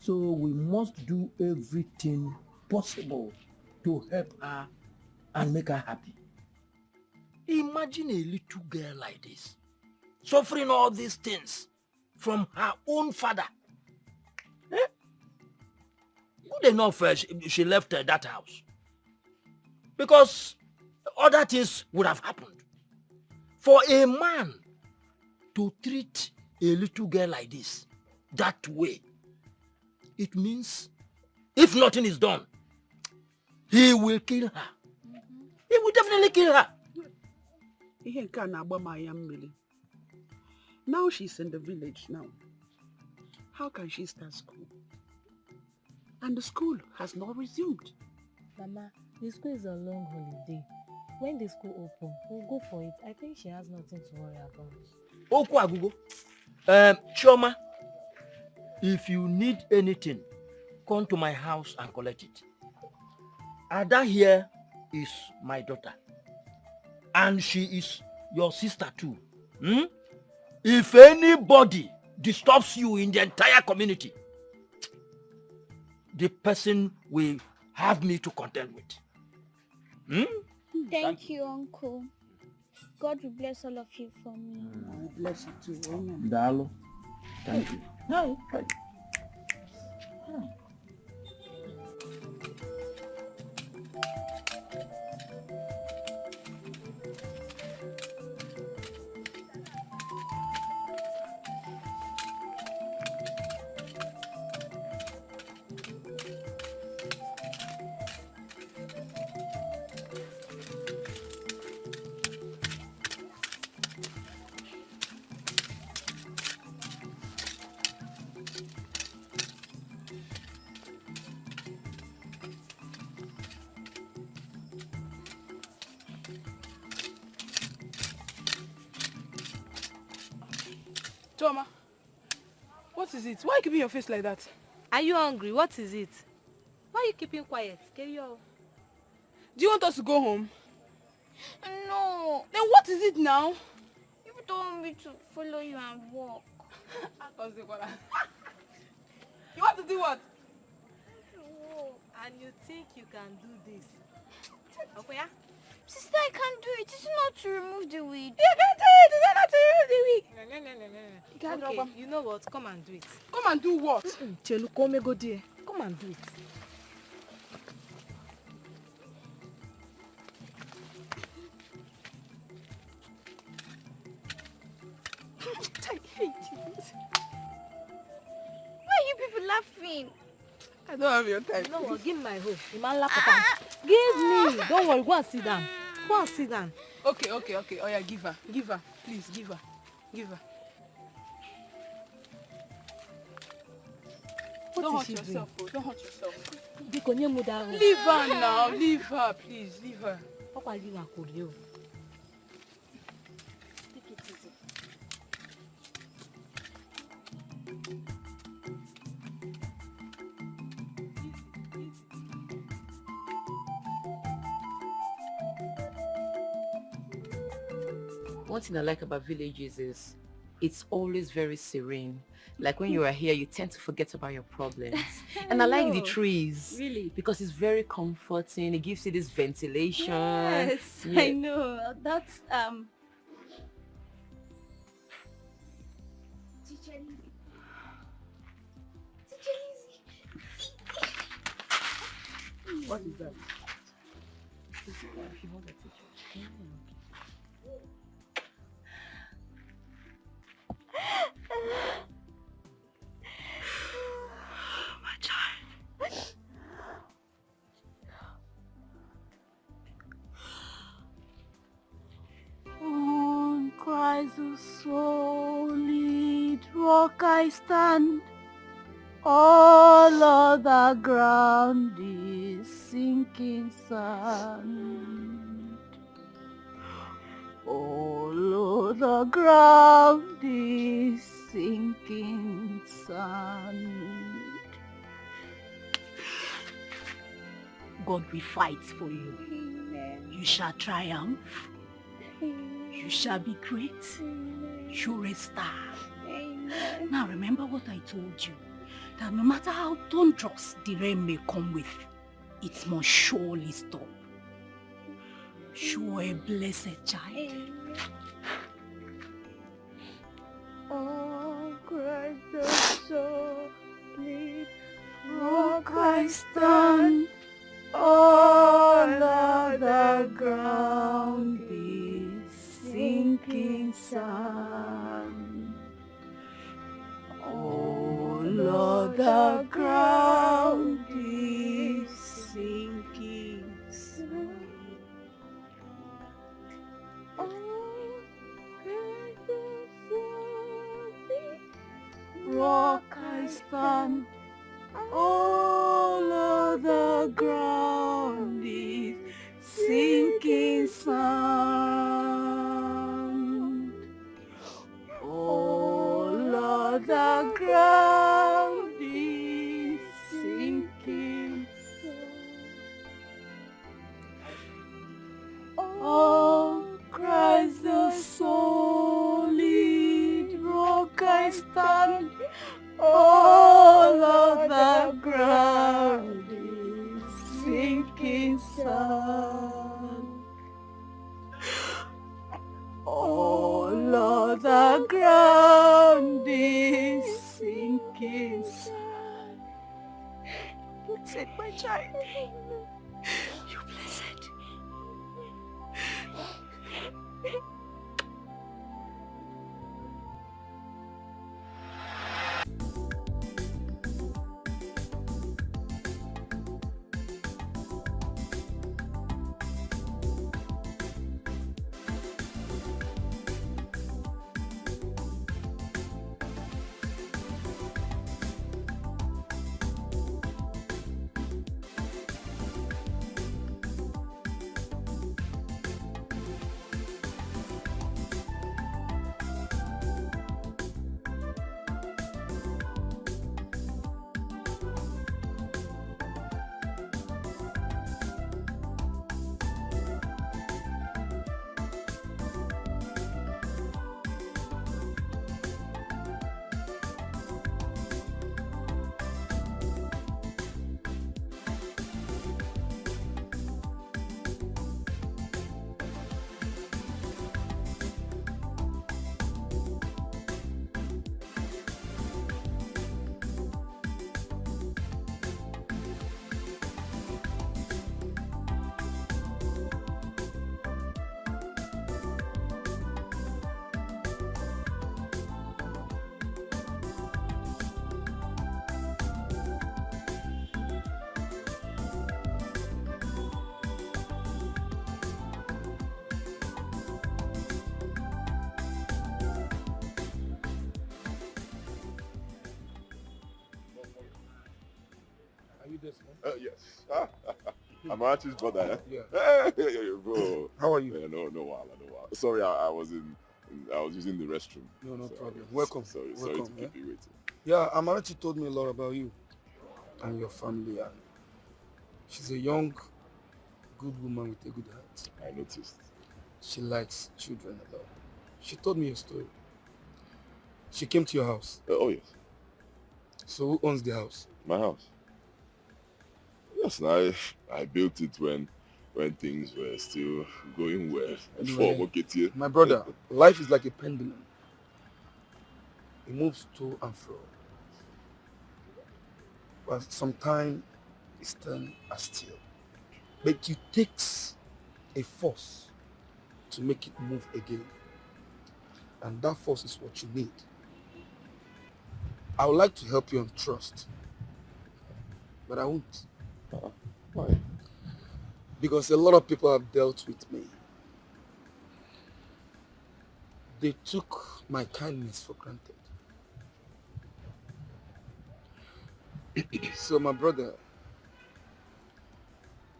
So we must do everything possible to help her and make her happy. Imagine a little girl like this, suffering all these things from her own father. Good enough she left that house. Because other things would have happened. For a man to treat a little girl like this, that way, it means if nothing is done, he will kill her. He will definitely kill her. Now she's in the village now. How can she start school? And the school has not resumed. Mama, the school is on long holiday. When the school open, we'll go for it. I think she has nothing to worry about. Chioma, if you need anything, come to my house and collect it. Ada here is my daughter. And she is your sister too. If anybody disturbs you in the entire community, the person will have me to contend with. Thank you, Uncle. God will bless all of you for me. Bless you too. Dalo. Thank you. Hi. Toma, what is it? Why are you keeping your face like that? Are you hungry? What is it? Why are you keeping quiet? Carry on. Do you want us to go home? No. Then what is it now? You don't want me to follow you and walk. You want to do what? And you think you can do this? Okay, yeah? Sister, I can't do it. It's not to remove the weed. You can do it. It's not to remove the wig. You Okay, you know what? Come and do it. Come and do what? Chelu, come go there. Come and do it. I hate this. Why are you people laughing? I don't have your time. No one, give me my hoe. The man laugh at Give me. Don't worry, go and sit down. Go and sit down. Okay. Oh yeah, give her. Give her. Please, give her. Give her. Don't hurt yourself. Oh. Don't hurt yourself. Leave her now. Leave her, please. Leave her. Take it easy. One thing I like about villages is it's always very serene. Like when you are here, you tend to forget about your problems. And I like the trees. Really? Because it's very comforting. It gives you this ventilation. Yes, Yeah. I know. That's Teacher Lizzy. What is that? My child. On Christ the solid rock I stand. All other ground is sinking sand. All other ground is sinking sand. God will fight for you. Amen. You shall triumph. You shall be great. You're a star. Amen. Now remember what I told you. That no matter how thunderous the rain may come with, it must surely stop. You're a blessed child. Amen. Oh, Christ the solid rock I stand. All other ground is sinking sand. All other ground is sinking sand. Rock I stand. All other ground is sinking sand. All other ground is sinking sand. Oh, Christ the solid rock I stand. All other ground is sinking sand. All other ground is sinking sand. Blessed, my child. You blessed. Yes. Amarachi's brother, eh? Yeah. Hey, bro. How are you? Yeah, no, no, wahala, no, wahala. Sorry, I was I was using the restroom. No So, problem. Welcome. Sorry Welcome, to keep you waiting. Yeah, Amarachi told me a lot about you and your family. And she's a young, good woman with a good heart. I noticed. She likes children a lot. She told me your story. She came to your house. Oh, yes. So who owns the house? My house. Yes, I built it when things were still going well. Anyway, Before my brother, life is like a pendulum. It moves to and fro. But sometimes it's turn as still. But it takes a force to make it move again. And that force is what you need. I would like to help you on trust, but I won't. Why? Because a lot of people have dealt with me. They took my kindness for granted. So my brother,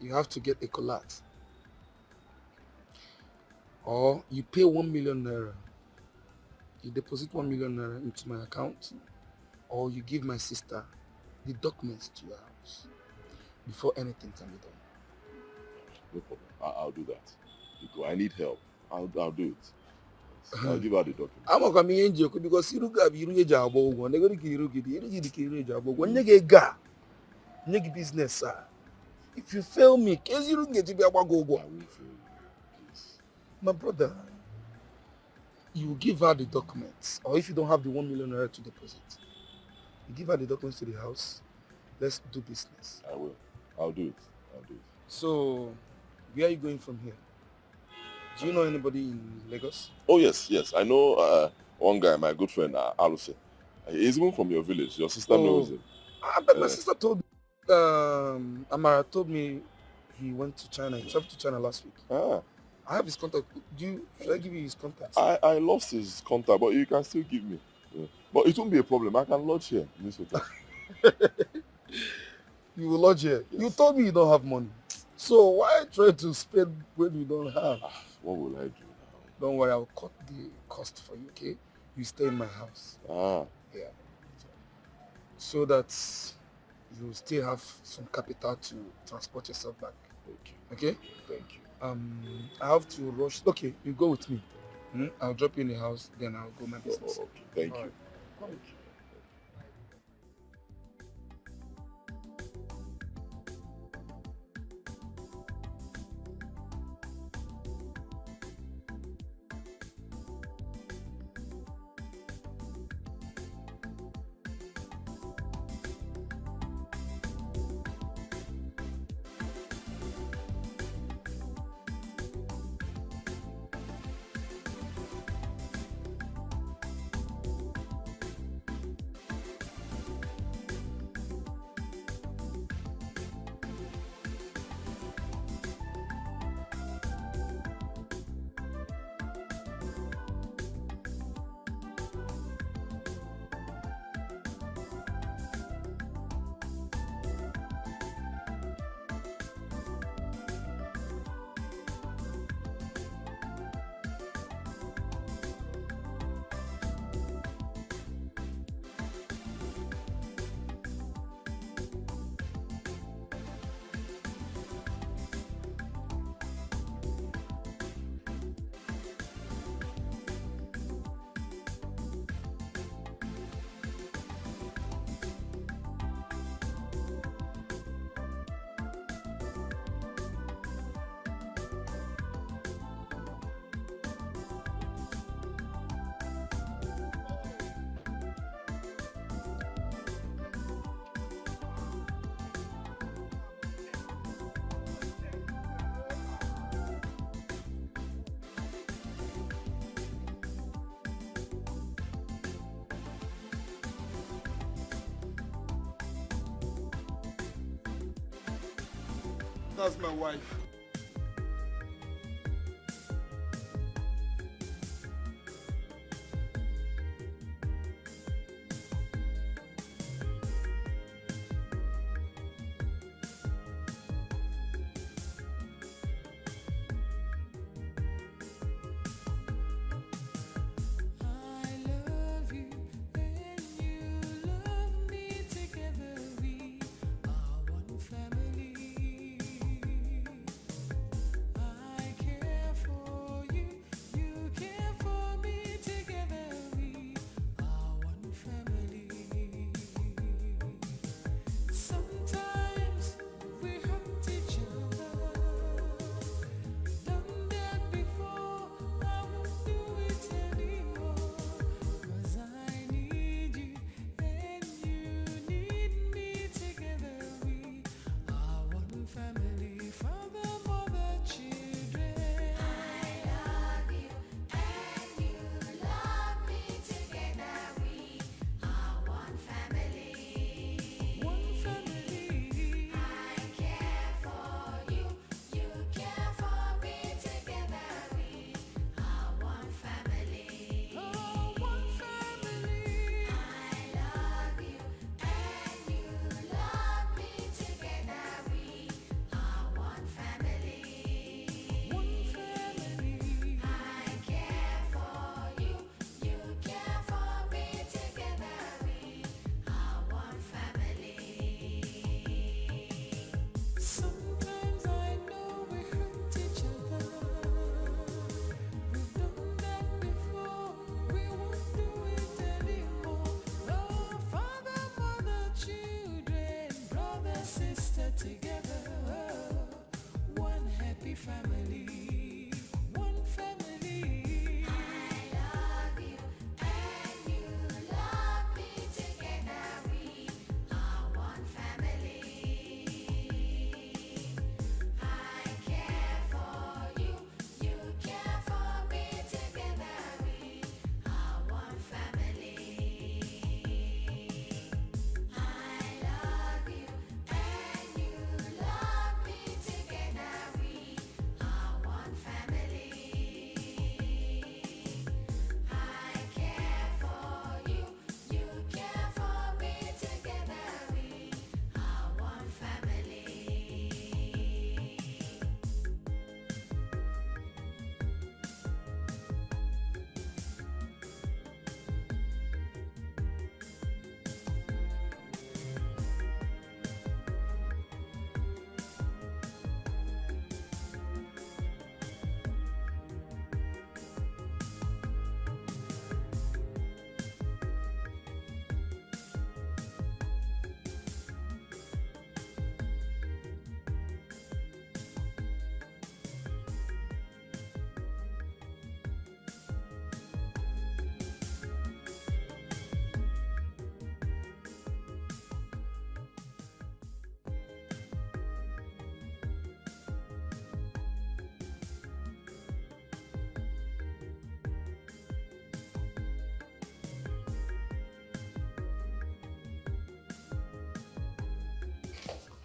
you have to get a collect. Or you pay 1 million naira. You deposit 1 million naira into my account. Or you give my sister the documents to your house before anything can be done. No problem. I'll do that. Because I need help. I'll do it. I'll give her the document. I'm not coming in because you got you job. One go you business, sir. If you fail me, case you don't get to be about go. I will fail you. Please. My brother, you give her the documents, or if you don't have the 1 million naira to deposit, you give her the documents to the house. Let's do business. I will. I'll do it. So, where are you going from here? Do you know anybody in Lagos? Oh, yes. I know one guy, my good friend, Aluse. He's even from your village. Your sister knows him. But my sister told me, Amara told me he went to China. He traveled to China last week. I have his contact. Should I give you his contact? I lost his contact, but you can still give me. Yeah. But it won't be a problem. I can lodge here in this hotel. You will lodge here. Yes. You told me you don't have money. So why try to spend when you don't have? What will I do now? Don't worry, I'll cut the cost for you, okay? You stay in my house. Yeah. So that you still have some capital to transport yourself back. Okay? Thank you. I have to rush. Okay, you go with me. I'll drop you in the house, then I'll go my business. Okay, thank you. Come. That's my wife.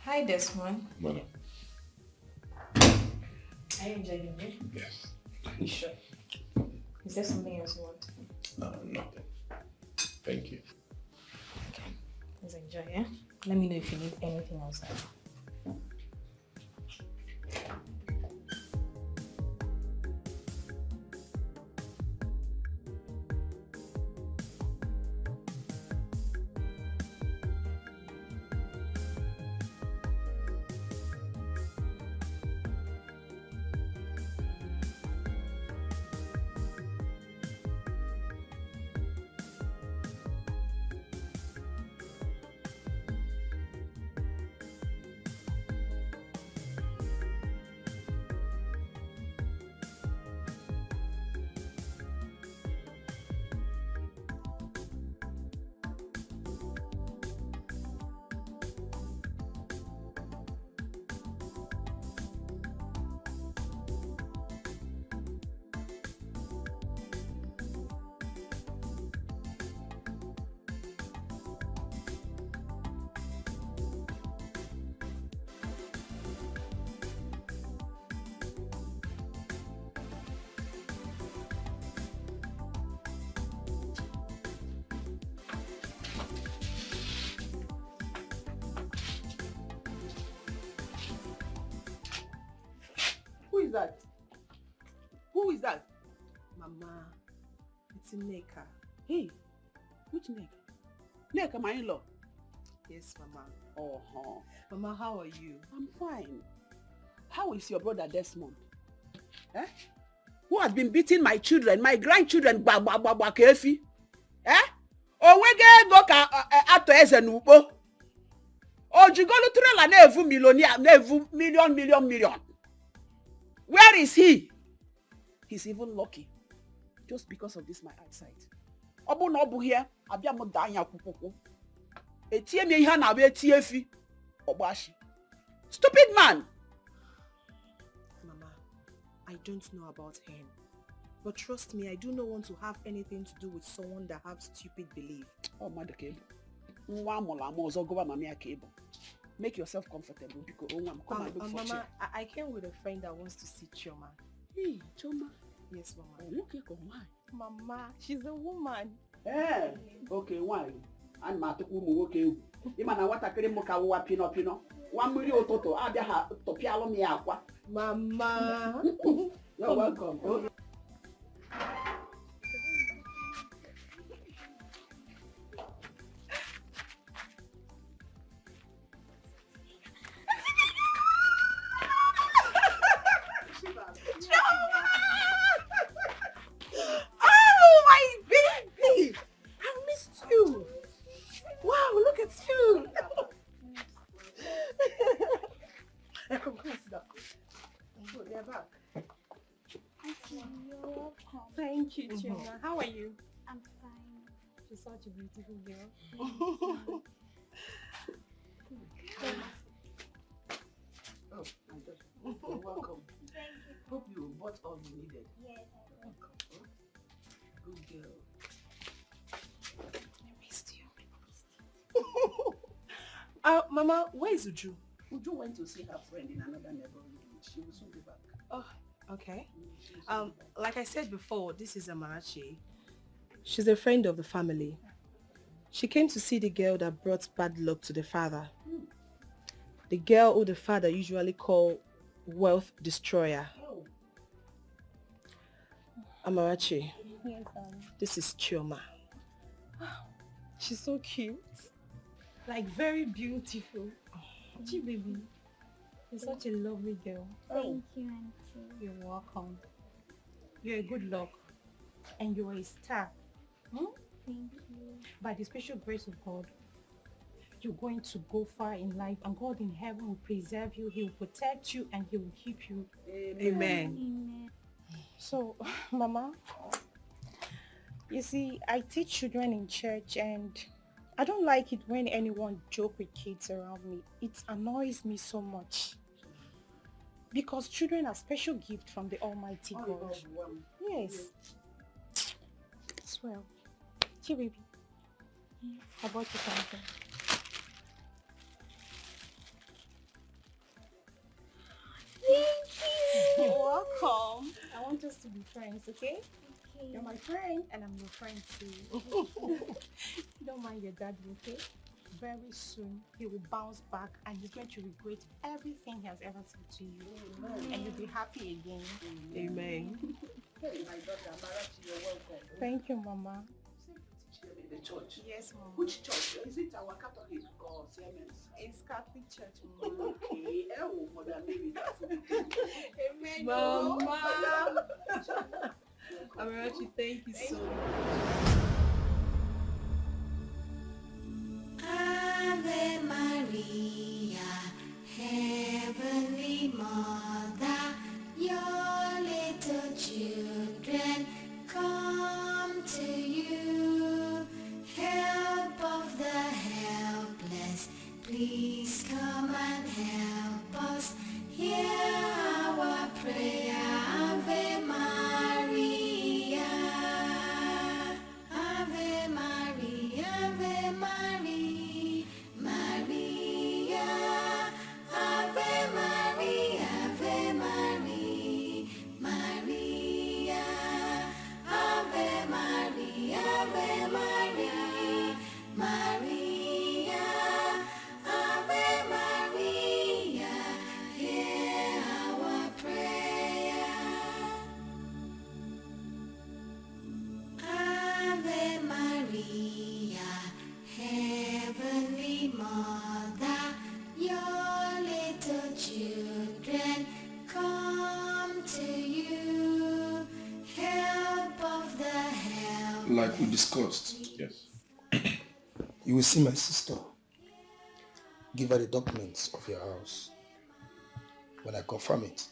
Hi, Desmond. Madam. Are you enjoying it? Yes. You sure? Is there something else you want? Nothing. Thank you. Okay. Please enjoy, yeah? Let me know if you need anything else. Who is that? Who is that? Mama, it's Neka. Hey, which Neka? Neka, my in-law. Yes, Mama. Oh, Mama, how are you? I'm fine. How is your brother Desmond? Eh? Who has been beating my children, my grandchildren, kefi? Eh? Owege go ka ato eze n'ugbo. Ojigolu trela na-evu millionaire, na-evu million. Where is he? He's even lucky. Just because of this my eyesight. Obu na obu here, abia mo da anya kwukwukwu. Etie me ihe na be tie fi. Ogbashi. Stupid man. Mama, I don't know about him. But trust me, I do not want to have anything to do with someone that have stupid belief. Oh, Mother Cable. Make yourself comfortable because come and look for Mama, chair. I came with a friend that wants to see Chioma. Hey, Chioma. Yes, Mama. Okay, come why? Mama, she's a woman. Hey, okay, why? And matuku okay. Imana watakere muka wa pino. One million toto. Abia ha topialo mi akwa. Mama. You're welcome. Okay. Oh, my baby! I missed you. Wow, look at you. Come sit down. Good, they're back. Thank you, Chioma. How are you? I'm fine. She's such a beautiful girl. Oh, you're welcome. Hope you bought all you needed. Yes, Good girl. I missed you. Mama, where is Uju? Uju went to see her friend in another neighborhood. She will soon be back. Oh, okay. Like I said before, this is Amarachi. She's a friend of the family. She came to see the girl that brought bad luck to the father. The girl who the father usually call wealth destroyer. Oh. Amarachi, Yes, this is Chioma. she's so cute. Like very beautiful. Gee, baby. You're such a lovely girl. Thank you, Auntie. You're welcome. You're a good luck. And you're a star. Thank you. By the special grace of God, you're going to go far in life, and God in heaven will preserve you, He will protect you, and He will keep you. Amen. Amen. So, Mama, you see, I teach children in church, and I don't like it when anyone joke with kids around me. It annoys me so much. Because children are special gift from the Almighty God. Yes. Swell. Here, baby. I bought you something. Thank you. You're welcome. I want us to be friends, okay? Okay. You're my friend and I'm your friend too. Don't mind your daddy, okay? Very soon he will bounce back and he's going to regret everything he has ever said to you. Amen. And you'll be happy again. Amen. Hey, my daughter, Amarachi, you're welcome. Thank you, Mama. Teach them in the church. Yes, Mama. Which church? Is it our Catholic or Siemens? It's Catholic Church, Mama. Okay. Oh, Mother Mary, that's Amen. Mama. Amarachi, thank you so much. Ave Maria, Heavenly Mother, your little children come to you. Help of the helpless, please come and help us. Hear our prayer, Ave Maria. Ave Maria, Ave Maria, Maria. Ave Maria, Ave Maria, Maria. Ave Maria, Ave Maria, Maria. Ave Maria, hear our prayer. Ave Maria, Heavenly Mother, your little children come to you. Help of the help. Like we discussed, Yes. you will see my sister. Give her the documents of your house. When I confirm it,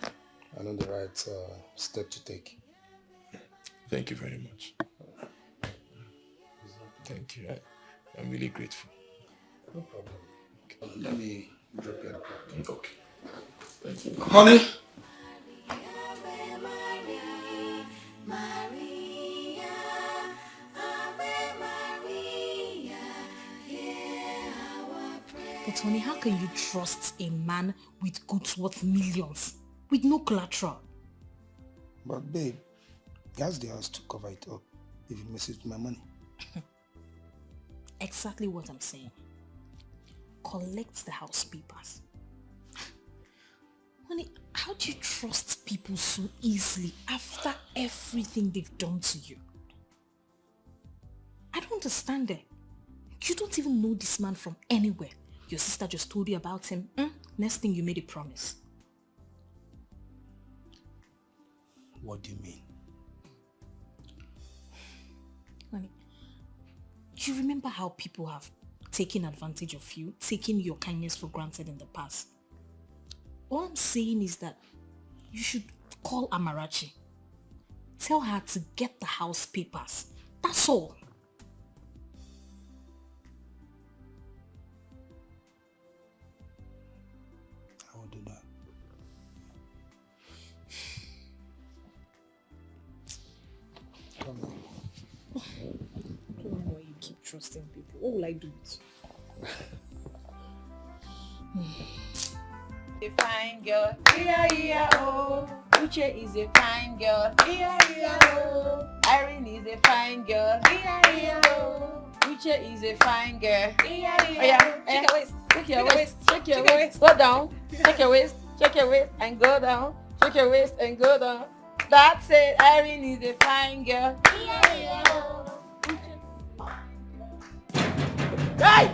I know the right step to take. Thank you very much. Thank you. I'm really grateful. No problem. Let me drop you at the park. Okay. Thank you. Honey? Ave Maria, Maria. Ave Maria, hear our prayer. But honey, how can you trust a man with goods worth millions, with no collateral? But babe, he has the house to cover it up if he messes with my money. Exactly what I'm saying. Collect the house papers. Honey, how do you trust people so easily after everything they've done to you? I don't understand it. You don't even know this man from anywhere. Your sister just told you about him. Next thing you made a promise. What do you mean? Honey, do you remember how people have taken advantage of you, taking your kindness for granted in the past? All I'm saying is that you should call Amarachi. Tell her to get the house papers. That's all. I will do that. Come on. I don't know why you keep trusting people. What will I do with you? A fine girl, yeah, oh. Uche is a fine girl, yeah, oh. Irene is a fine girl, yeah, oh. Uche is a fine girl, yeah. Oh yeah, check your waist, check your waist, check your waist, go down, check your waist, and go down, check your waist and go down. That's it, Irene is a fine girl, yeah, oh. Hey!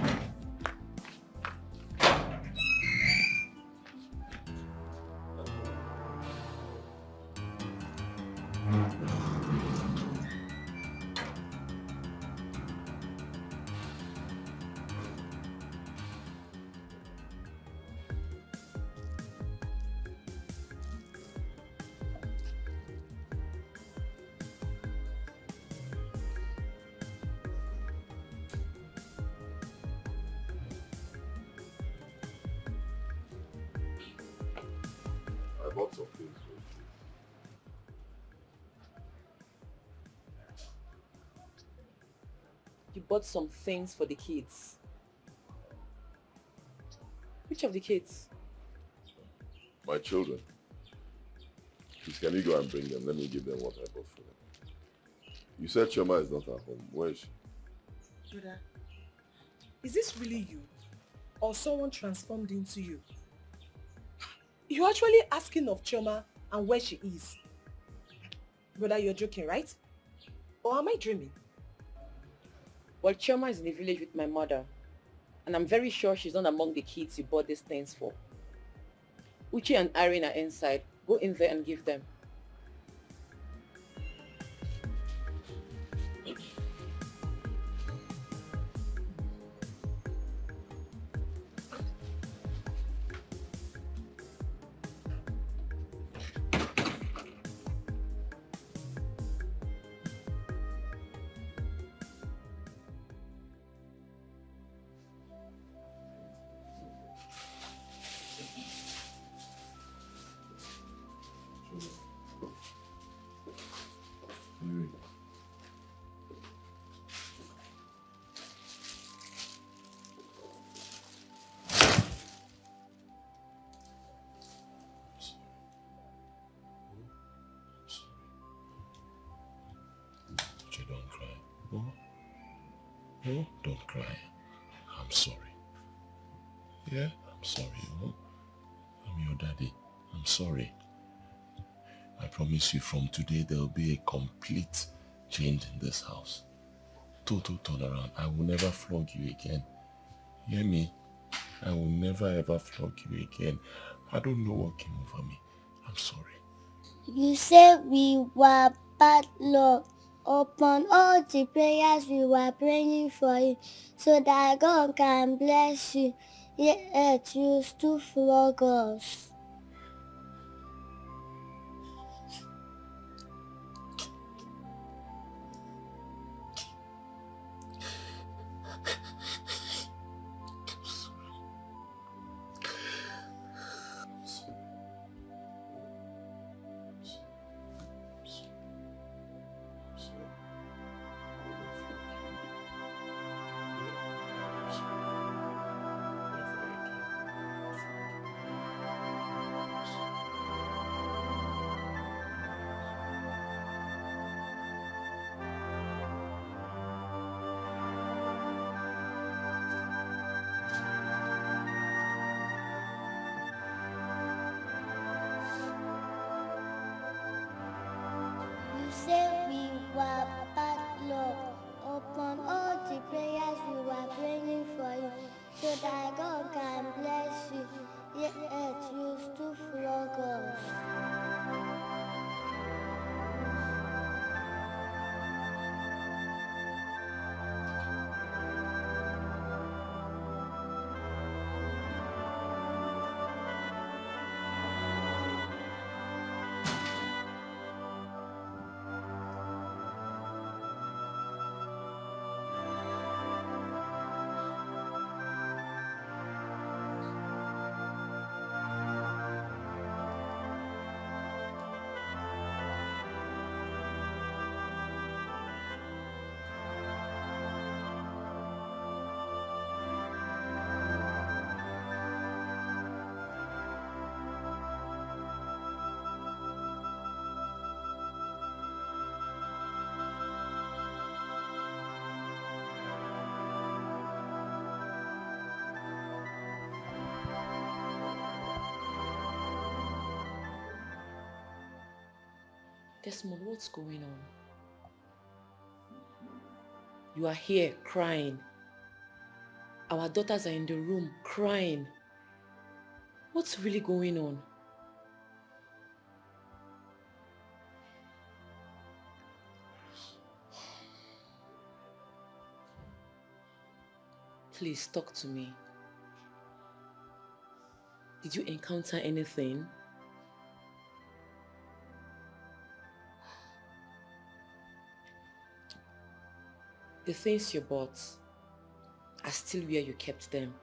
I bought some things for you. You bought some things for the kids. Which of the kids? My children. Please, can you go and bring them? Let me give them what I bought for them. You said Chioma is not at home. Where is she? Brother, is this really you? Or someone transformed into you? You're actually asking of Chioma and where she is. Brother, you're joking, right? Or am I dreaming? Well, Chioma is in the village with my mother. And I'm very sure she's not among the kids you bought these things for. Uchi and Irene are inside. Go in there and give them. Don't cry. Oh? Oh, don't cry. I'm sorry. Yeah, I'm sorry. Oh? I'm your daddy. I'm sorry. I promise you from today there will be a complete change in this house. Total turnaround. I will never flog you again. Hear me? I will never ever flog you again. I don't know what came over me. I'm sorry. You said we were bad luck. Upon all the prayers we were praying for you, so that God can bless you, yet you still flog us. You said we were bad luck. Upon all the prayers we were praying for you, so that God can bless you, yet you still flog us. Desmond, what's going on? You are here crying. Our daughters are in the room crying. What's really going on? Please talk to me. Did you encounter anything? The things you bought are still where you kept them.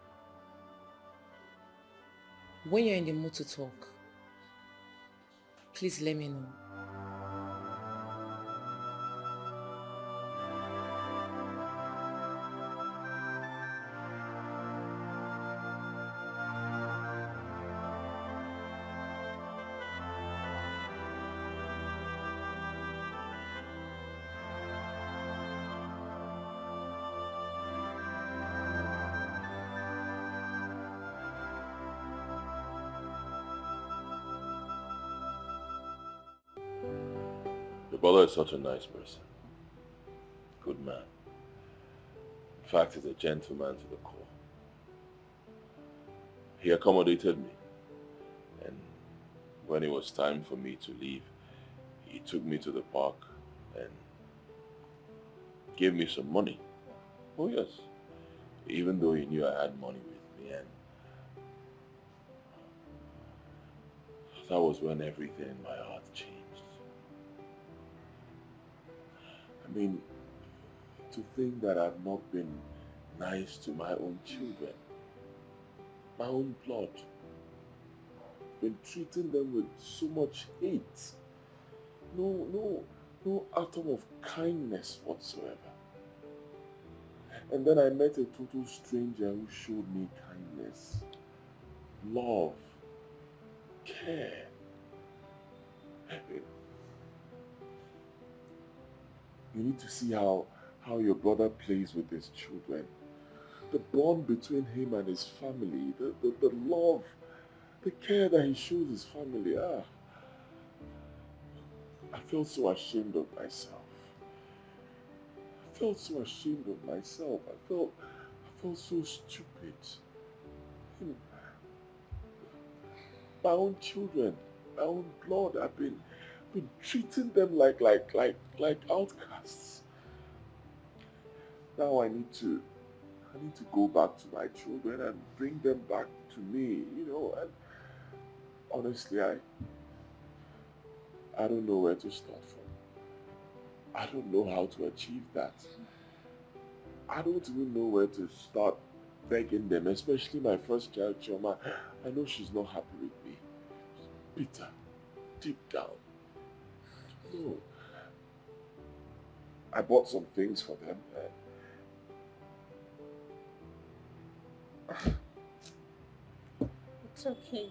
When you're in the mood to talk, please let me know. brother is such a nice person. Good man. In fact, he's a gentleman to the core. He accommodated me. And when it was time for me to leave, he took me to the park and gave me some money. Oh yes. Even though he knew I had money with me, and that was when everything in my heart changed. I mean, to think that I've not been nice to my own children, my own blood, been treating them with so much hate, no atom of kindness whatsoever. And then I met a total stranger who showed me kindness, love, care. You need to see how your brother plays with his children. The bond between him and his family, the love, the care that he shows his family. I felt so ashamed of myself. I felt so ashamed of myself. I felt so stupid. My own children, my own blood, I've been treating them like outcasts. Now I need to go back to my children and bring them back to me, and honestly, I don't know where to start from. I don't know how to achieve that. I don't even know where to start begging them, especially my first child, Chioma. I know she's not happy with me. She's bitter, deep down. No. I bought some things for them. It's okay.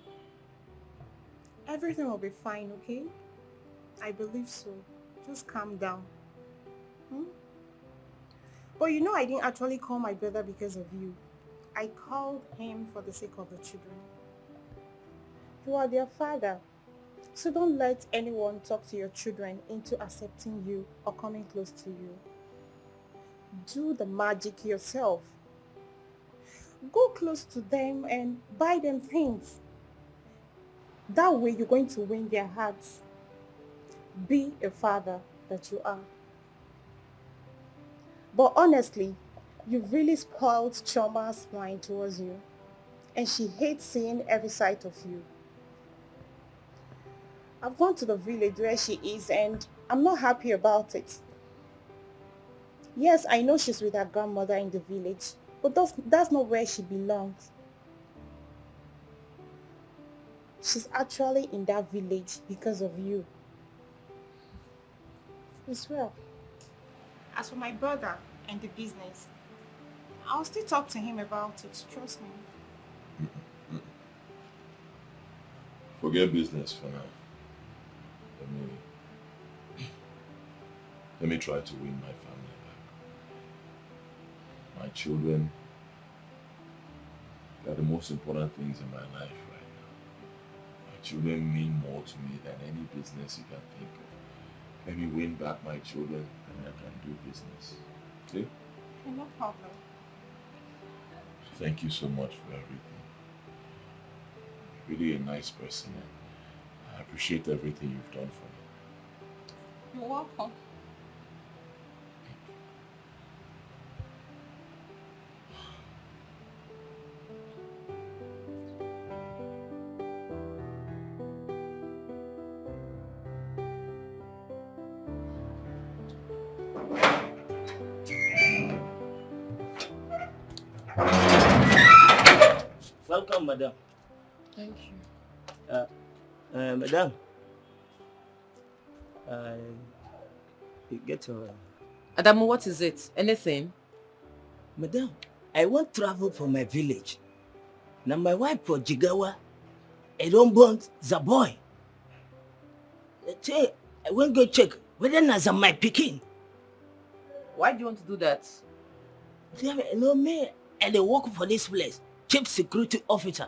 Everything will be fine, okay? I believe so. Just calm down. But I didn't actually call my brother because of you. I called him for the sake of the children. You are their father. So don't let anyone talk to your children into accepting you or coming close to you. Do the magic yourself. Go close to them and buy them things. That way you're going to win their hearts. Be a father that you are. But honestly, you've really spoiled Choma's mind towards you. And she hates seeing every side of you. I've gone to the village where she is and I'm not happy about it. Yes, I know she's with her grandmother in the village, but that's not where she belongs. She's actually in that village because of you. As well. As for my brother and the business, I'll still talk to him about it, trust me. Forget business for now. Let me try to win my family back. My children, they are the most important things in my life right now. My children mean more to me than any business you can think of. Let me win back my children and I can do business. Okay? No problem. Thank you so much for everything. You're really a nice person and I appreciate everything you've done for me. You're welcome. Welcome, madam. Thank you. Madam. You get your... Adamu, what is it? Anything? Madam, I want travel from my village. Now my wife for Jigawa, I don't want the boy. I won't go check whether that's my picking. Why do you want to do that? You know me, and they work for this place, chief security officer.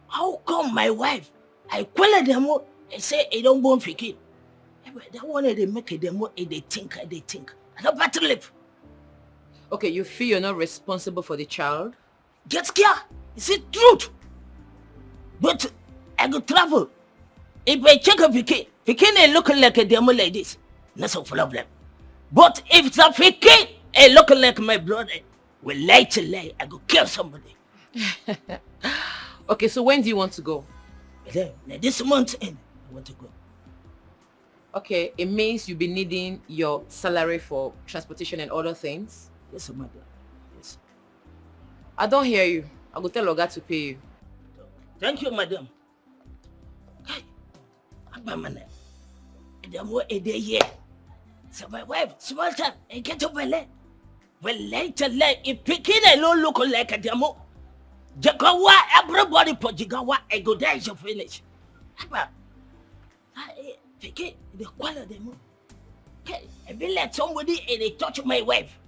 How come my wife, I call them up and say I don't want picking? That one they make it, they think. I don't battle lip. Okay, you feel you're not responsible for the child? Get scared. Is it truth? But I go travel. If I check a Pikin ain't looking like a demo like this, that's a problem. But if the Pikin ain't looking like my brother, well, lie to lie, I go kill somebody. Okay, so when do you want to go? This month end, I want to go. Okay, it means you'll be needing your salary for transportation and other things? Yes, madam. Yes. I don't hear you. I will tell Oga to pay you. Thank you, madam. Hey, Abamana. The more a day here. So my wife, small time, and get over there. Well, later, if Pikin alone look like a demo, Jagawa, everybody put Jagawa, and go there, you finish. Pikin, the quality demo. Okay, I be let somebody and they touch my wife.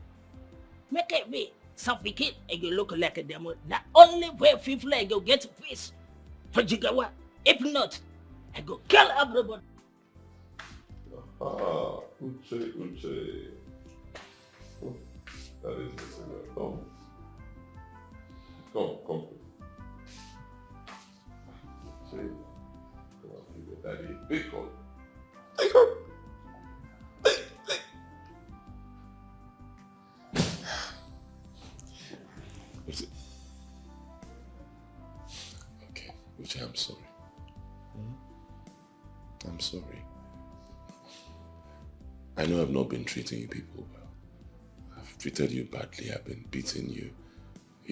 Make it be suffocate and you look like a demo. The only way people I go get peace for Jigawa. If not, I go kill everybody. Uche. Oh, that is the signal. Come. Uche. Come on, give your daddy a big hug. Take her. Okay, Uche, I'm sorry. I'm sorry. I know I've not been treating you people well. I've treated you badly. I've been beating you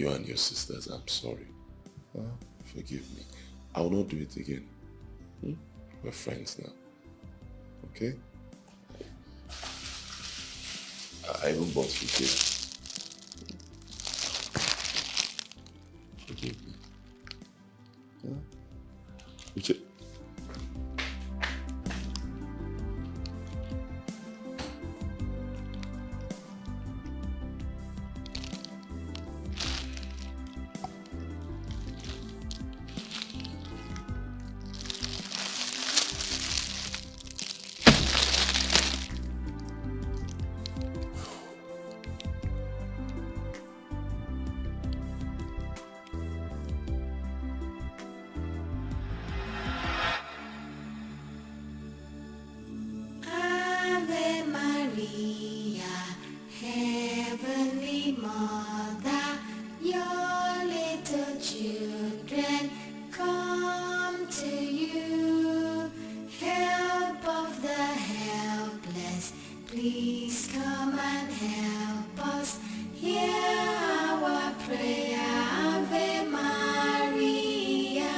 and your sisters. I'm sorry. Forgive me. I will not do it again. We're friends now. Okay? I even bought you gifts. Forgive me. Uche. Ave Maria, Heavenly Mother, your little children come to you. Help of the helpless, please come and help us. Hear our prayer, Ave Maria.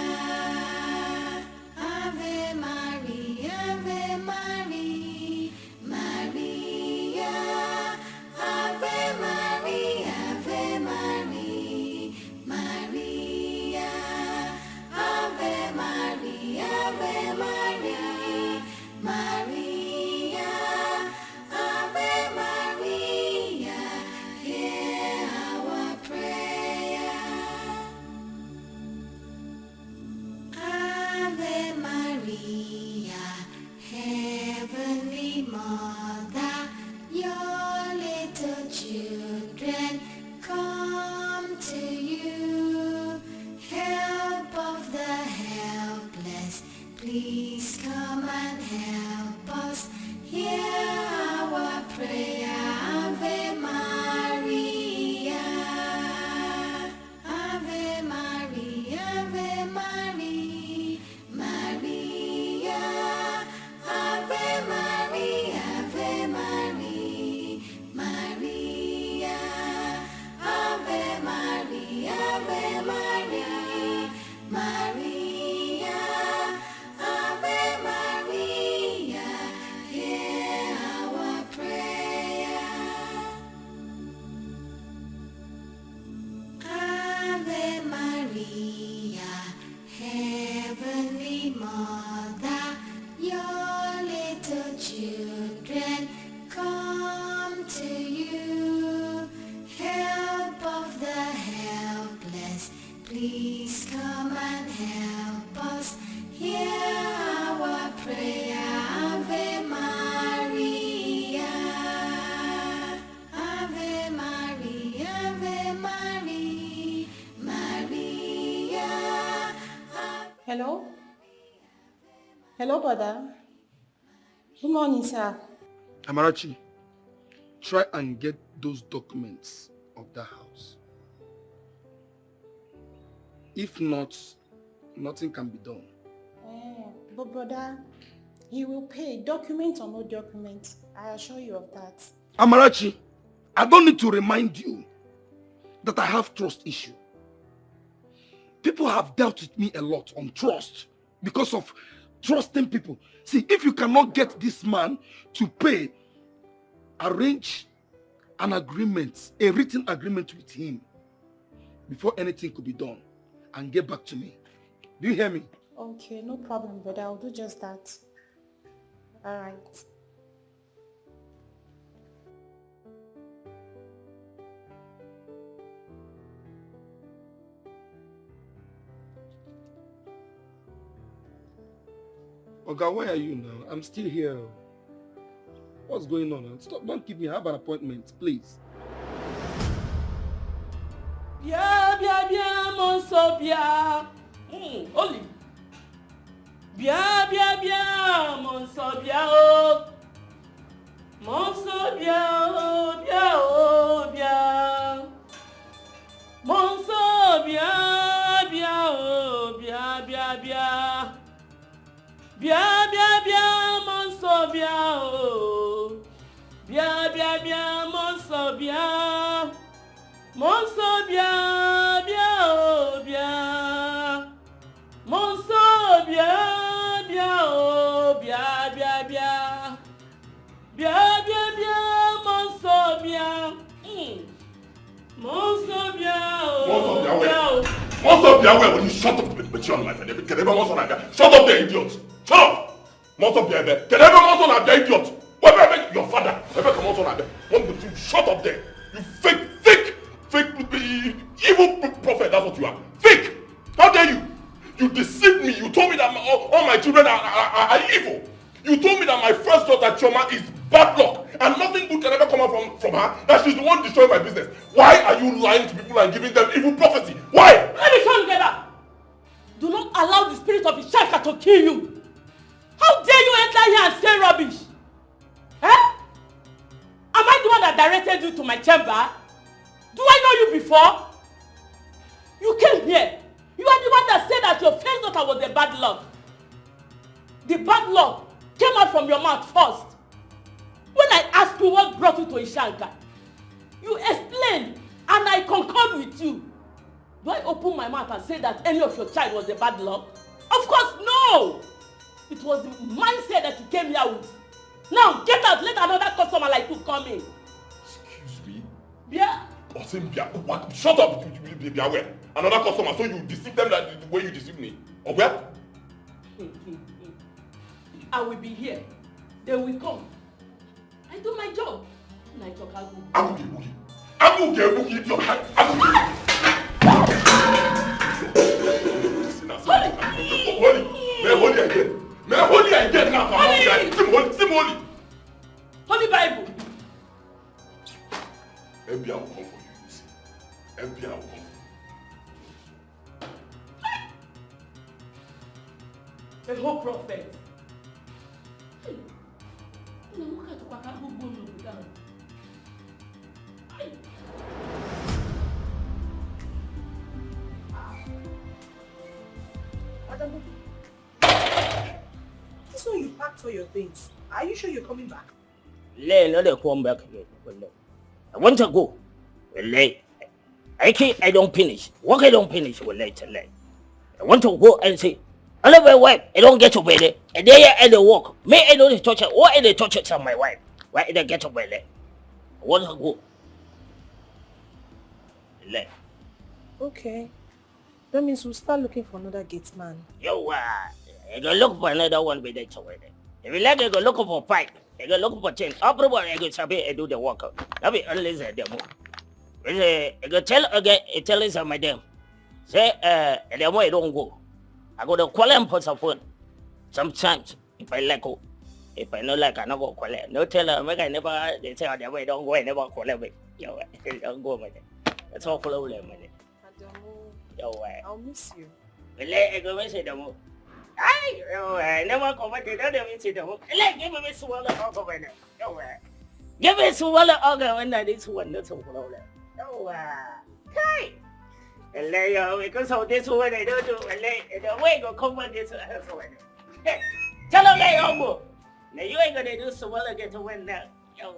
Ave Maria, Ave Maria, Maria. Ave Maria, Ave Maria, Hello? Hello, brother. Good morning, sir. Amarachi, try and get those documents of that house. If not, nothing can be done. But brother, he will pay, document or no document. I assure you of that. Amarachi, I don't need to remind you that I have trust issue. People have dealt with me a lot on trust because of trusting people. See, if you cannot get this man to pay, arrange an agreement, a written agreement with him before anything could be done and get back to me. Do you hear me? Okay, no problem, brother. I'll do just that. All right. Oga, where are you now? I'm still here. What's going on? Stop, don't keep me. Have an appointment, please. Bia, bia, bia, monso, bia. Oli. Bia, bia, bia, monso, bia, oh. Monso, bia, oh, bia, oh, bia. Monso, bia, bia, oh, bia, bia, bia. Bia, bia, bia, monso, bia, oh. Bia, bia, bia, monso, bia. Monso, bia, bia, oh, bia. Monso, bia, bia, oh, bia, bia, bia. Bia, bia, bia, monso, bia. Monso, bia, oh, bia, oh. Monso, bia, where will you shut up with you on my friend? Can ever monso na bia? Shut up there, idiot! Shut up! Monso, bia, bia. Can ever monso na bia, idiot? Where your father? Ever come monso na bia? You shut up there! You fake evil prophet, that's what you are. Fake! How dare you? You deceived me. You told me that all my children are evil. You told me that my first daughter, Choma, is bad luck. And nothing good can ever come out from her. That she's the one destroying my business. Why are you lying to people and giving them evil prophecy? Why? Let me come together. Do not allow the spirit of Ishaka to kill you. How dare you enter here and say rubbish? Eh? Am I the one that directed you to my chamber? Do I know you before? You came here. You are the one that said that your first daughter was a bad luck. The bad luck came out from your mouth first. When I asked you what brought you to Ishanka, you explained and I concurred with you. Do I open my mouth and say that any of your child was a bad luck? Of course, no! It was the mindset that you came here with. Now, get out. Let another customer like you come in. Excuse me? Yeah? What? Shut up! Be aware. Another customer, so you deceive them like the way you deceive me. Or where? I will be here. They will come. I do my job. And I talk Holy Bible. FBI will come for you, you see. FBI will come. A whole prophet. This one you packed all your things. Are you sure you're coming back? Let her come back again. I want to go. I don't finish. Work I don't finish. I want to go and say, I love my wife. I don't get to bed. And there I don't work. May I don't touch her. Why I don't touch it on my wife? Why I don't get to bed? I want to go. Okay. That means we'll start looking for another gate man. Yo, I go look for another one with that away. If you like, I go look for pipe. I go look for chain. Everybody, I go sabi and do the work. That be unless I demo. I go tell again. Tell us my damn. Say, the more I don't go. I go to call him for support. Sometimes, if I like go. If I not like, I not go call him. No tell her, make I never, they say, the way don't go, I never call him. Yo, don't go, my damn. That's all for them, my damn. I'll miss you. Let go and say the more. I never commented on them into the more. Let give me swallow over there. No way. Give me swallow over when I need one not so low. No hey. And lay because of this one I don't do and lay the way go come on this one. Tell them lay over. Now you ain't gonna do so well again to win now. Yo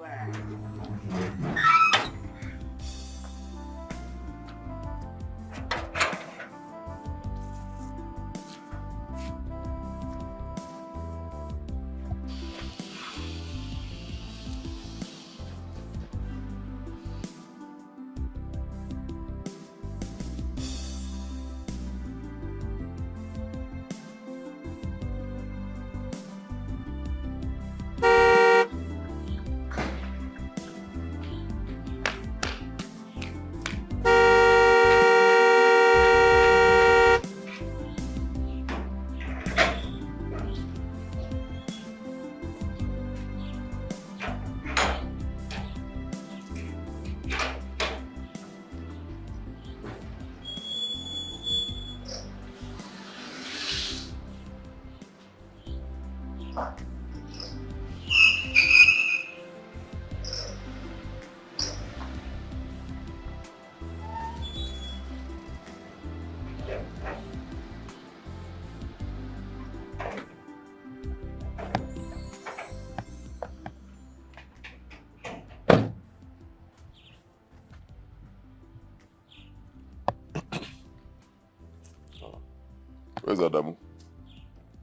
Where's Adamu?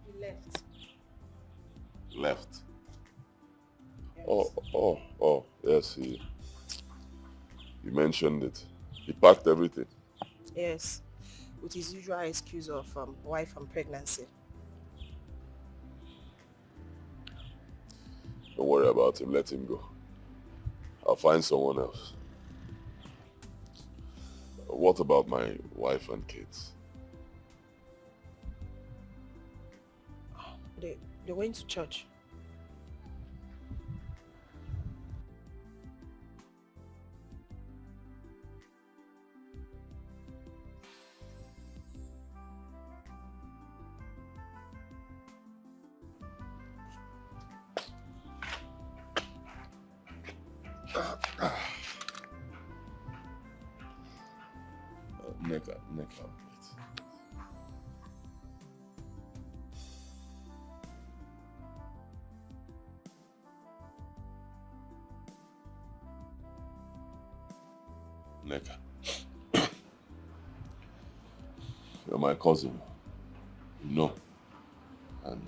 He left. Left. Yes. Oh, yes, he mentioned it. He packed everything. Yes, with his usual excuse of wife and pregnancy. Don't worry about him, let him go. I'll find someone else. What about my wife and kids? They went to church. Neck out. Neka. You're my cousin. You know. And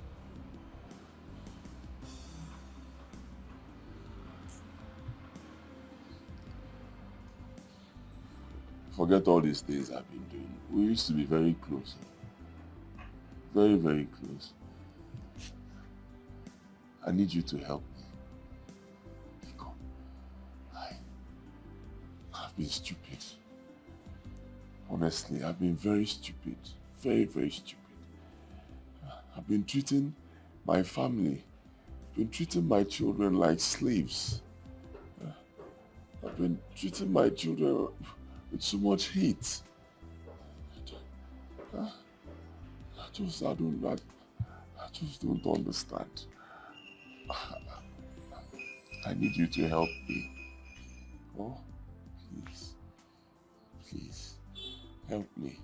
forget all these things I've been doing. We used to be very close. Very, very close. I need you to help me. I've been stupid. Honestly, I've been very stupid. Very, very stupid. I've been treating my family, been treating my children like slaves. I've been treating my children with so much hate. I just don't understand. I need you to help me. Oh, please, help me.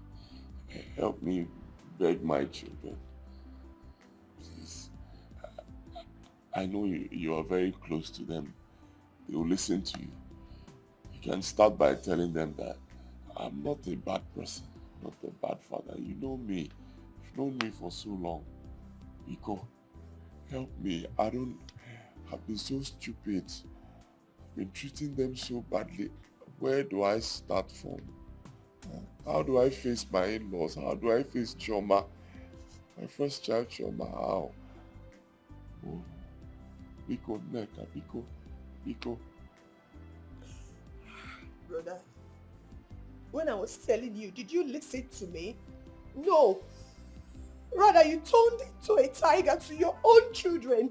Help me beg my children. Please. I know you are very close to them. They will listen to you. You can start by telling them that I'm not a bad person, not a bad father. You know me. You've known me for so long. Biko, help me. I've been so stupid. I've been treating them so badly. Where do I start from? How do I face my in-laws? How do I face Chioma? My first child, Chioma, how? Oh. Biko, Neka, Biko. Brother, when I was telling you, did you listen to me? No. Rather, you turned into a tiger to your own children.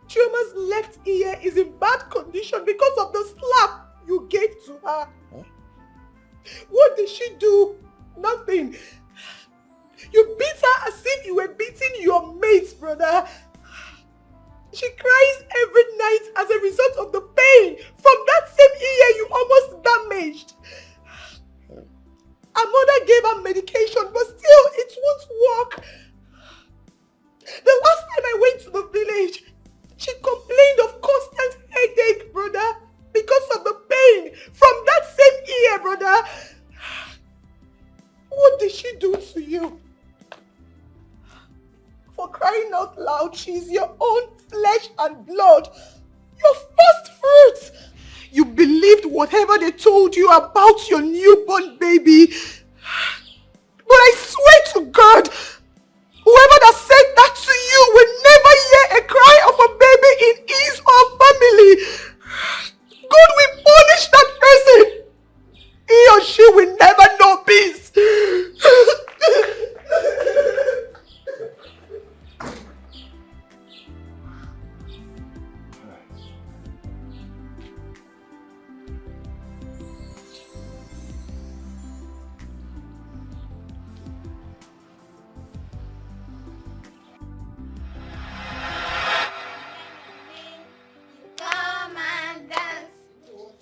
Chioma's left ear is in bad condition because of the slap you gave to her. Huh? What did she do? Nothing. You beat her as if you were beating your mates, brother. She cries every night as a result of the pain from that same ear you almost damaged. Her mother gave her medication, but still it won't work. The last time I went to the village, she complained of constant headache, brother, because of the pain from that same ear, brother. What did she do to you? For crying out loud, she is your own flesh and blood. Your first fruit. You believed whatever they told you about your newborn baby. But I swear to God, whoever that said that to you will never hear a cry of a baby in his or family. God will punish that person. He or she will never know peace. Come and dance.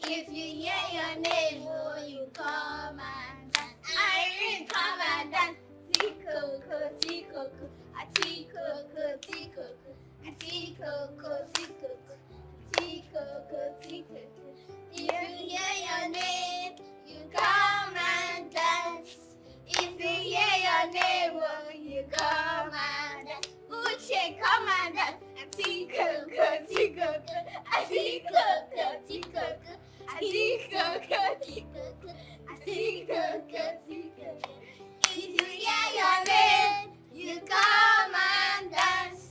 If you hear your name, oh, you come and dance. Irene, come and dance. Tikoko, tikoko, a tikoko, tikoko, a tikoko, tikoko, tikoko, tikoko. If you hear your name, you come and dance. If you hear your name, oh, you come and dance. Uche, come and dance. A tikoko, tikoko, a tikoko, tikoko, a tikoko, tikoko, a tikoko, tikoko. If you hear your name, you come and dance.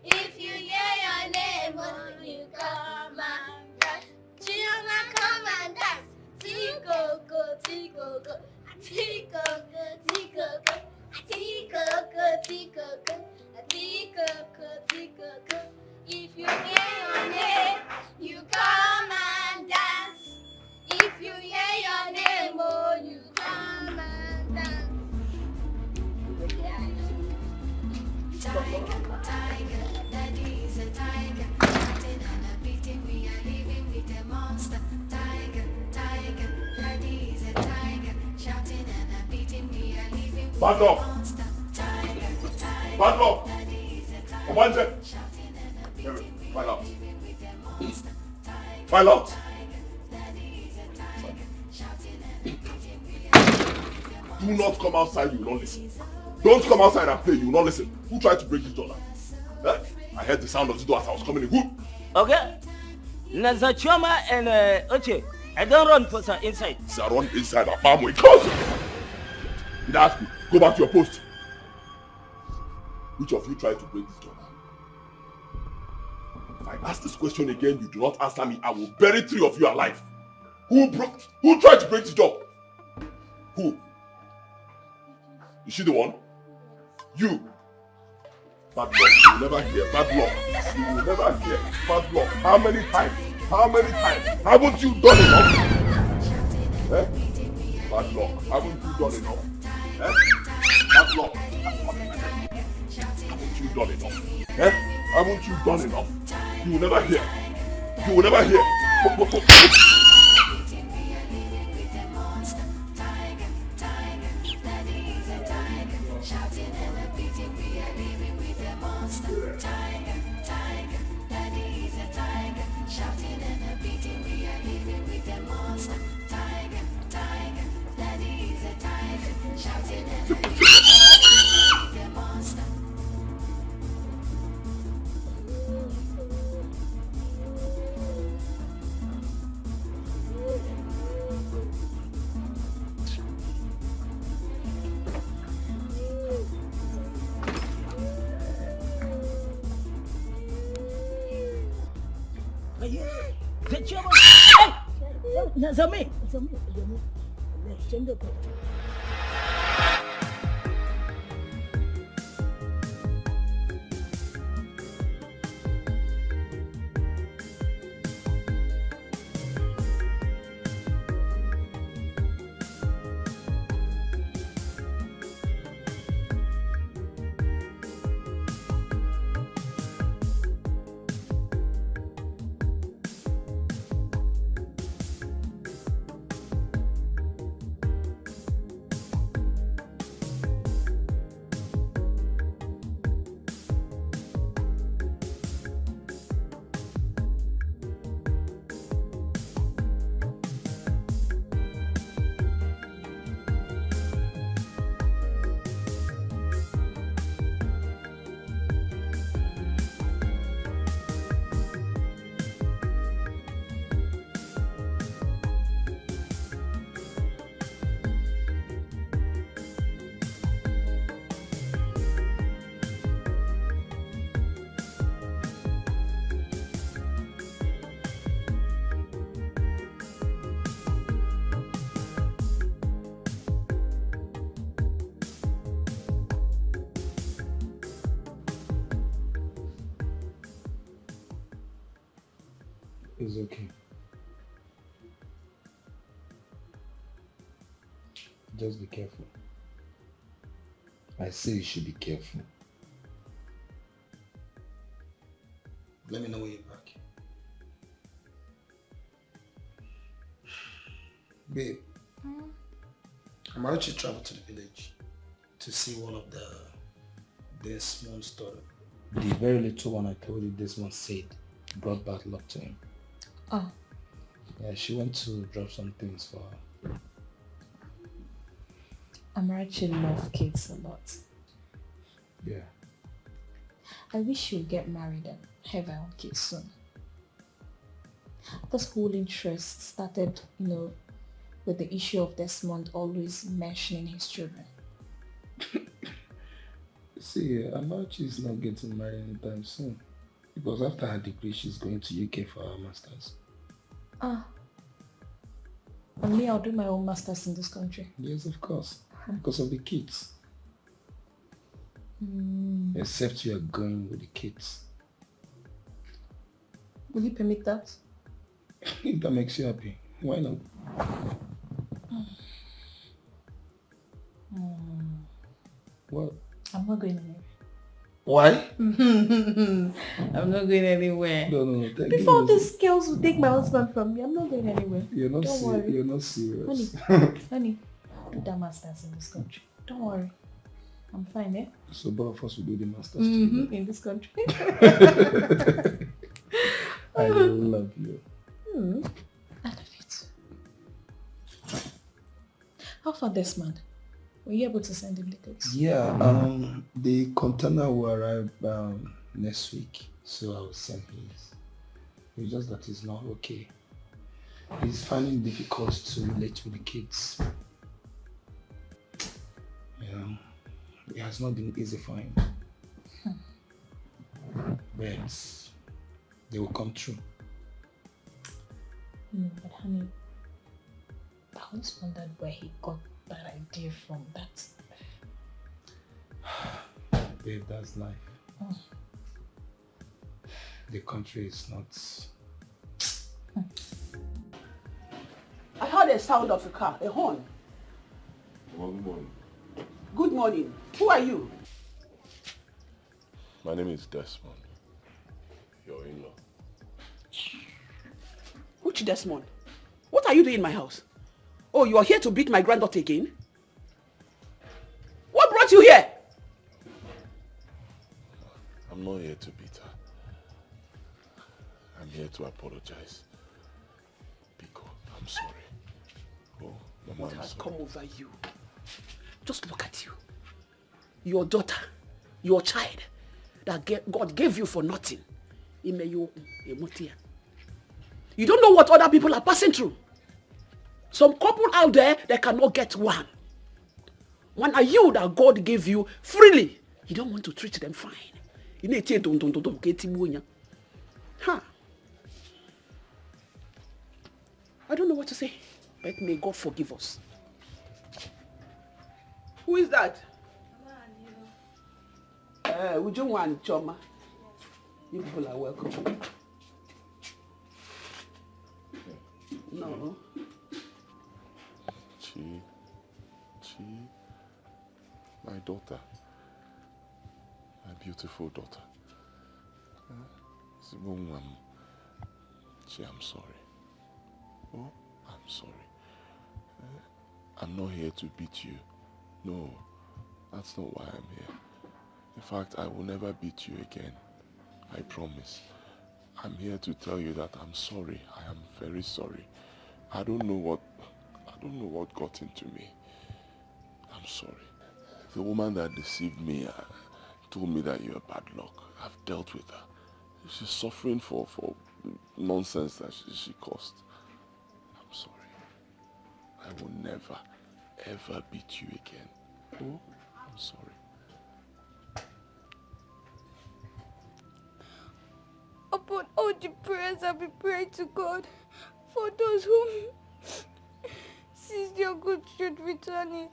If you hear your name, oh, you come and dance. Children, come and dance. Tikoko, tikoko, a tikoko, tikoko, a tikoko, tikoko, a tikoko, tikoko. If you hear your name, you come and dance. If you hear your name, oh, you come and dance. Tiger, tiger, daddy is a tiger. Fighting and a beating, we are living with a monster. Tiger, tiger, daddy is a tiger. Shouting and a beating, we are living with Back a off. monster. Tiger, tiger, Back off. daddy is a tiger. Obanje. Shouting and a beating, we File are out. living with a monster. Tiger, File out. tiger, daddy is a tiger. Shouting and a beating, we are living with a monster. Do not come outside, you will not listen. Don't come outside and play, you will not listen. Who tried to break this door now? Eh? I heard the sound of the door as I was coming in. Who? Okay. Nazachoma and Oche, I don't run for some inside. Say I run inside a farm with close. Did I ask you? Go back to your post. Which of you tried to break this door now? If I ask this question again, you do not answer me, I will bury 3 of you alive. Who tried to break this door? Who? Is she the one? You. Bad luck. You will never hear. Bad luck. You will never hear. Bad luck. How many times? How many times? Haven't you done enough? Eh? Bad luck. Haven't you done enough? Eh? Bad luck. Haven't you done enough? Eh? Haven't you done enough? You will never hear. You will never hear. Nazami. It's okay. Just be careful. I say you should be careful. Let me know when you're back. Babe, I'm about to travel to the village to see one of the Desmond's daughter. The very little one I told you Desmond said brought bad luck to him. Oh. Yeah, she went to drop some things for her. Amarachi loves kids a lot. Yeah. I wish you'd get married and have our own kids soon. This whole interest started, with the issue of Desmond always mentioning his children. See, Amarachi is not getting married anytime soon. Because after her degree, she's going to UK for her master's. Ah. And me, I'll do my own master's in this country. Yes, of course. Because of the kids. Except you are going with the kids. Will you permit that? If that makes you happy, why not? What? I'm not going anywhere. Why? I'm not going anywhere. No. Before these girls will take my husband from me, I'm not going anywhere. Don't worry. You're not serious. Honey, do that masters in this country. Don't worry. I'm fine, eh? So both of us will do the masters together. In this country. I love you. I love you too. How far Desmond? Were you able to send him the goods? Yeah, the container will arrive next week, so I will send his. It's just that he's not okay. He's finding it difficult to relate with the kids. It has not been easy for him. But they will come true. But honey, I always wondered where he got that idea from. That. Babe, that's life. The country is not... I heard a sound of a car, a horn. Good morning. Good morning. Who are you? My name is Desmond. Your in-law. Which Desmond? What are you doing in my house? Oh, you are here to beat my granddaughter again? What brought you here? I'm not here to beat her. I'm here to apologize. Pico, I'm sorry. Oh, Mama, What I'm has sorry. come over you? Just look at you. Your daughter, your child, that God gave you for nothing. You don't know what other people are passing through. Some couple out there, they cannot get one. One are you that God gave you freely. You don't want to treat them fine. You need to huh? I don't know what to say, but may God forgive us. Who is that? Ujunwa and Choma. You people are welcome. No. Chi, my daughter, my beautiful daughter. Chi, I'm sorry. Oh, I'm sorry. I'm not here to beat you. No, that's not why I'm here. In fact, I will never beat you again. I promise. I'm here to tell you that I'm sorry. I am very sorry. I don't know what got into me. I'm sorry. The woman that deceived me told me that you're bad luck. I've dealt with her. She's suffering for nonsense that she caused. I'm sorry. I will never, ever beat you again. Oh, I'm sorry. Upon all the prayers I've been praying to God for those whom sees your good should return it.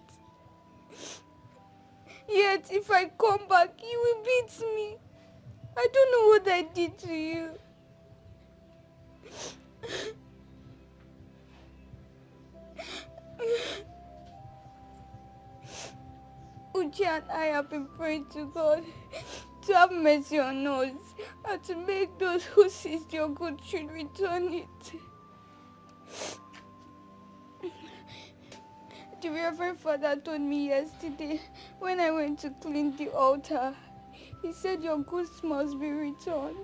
Yet if I come back, you will beat me. I don't know what I did to you. Uche and I have been praying to God to have mercy on us and to make those who seized your good should return it. The Reverend Father told me yesterday when I went to clean the altar, he said your goods must be returned.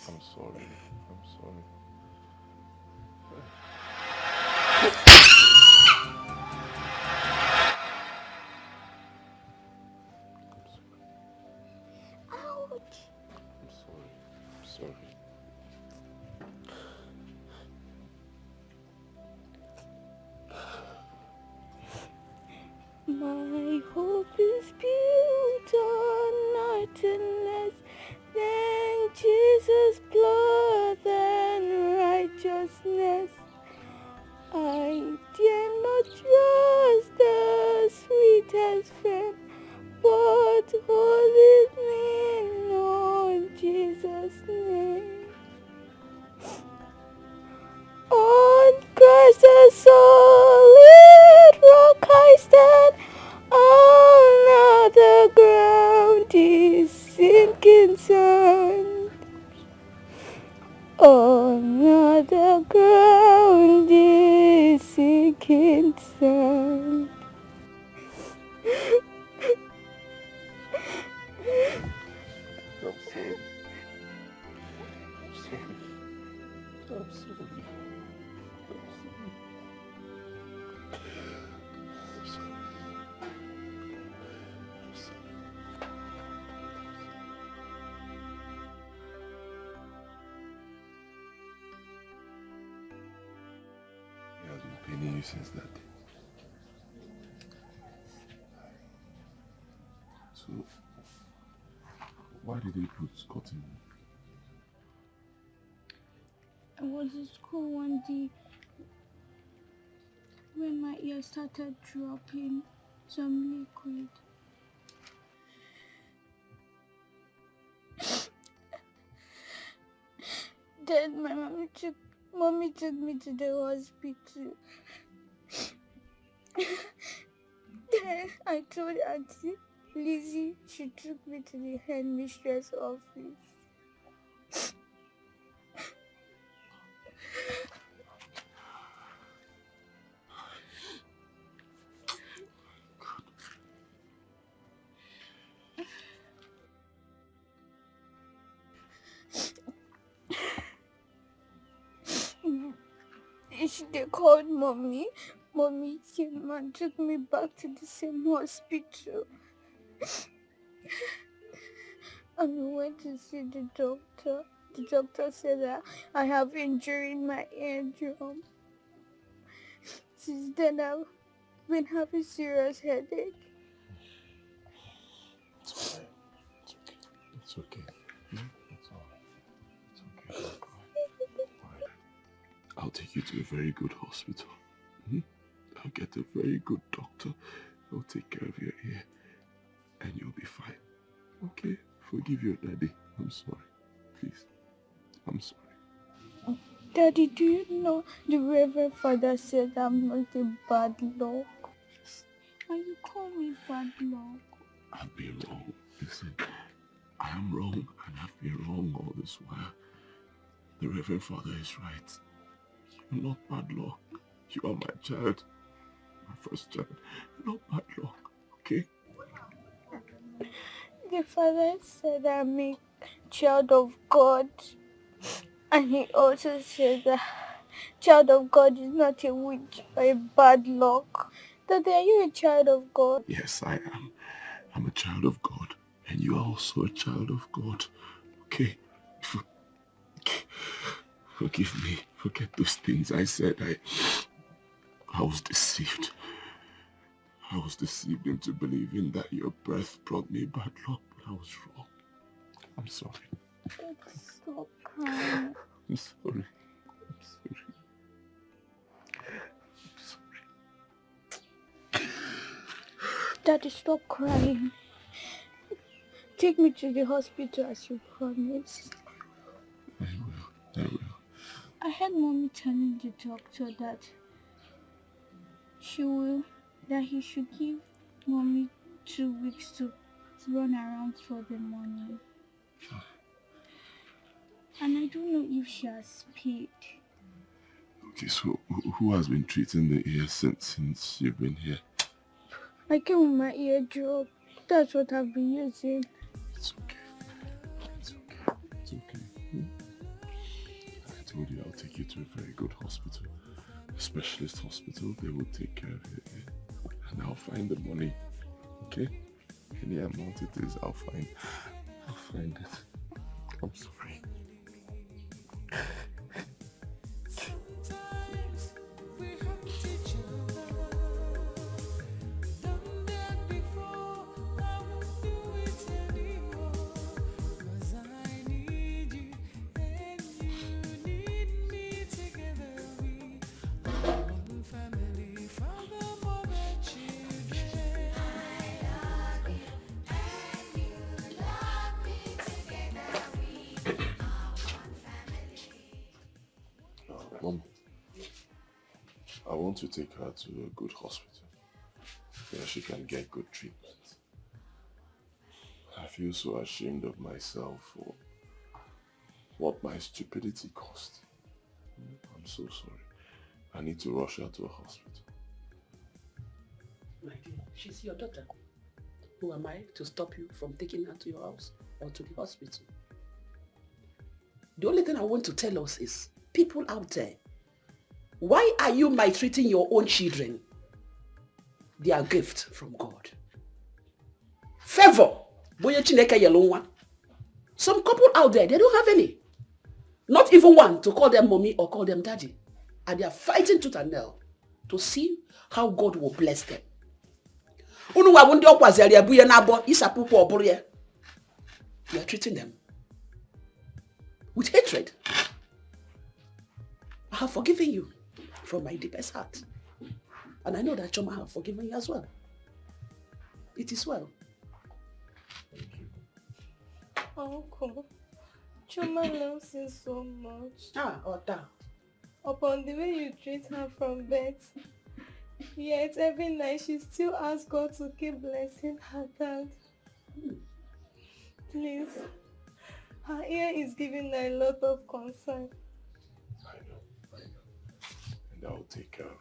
I'm sorry. I'm sorry. Ouch! I'm sorry. I'm sorry. My hope is built on nothing less than Jesus' blood and righteousness. I dare not trust the sweetest friend, but wholly lean on Jesus' name. On Christ the solid rock I stand, on other ground is sinking sand. On other ground is sinking sand. I'm sorry. I'm sorry. I'm sorry. He has been paining you since that day. So, why did he put cotton? I was in school one day when my ear started dropping some liquid. Then my mommy took me to the hospital. Then I told Auntie Lizzy, she took me to the headmistress office. They called mommy. Mommy came and took me back to the same hospital. And we went to see the doctor. The doctor said that I have injury in my eardrum. Since then I've been having serious headache. It's okay. It's okay. It's alright. It's okay. Don't cry. Alright. I'll take you to a very good hospital. I'll get a very good doctor. He'll take care of your ear. And you'll be fine. Okay? Forgive your daddy. I'm sorry. Please. I'm sorry. Daddy, do you know the Reverend Father said I'm not a bad luck? And you call me bad luck. I've been wrong. Listen, I am wrong and I've been wrong all this while. The Reverend Father is right. You're not bad luck. You are my child. My first child. You're not bad luck. Okay? The Father said I'm a child of God. And he also said that child of God is not a witch or a bad luck. Daddy, are you a child of God? Yes, I am. I'm a child of God. And you are also a child of God. Okay? Forgive me. Forget those things I said. I was deceived. I was deceived into believing that your breath brought me bad luck, but I was wrong. I'm sorry. Stop crying. I'm sorry. Daddy, stop crying. Take me to the hospital as you promised. I will. I heard Mommy telling the doctor that he should give Mommy 2 weeks to run around for the money. And I don't know if she has paid. Okay, so who has been treating the ear since you've been here? I came with my eardrop. That's what I've been using. It's okay. I told you I'll take you to a very good hospital. A specialist hospital. They will take care of your ear. And I'll find the money. Okay? Any amount it is, I'll find it. I'm sorry. Mom, I want to take her to a good hospital where she can get good treatment. I feel so ashamed of myself for what my stupidity cost. I'm so sorry. I need to rush her to a hospital. My dear, she's your daughter. Who am I to stop you from taking her to your house or to the hospital? The only thing I want to tell us is, people out there, why are you maltreating your own children? They are a gift from God. Favor. Some couple out there, they don't have any. Not even one to call them mommy or call them daddy. And they are fighting tooth and nail to see how God will bless them. You are treating them with hatred. I have forgiven you from my deepest heart. And I know that Choma have forgiven you as well. It is well. Uncle, Choma loves you so much. Ota. Upon the way you treat her from birth, yet every night she still asks God to keep blessing her dad. Please, her ear is giving her a lot of concern. I know. And I'll take care of her.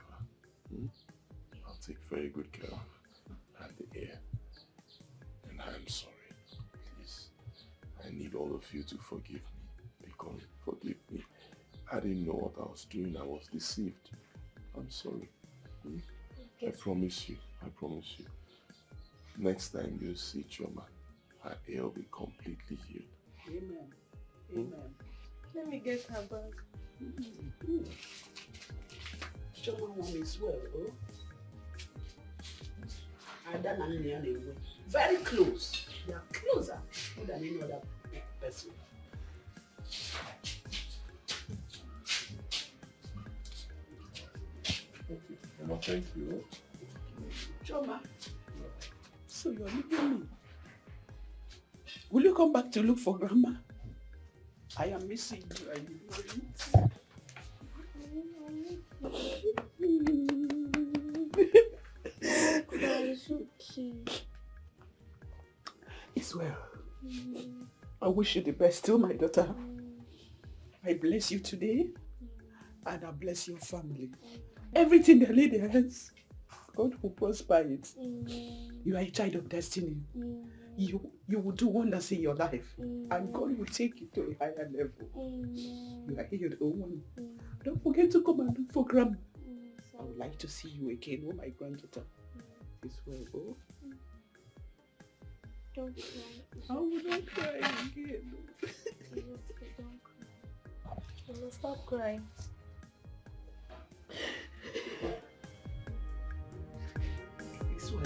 I'll take very good care of her. And the ear. And I'm sorry. Please. I need all of you to forgive me. Because forgive me. I didn't know what I was doing. I was deceived. I'm sorry. I promise you. Next time you see Choma, her ear will be completely healed. Amen. Let me get her back. Choma one is well, oh? Very close. They are closer than any other person. Mama, thank you. Choma, so you're leaving me. Will you come back to look for Grandma? I am missing you. I know It's okay. It's well. I wish you the best too, my daughter. I bless you today, and I bless your family. Everything they lay their hands, God will prosper it. You are a child of destiny. You will do wonders in your life. And God will take you to a higher level. You are healed, Owen. Don't forget to come and look for Grandma. I would like to see you again, oh my granddaughter. This way, oh. Don't cry. I will not cry again. Don't cry. Stop crying. This way.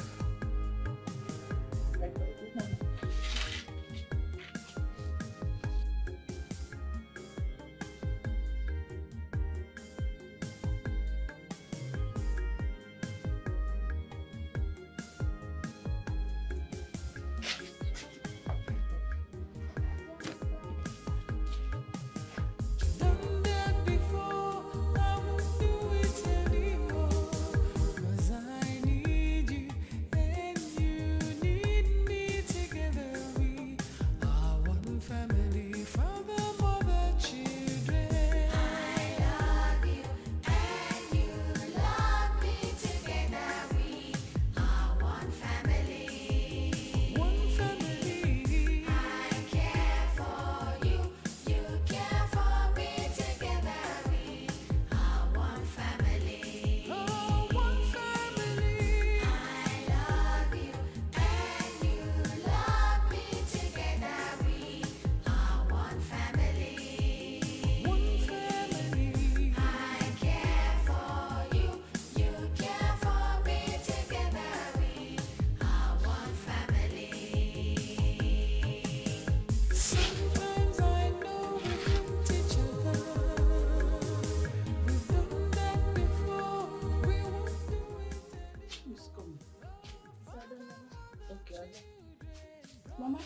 Mama,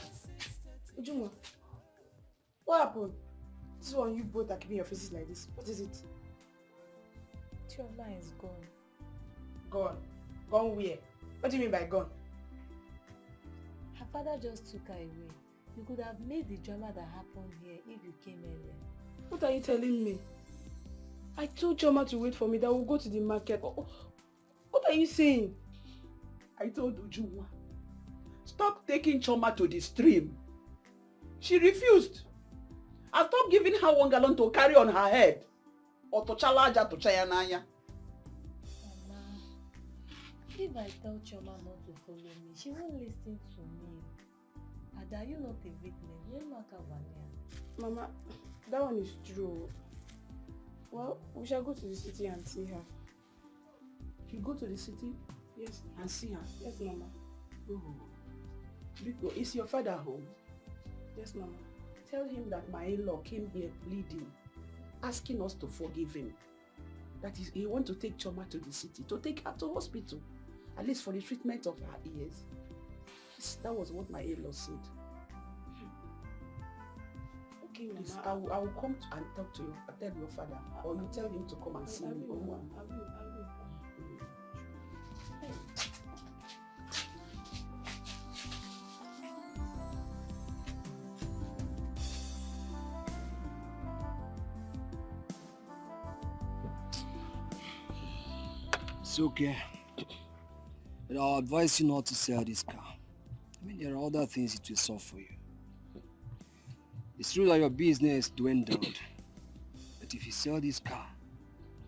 Ujunwa, what happened? This one you both are keeping your faces like this. What is it? Chioma is gone. Gone? Gone where? What do you mean by gone? Her father just took her away. You could have made the drama that happened here if you came earlier. What are you telling me? I told Chioma to wait for me, that we'll go to the market. What are you saying? I told Ujunwa, stop taking Chioma to the stream. She refused. And stop giving her 1 gallon to carry on her head. Or to chalaja to chayanaya. Mama, if I tell Chioma not to follow me, she won't listen to me. And are you not a witness? Mama, that one is true. Well, we shall go to the city and see her. You go to the city? Yes. And see her? Yes, Mama. Oh. Because is your father home? Yes, Mama. Tell him that my in-law came here pleading, asking us to forgive him. That is, he wants to take Chioma to the city, to take her to hospital, at least for the treatment of her ears. Yes, that was what my in-law said. Okay, please, Mama. I will come and talk to you, tell your father, or you tell him to come and see me. I will. It's okay. But I'll advise you not to sell this car. I mean, there are other things it will solve for you. It's true that your business dwindled. But if you sell this car,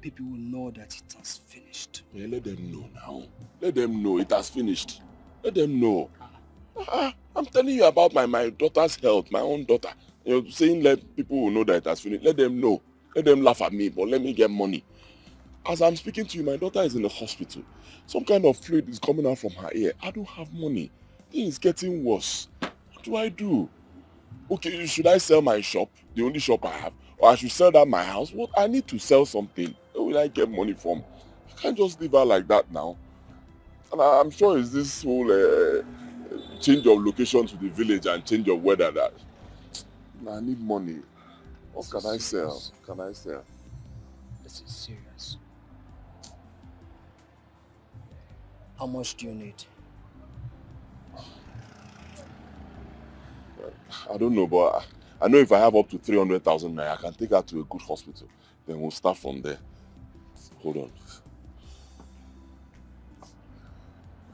people will know that it has finished. Yeah, let them know now. Let them know it has finished. Let them know. I'm telling you about my daughter's health, my own daughter. You know, saying let people will know that it has finished. Let them know. Let them laugh at me, but let me get money. As I'm speaking to you, my daughter is in the hospital. Some kind of fluid is coming out from her ear. I don't have money. Things getting worse. What do I do? Okay, should I sell my shop, the only shop I have? Or I should sell that my house? What? I need to sell something. Where will I get money from? I can't just leave her like that now. And I'm sure it's this whole change of location to the village and change of weather that I need money. What can I sell? Can I sell? This is serious. How much do you need? I don't know, but I know if I have up to 300,000 naira, I can take her to a good hospital. Then we'll start from there. Hold on.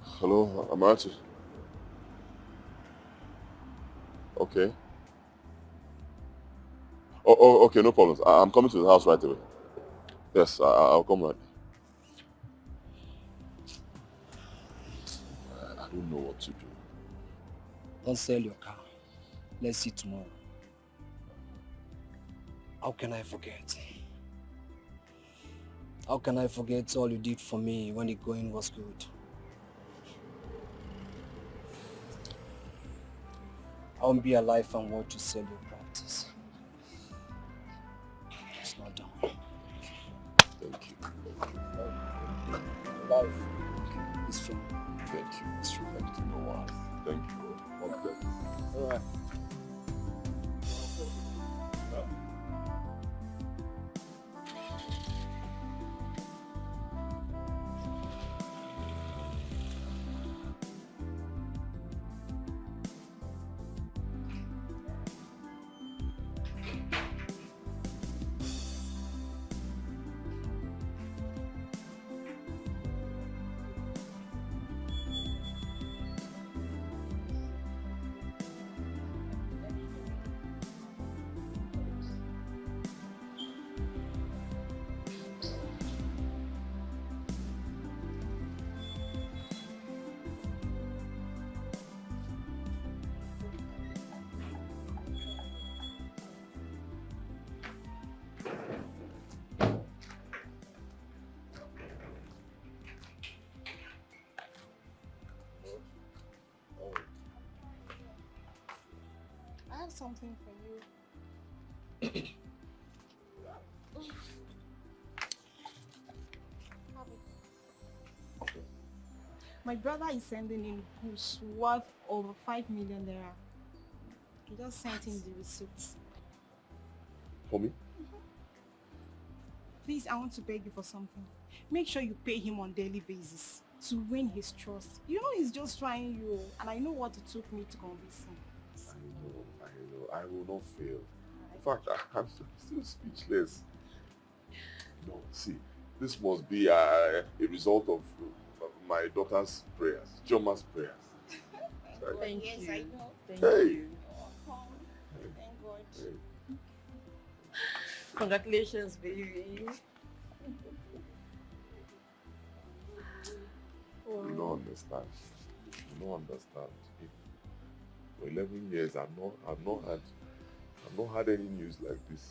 Hello, Amarachi. Okay. Okay, no problems. I'm coming to the house right away. Yes, I'll come right. I don't know what to do. Don't sell your car. Let's see tomorrow. How can I forget? How can I forget all you did for me when the going was good? I won't be alive and watch you sell your practice. It's not done. Thank you. Life is from. Thank you. It's true. Thank you. No worries. Thank you. All the best. All right. I have something for you. Have it. My brother is sending in goods worth over 5 million naira. He just sent him the receipts. For me? Please, I want to beg you for something. Make sure you pay him on daily basis to win his trust. You know he's just trying you, and I know what it took me to convince him. I know. I will not fail. In fact, I'm still speechless. No, see, this must be a result of my daughter's prayers, Joma's prayers. Thank you. I know. Hey. You. Thank God. Hey. Congratulations, baby. You don't understand. You don't understand. For 11 years, I've not had any news like this.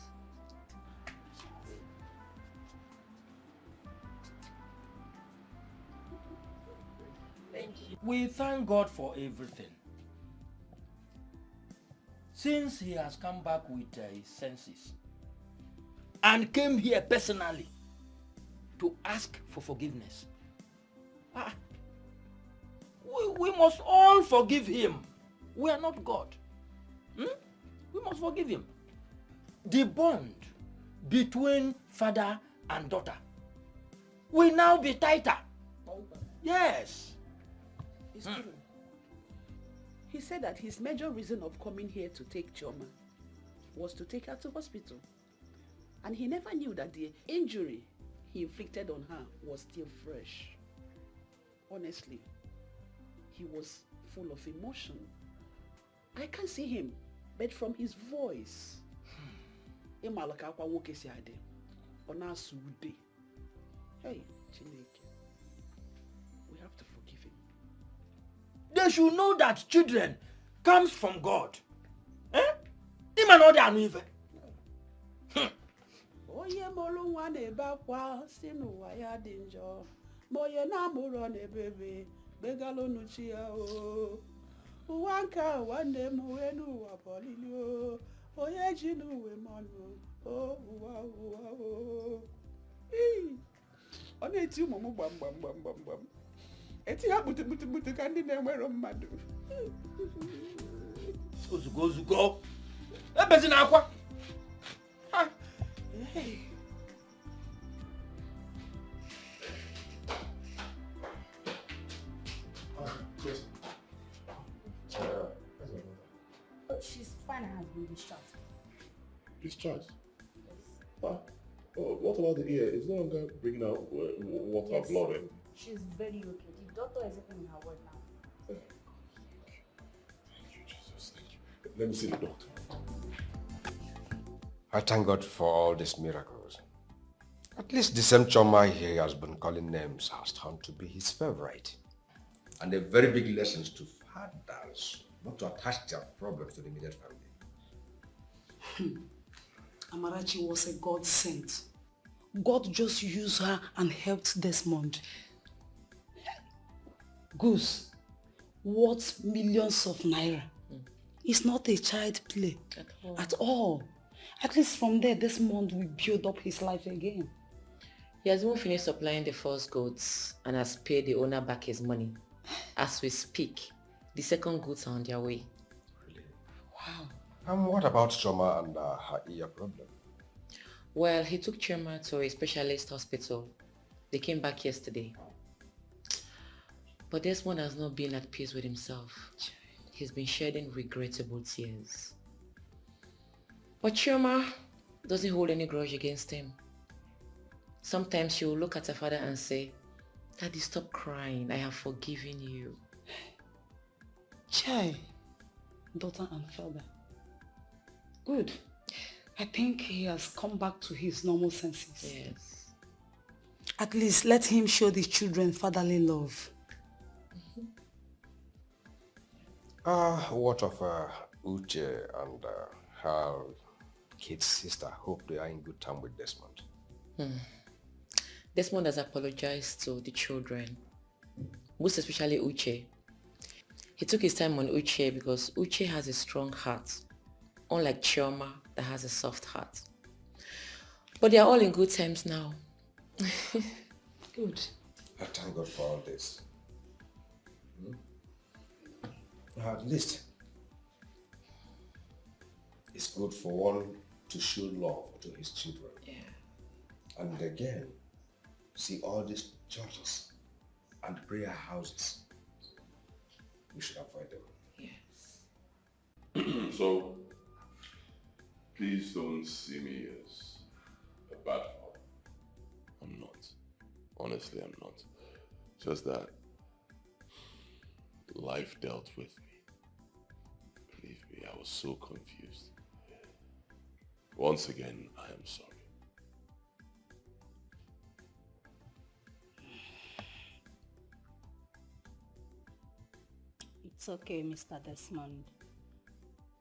Thank you. We thank God for everything. Since he has come back with his senses and came here personally to ask for forgiveness. We must all forgive him. We are not God. We must forgive him. The bond between father and daughter will now be tighter. Yes. It's true. He said that his major reason of coming here to take Choma was to take her to hospital. And he never knew that the injury he inflicted on her was still fresh. Honestly, he was full of emotion. I can't see him, but from his voice, hey, Chineke, we have to forgive him. They should know that children comes from God. Ima no dey anu ife. Oye molu nwa na-ebe akwa si n'ụwa ya dị njọ. Ma onye na-amụrụ na-ebebe begalonu chi ya o. Ụwa nke a nwanne m wee n'ụwa bọlili o. Onye ji n'uwe mọnụ o ụwa o. Ọ na-eti ụmụ m gbam. Eti ha kputu ka ndị na-enwero mmadụ. Ozugo. Ebezi na akwa. She's fine and has been discharged. Discharged? Yes. What about the ear? Is no longer bringing out water, Yes, blood? she's very okay. The doctor is even in her ward now. Thank you, Jesus. Thank you. Let me see the doctor. I thank God for all these miracles. At least the same Choma he has been calling names has turned to be his favorite. And a very big lesson to fathers not to attach their problems to the immediate family. Amarachi was a godsend. God just used her and helped Desmond. Goose, worth millions of naira. It's not a child play at all. At least from there, Desmond will build up his life again. He has even finished supplying the first goods and has paid the owner back his money. As we speak, the second goods are on their way. Really? Wow. And what about Choma and her ear problem? Well, he took Choma to a specialist hospital. They came back yesterday. But Desmond has not been at peace with himself. He's been shedding regrettable tears. But Choma doesn't hold any grudge against him. Sometimes she will look at her father and say, "Daddy, stop crying. I have forgiven you." Chai, daughter and father. Good. I think he has come back to his normal senses. Yes. At least let him show the children fatherly love. What of Uche and her kid's sister? Hope they are in good time with Desmond. Desmond has apologized to the children, most especially Uche. He took his time on Uche because Uche has a strong heart, unlike Chioma that has a soft heart. But they are all in good times now. Good. I thank God for all this. At least it's good for one to show love to his children. Yeah. And again, see all these churches and prayer houses. We should avoid them. Yes. So, please don't see me as a bad father. I'm not. Honestly, I'm not. Just that life dealt with me. Believe me, I was so confused. Once again, I am sorry. It's okay, Mr. Desmond.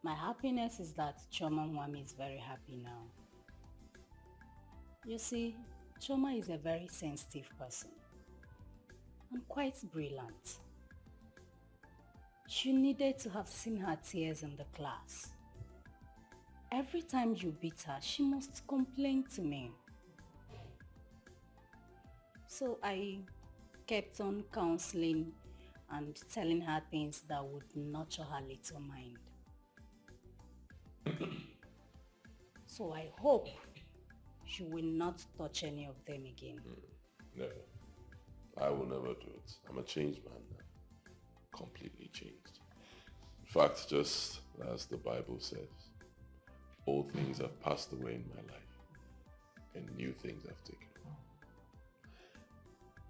My happiness is that Choma Nwami is very happy now. You see, Choma is a very sensitive person and quite brilliant. You needed to have seen her tears in the class. Every time you beat her, she must complain to me. So I kept on counseling and telling her things that would nurture her little mind. So I hope she will not touch any of them again. Never. I will never do it. I'm a changed man now. Completely changed. In fact, just as the Bible says, old things have passed away in my life and new things have taken over.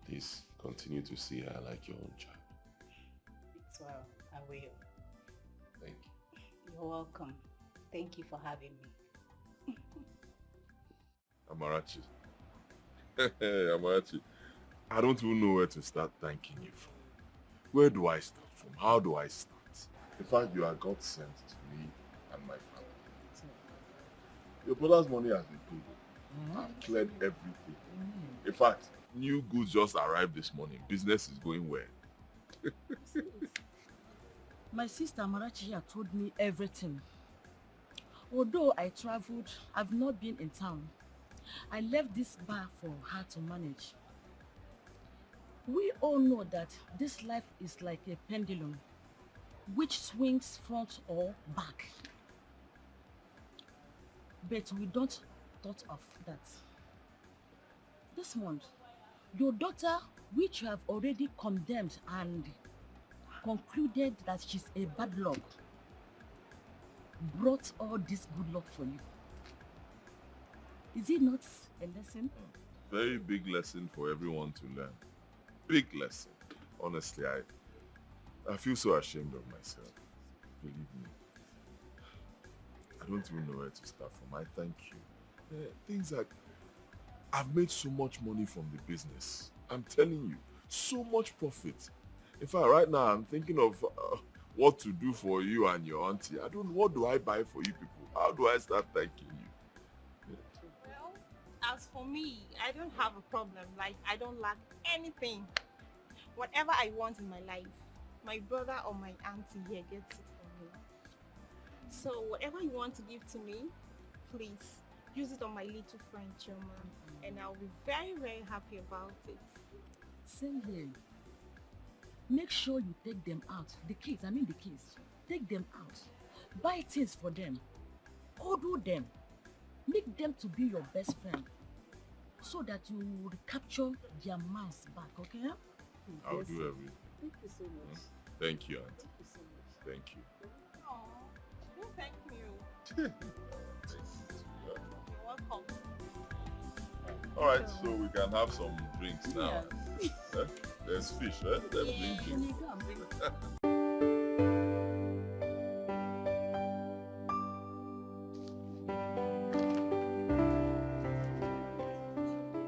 Please continue to see her like your own child. It's well, I will. Thank you. You're welcome. Thank you for having me. Amarachi. Amarachi. I don't even know where to start thanking you from. Where do I start from? How do I start? In fact, you are God sent to me and my family. Your brother's money has been paid. I've cleared everything. In fact, new goods just arrived this morning. Business is going well. My sister Amarachi here told me everything. Although I traveled, I've not been in town. I left this bar for her to manage. We all know that this life is like a pendulum, which swings front or back. But we don't thought of that. This month, your daughter, which you have already condemned and concluded that she's a bad luck, brought all this good luck for you. Is it not a lesson? Very big lesson for everyone to learn. Big lesson. Honestly, I feel so ashamed of myself. Believe me. I don't even know where to start from. I thank you. Things like, I've made so much money from the business. I'm telling you, so much profit. In fact, right now I'm thinking of what to do for you and your auntie. I don't know, what do I buy for you people? How do I start thanking you? Well, as for me, I don't have a problem. Like, I don't lack anything. Whatever I want in my life, my brother or my auntie here gets it for me. So whatever you want to give to me, please use it on my little friend Choma, and I'll be very, very happy about it. Same here. Make sure you take them out. The kids. Take them out. Buy things for them. Order them. Make them to be your best friend, so that you will capture their minds back, okay? I'll do everything. Thank you so much. Thank you, auntie. Thank you so much. Thank you. Aww, no thank you. Thank you. You're welcome. All right, so we can have some drinks now. There's fish, right? Let's bring drinks.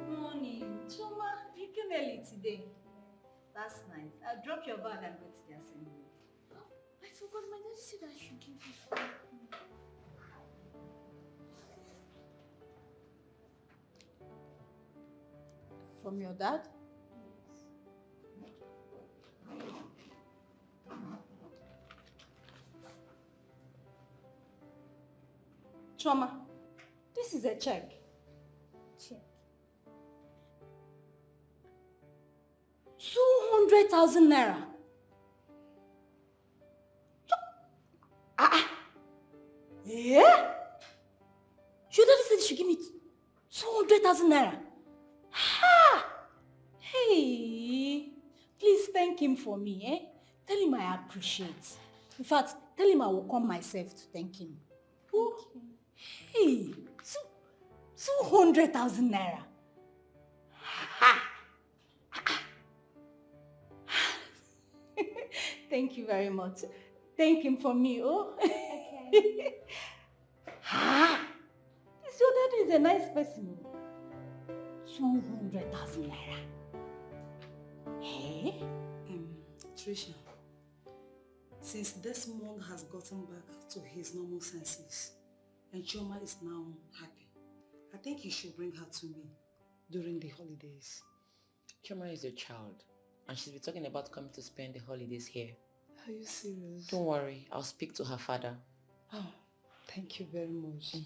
Morning, Choma. You came early today. That's nice. I'll drop your bag and go to the assembly. I forgot my dad said I should give you something. From your dad? Choma, this is a check. Check. 200,000 naira. Yeah? Your daddy said you should give me 200,000 naira. Ha! Hey, please thank him for me, eh? Tell him I appreciate. In fact, tell him I will come myself to thank him. Oh, hey, 200,000 naira. Ha! Thank you very much. Thank him for me, oh. Okay. Ha! This your daddy is a nice person. 200,000 naira. Hey? Trisha, since Desmond has gotten back to his normal senses and Choma is now happy, I think you should bring her to me during the holidays. Choma is your child, and she's been talking about coming to spend the holidays here. Are you serious? Don't worry, I'll speak to her father. Oh, thank you very much.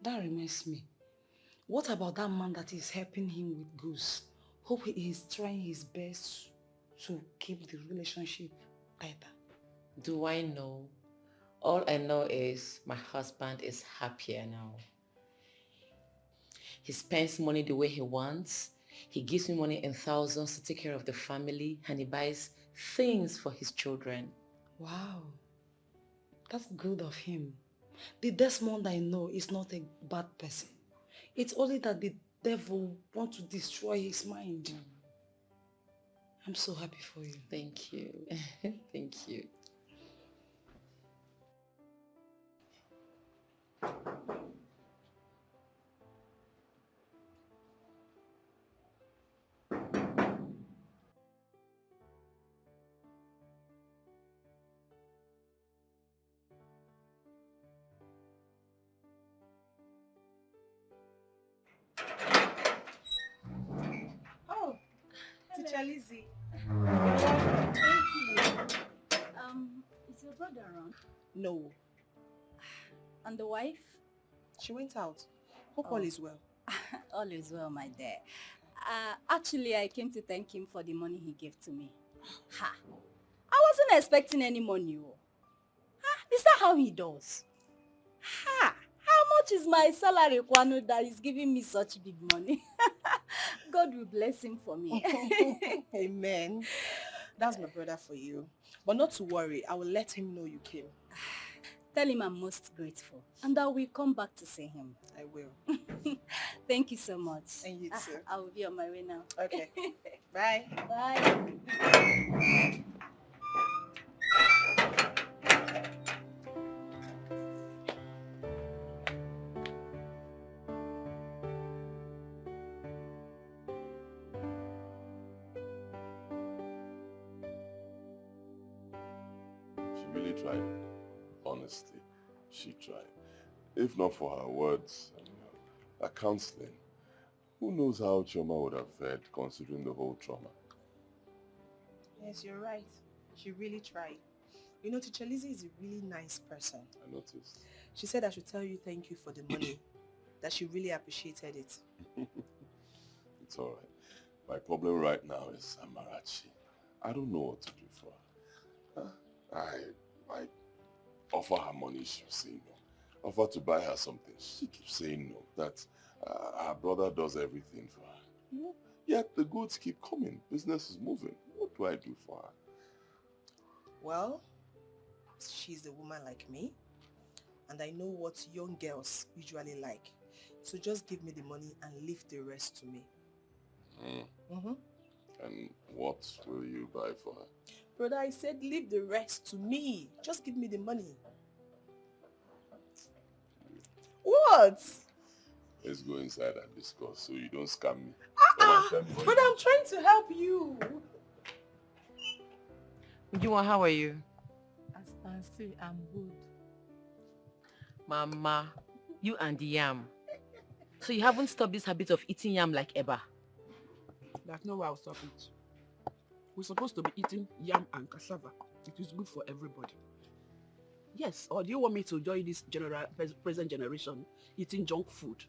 That reminds me. What about that man that is helping him with Goose? Hope he is trying his best to keep the relationship tighter. Do I know? All I know is my husband is happier now. He spends money the way he wants. He gives me money in thousands to take care of the family, and he buys things for his children. Wow, that's good of him. The Desmond I know is not a bad person. It's only that the devil wants to destroy his mind. I'm so happy for you. Thank you. Thank you. Oh, Teacher Lizzy. Thank you. Is your brother around? No. And the wife? She went out. Hope Oh. all is well. All is well, my dear. Actually, I came to thank him for the money he gave to me. Ha! I wasn't expecting any money. Is that how he does? Ha! How much is my salary, Kwano, that is giving me such big money? God will bless him for me. Amen. That's my brother for you. But not to worry, I will let him know you came. Tell him I'm most grateful and I will come back to see him. I will. Thank you so much. And you too. I will be on my way now. Okay. Bye. Bye. really tried. Honestly, she tried. If not for her words and her counseling, who knows how Chioma would have fared considering the whole trauma. Yes, you're right. She really tried. You know, Teacher Lizzy is a really nice person. I noticed. She said I should tell you thank you for the money, that she really appreciated it. It's alright. My problem right now is Amarachi. I don't know what to do for her. I offer her money, she'll say no. Offer to buy her something, she keeps saying no. That her brother does everything for her. You know? Yet the goods keep coming. Business is moving. What do I do for her? Well, she's a woman like me, and I know what young girls usually like. So just give me the money and leave the rest to me. And what will you buy for her? Brother, I said leave the rest to me. Just give me the money. What? Let's go inside and discuss so you don't scam me. But I'm trying to help you. Ujunwa, how are you? As I say, I'm good. Mama, you and the yam. So you haven't stopped this habit of eating yam like Eba? That's not why I'll stop it. We're supposed to be eating yam and cassava. It is good for everybody. Yes, or do you want me to join this present generation eating junk food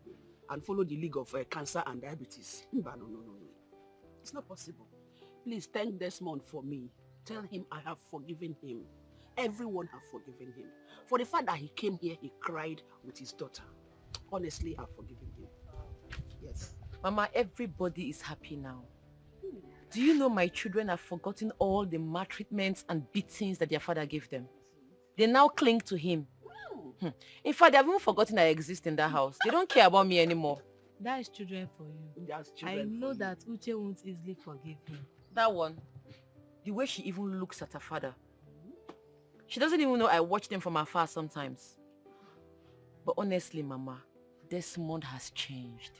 and follow the league of cancer and diabetes? No. It's not possible. Please thank Desmond for me. Tell him I have forgiven him. Everyone have forgiven him. For the fact that he came here, he cried with his daughter. Honestly, I've forgiven him. Yes. Mama, everybody is happy now. Do you know my children have forgotten all the maltreatments and beatings that their father gave them? They now cling to him. In fact, they have even forgotten I exist in that house. They don't care about me anymore. That is children for you. That's I children know for that Uche won't easily forgive him. That one, the way she even looks at her father. She doesn't even know I watch them from afar sometimes. But honestly, Mama, Desmond has changed.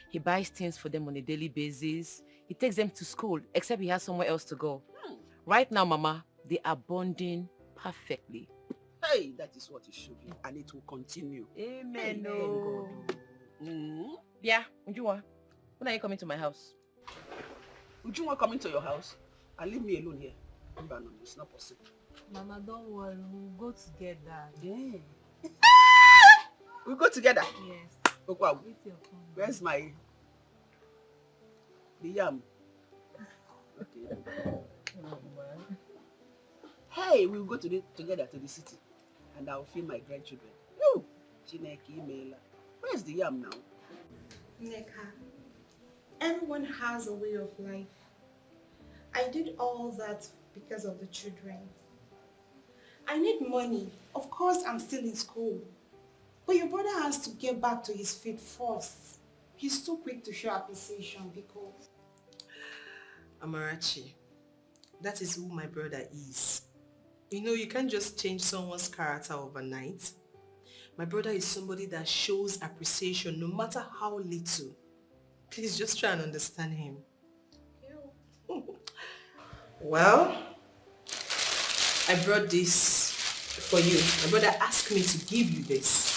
He buys things for them on a daily basis. He takes them to school, except he has somewhere else to go. Right now, Mama, they are bonding perfectly. Hey, that is what it should be, and it will continue. Amen. God. Yeah, Ujunwa, when are you coming to my house? Ujunwa coming to your house and leave me alone here? No, it's not possible. Mama, don't worry, we'll go together. Yeah. We'll go together? Yes. Okay. Where's the yam? Okay. Hey, we'll go together to the city and I'll feed my grandchildren. Woo! Chineke Mela. Where's the yam now? Neka, everyone has a way of life. I did all that because of the children. I need money. Of course, I'm still in school. But your brother has to get back to his feet first. He's too quick to show appreciation because... Amarachi, that is who my brother is. You know, you can't just change someone's character overnight. My brother is somebody that shows appreciation no matter how little. Please just try and understand him. Well, I brought this for you. My brother asked me to give you this.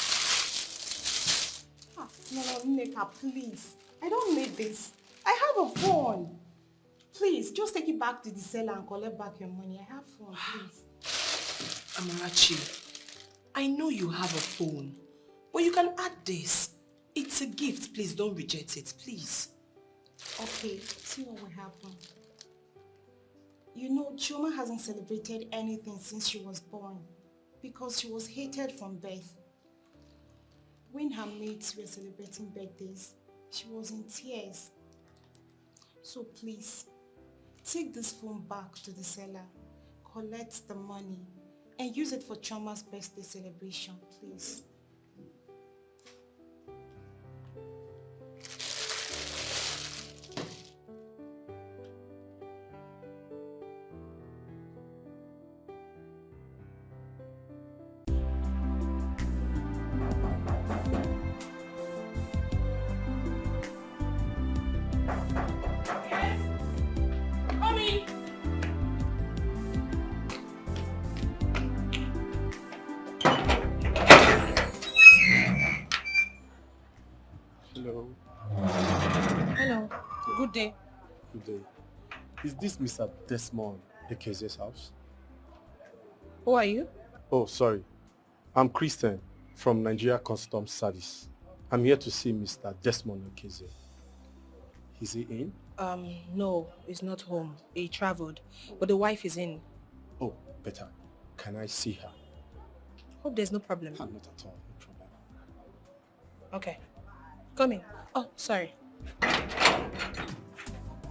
No, Neka, please. I don't need this. I have a phone. Please, just take it back to the seller and collect back your money. I have phone, please. Amarachi, I know you have a phone, but you can add this. It's a gift. Please don't reject it, please. Okay, see what will happen. You know, Chioma hasn't celebrated anything since she was born because she was hated from birth. When her mates were celebrating birthdays, she was in tears. So please, take this phone back to the seller, collect the money, and use it for Chioma's birthday celebration, please. day. Good day. Is this Mr. Desmond Ekeze's house? Who are you? Oh, sorry. I'm Christian from Nigeria Customs Service. I'm here to see Mr. Desmond Ekeze. Is he in? No, he's not home. He traveled, but the wife is in. Oh, better. Can I see her? Hope there's no problem. Not at all. No problem. Okay. Come in. Oh, sorry.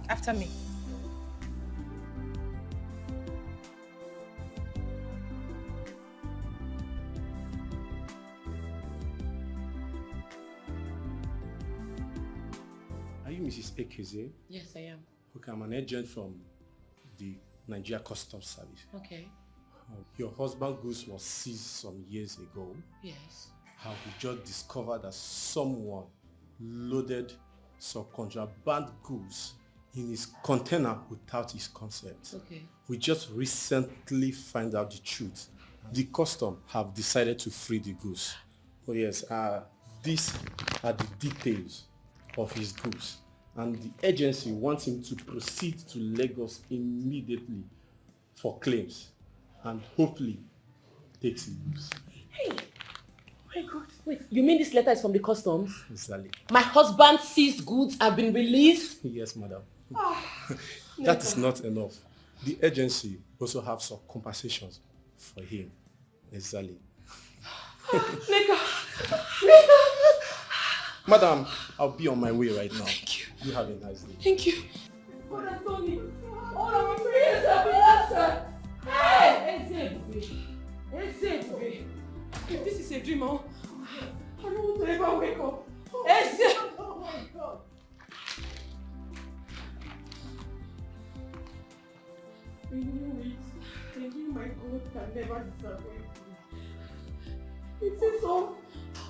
After me. Are you Mrs. Ekeze? Yes, I am. Okay, I'm an agent from the Nigeria Customs Service. Okay. Your husband's goods was seized some years ago. Yes. How we just discovered that someone loaded some contraband goods in his container without his consent. Okay. We just recently find out the truth. The custom have decided to free the goods. Oh yes, these are the details of his goods. And the agency wants him to proceed to Lagos immediately for claims and hopefully takes the goods. Hey, my God. Wait, you mean this letter is from the customs? Exactly. My husband's seized goods have been released? Yes, madam. That is not enough. The agency also have some compensations for him. Exactly. Madam, I'll be on my way right now. Thank you. You have a nice day. Thank you. Brother Tony, all our prayers have been answered. Hey! If this is a dream, I don't want to ever wake up. Oh my God. You know it. And you, my God, can never disappoint me. It says so.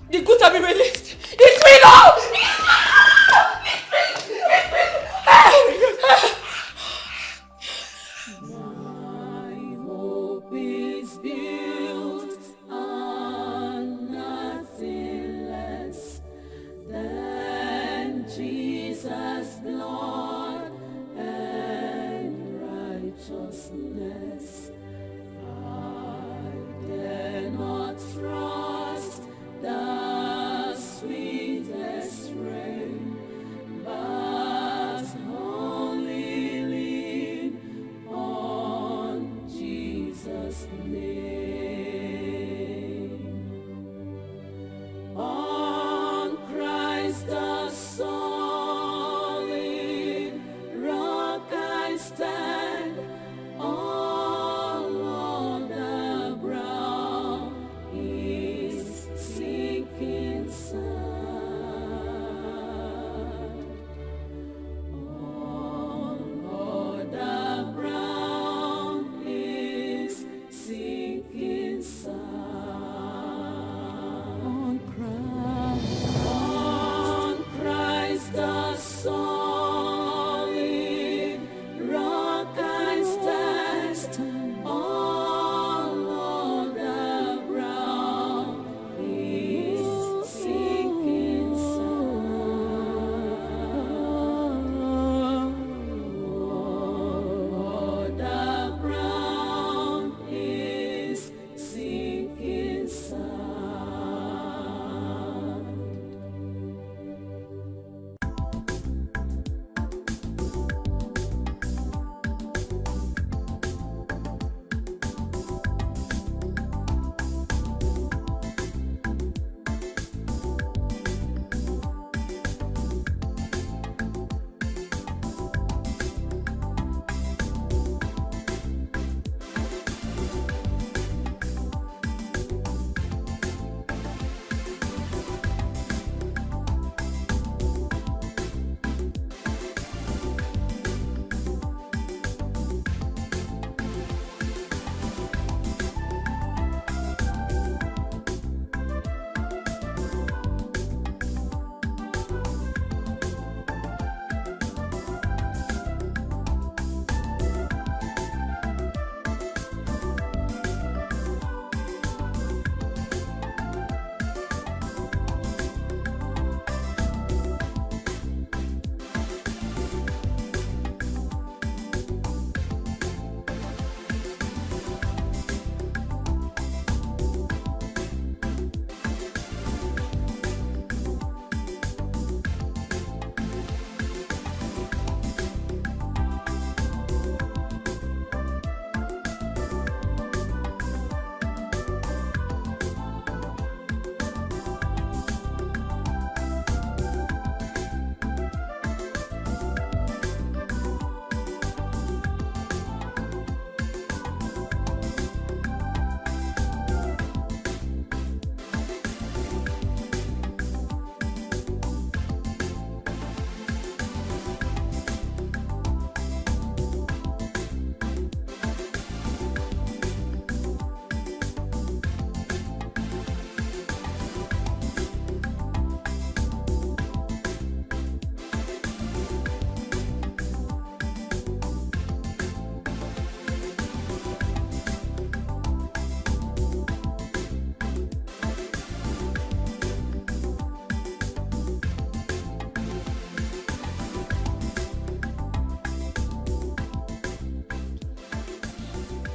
The goods have been released. It's free now! My hope is built on nothing less than Jesus' blood and righteousness. I dare not trust the sweetest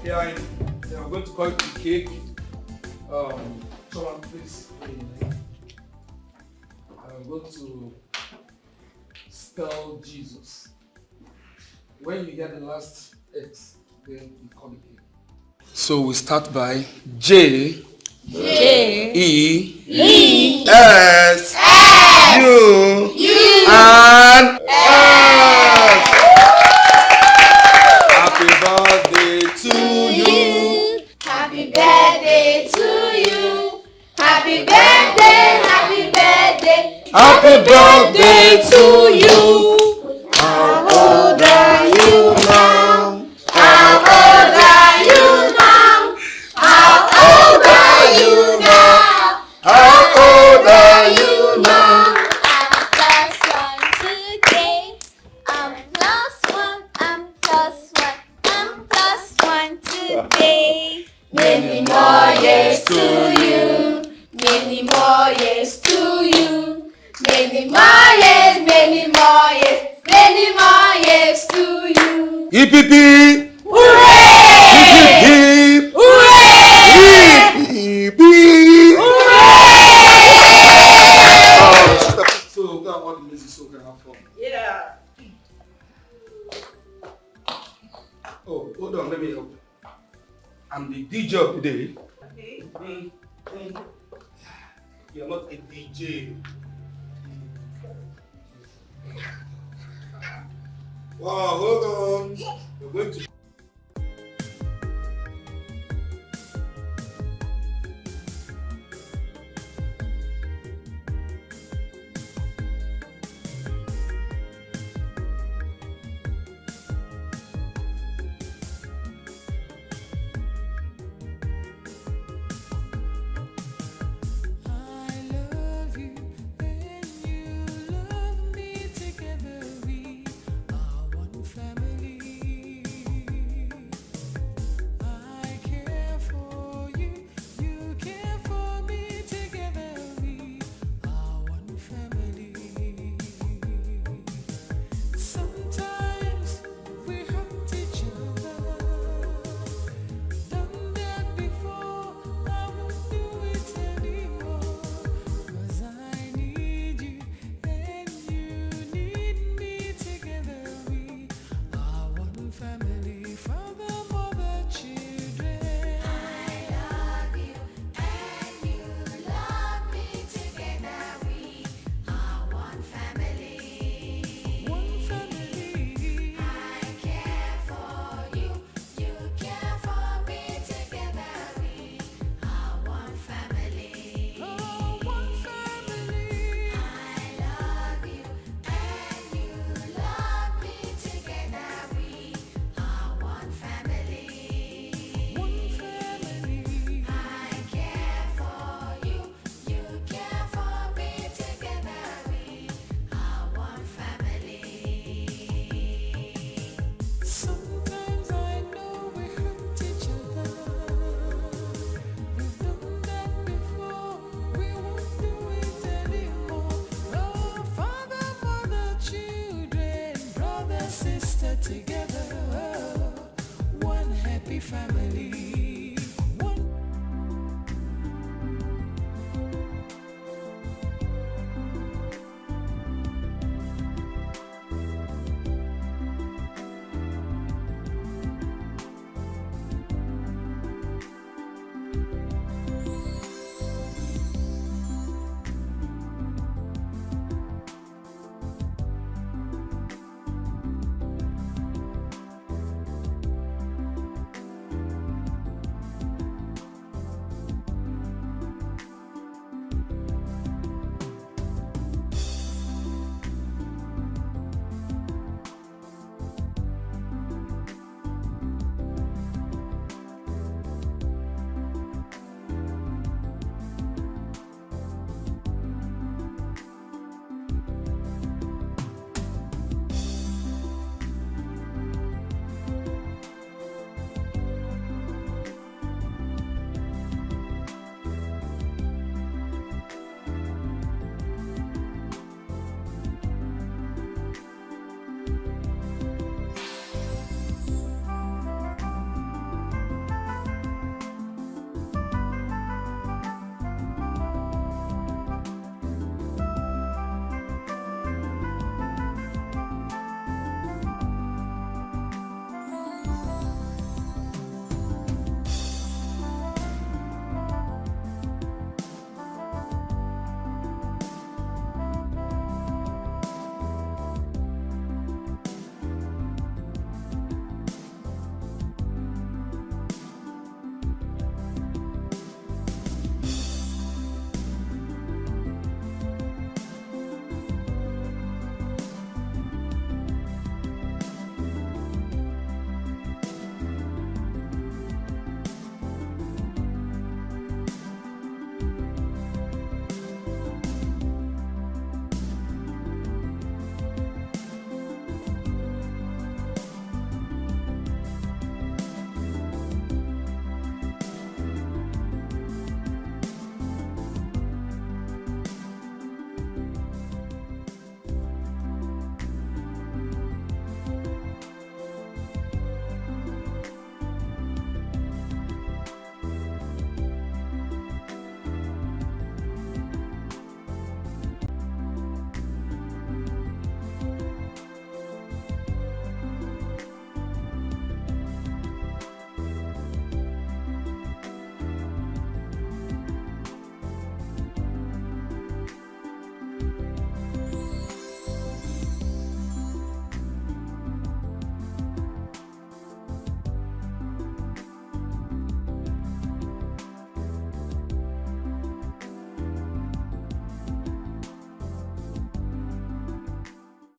Yeah, I'm going to call it the cake. Someone please. I'm going to spell Jesus. When you get the last X, then you call it cake. So we start by J. E. S. U. And S. Happy birthday to you. Happy birthday to you. Happy birthday, happy birthday. Happy birthday to you. How old are you now? How old are you now? How old are you now? How old are you now? I'm plus one today. I'm plus one. I'm plus one today. Many more years to you. Many more years to you. Many more years, many more years, many more years to you. Hip hip hip. Hooray! Hip hip hip. Hooray! Hip hip hip. So go and order the music so we can have fun. Yeah. Oh, hold on, let me help. I'm the DJ of the day. Okay. You're not a DJ. Wow, hold on. We're going to together, one happy family.